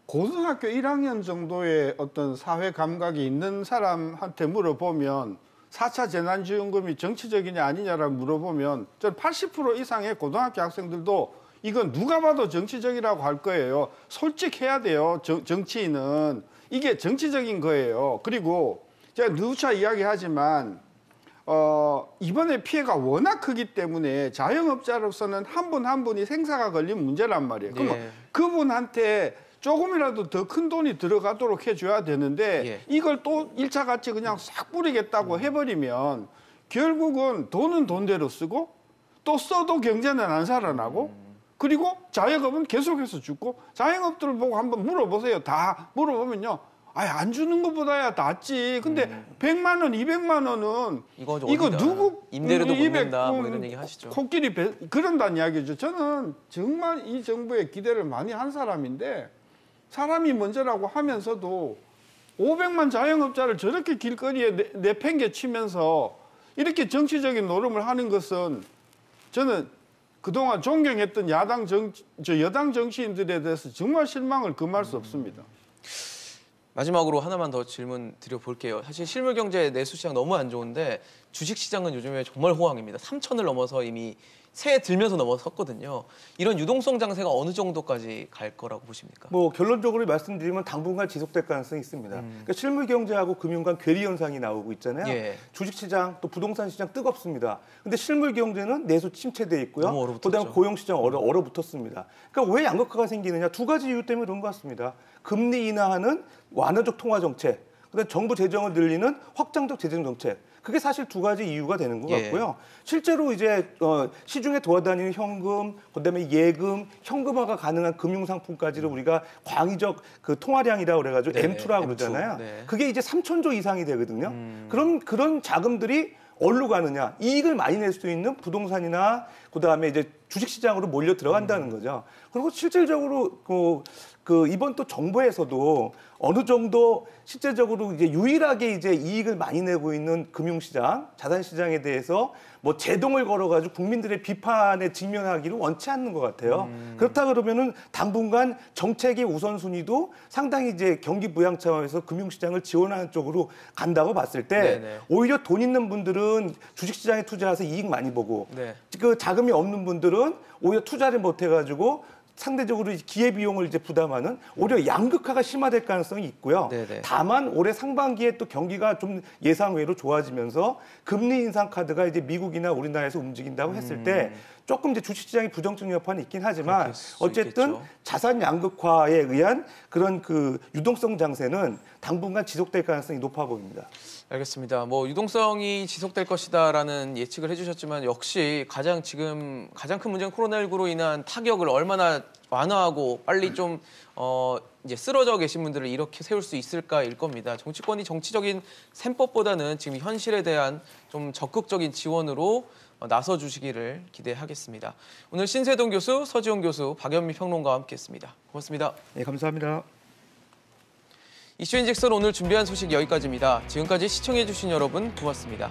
Speaker 6: 고등학교 1학년 정도의 어떤 사회 감각이 있는 사람한테 물어보면 4차 재난지원금이 정치적이냐 아니냐를 물어보면 저는 80% 이상의 고등학교 학생들도 이건 누가 봐도 정치적이라고 할 거예요. 솔직해야 돼요. 정치인은. 이게 정치적인 거예요. 그리고 제가 누차 이야기하지만 이번에 피해가 워낙 크기 때문에 자영업자로서는 한 분 한 분이 생사가 걸린 문제란 말이에요. 그러면 그분한테 조금이라도 더 큰 돈이 들어가도록 해줘야 되는데 이걸 또 1차 같이 그냥 싹 뿌리겠다고 해버리면 결국은 돈은 돈대로 쓰고 또 써도 경제는 안 살아나고 그리고 자영업은 계속해서 죽고 자영업들을 보고 한번 물어보세요. 다 물어보면요. 안 주는 것보다야 낫지. 근데 100만 원, 200만 원은 이거 누구
Speaker 1: 임대료도 못 낸다 뭐 이런 얘기 하시죠.
Speaker 6: 코끼리 그런다는 이야기죠. 저는 정말 이 정부에 기대를 많이 한 사람인데 사람이 먼저라고 하면서도 500만 자영업자를 저렇게 길거리에 내팽개치면서 이렇게 정치적인 노름을 하는 것은 저는 그동안 존경했던 여당 정치인들에 대해서 정말 실망을 금할 수 없습니다.
Speaker 1: 마지막으로 하나만 더 질문 드려볼게요. 사실 실물 경제 내수 시장 너무 안 좋은데 주식 시장은 요즘에 정말 호황입니다. 3천을 넘어서 이미 새해 들면서 넘어섰거든요. 이런 유동성 장세가 어느 정도까지 갈 거라고 보십니까?
Speaker 7: 뭐 결론적으로 말씀드리면 당분간 지속될 가능성이 있습니다. 그러니까 실물 경제하고 금융 간 괴리 현상이 나오고 있잖아요.
Speaker 1: 예.
Speaker 7: 주식 시장 또 부동산 시장 뜨겁습니다. 근데 실물 경제는 내수 침체돼 있고요.
Speaker 1: 너무 얼어붙었죠.
Speaker 7: 그다음 고용 시장 얼어붙었습니다. 그러니까 왜 양극화가 생기느냐? 두 가지 이유 때문에 그런 것 같습니다. 금리 인하하는 완화적 통화 정책, 그다음 정부 재정을 늘리는 확장적 재정 정책. 그게 사실 두 가지 이유가 되는 것 같고요. 실제로 이제 시중에 돌아다니는 현금, 그다음에 예금, 현금화가 가능한 금융상품까지를 우리가 광의적 그 통화량이라고 그래가지고 M2라고 그러잖아요. 그게 이제 3,000조 이상이 되거든요. 그럼 그런 자금들이 어디로 가느냐? 이익을 많이 낼 수 있는 부동산이나 그다음에 이제 주식시장으로 몰려 들어간다는 거죠. 그리고 실질적으로 이번 또 정부에서도 어느 정도 실제적으로 이제 유일하게 이제 이익을 많이 내고 있는 금융시장, 자산시장에 대해서 뭐 제동을 걸어가지고 국민들의 비판에 직면하기를 원치 않는 것 같아요. 그렇다 그러면은 당분간 정책의 우선순위도 상당히 이제 경기 부양 차원에서 금융시장을 지원하는 쪽으로 간다고 봤을 때
Speaker 1: 네네.
Speaker 7: 오히려 돈 있는 분들은 주식시장에 투자해서 이익 많이 보고
Speaker 1: 네.
Speaker 7: 그 자금이 없는 분들은 오히려 투자를 못 해가지고 상대적으로 기회비용을 이제 부담하는 오히려 양극화가 심화될 가능성이 있고요.
Speaker 1: 네네.
Speaker 7: 다만 올해 상반기에 또 경기가 좀 예상외로 좋아지면서 금리 인상 카드가 이제 미국이나 우리나라에서 움직인다고 했을 때 조금 이제 주식시장이 부정적 여파는 있긴 하지만
Speaker 1: 그럴 수
Speaker 7: 어쨌든
Speaker 1: 있겠죠.
Speaker 7: 자산 양극화에 의한 그런 그 유동성 장세는 당분간 지속될 가능성이 높아 보입니다.
Speaker 1: 알겠습니다. 뭐 유동성이 지속될 것이다라는 예측을 해주셨지만 역시 가장 큰 문제는 코로나19로 인한 타격을 얼마나 완화하고 빨리 좀 이제 쓰러져 계신 분들을 이렇게 세울 수 있을까일 겁니다. 정치권이 정치적인 셈법보다는 지금 현실에 대한 좀 적극적인 지원으로 나서 주시기를 기대하겠습니다. 오늘 신세동 교수, 서지용 교수, 박연미 평론가와 함께했습니다. 고맙습니다.
Speaker 7: 네, 감사합니다.
Speaker 1: 이슈인직설 오늘 준비한 소식 여기까지입니다. 지금까지 시청해주신 여러분 고맙습니다.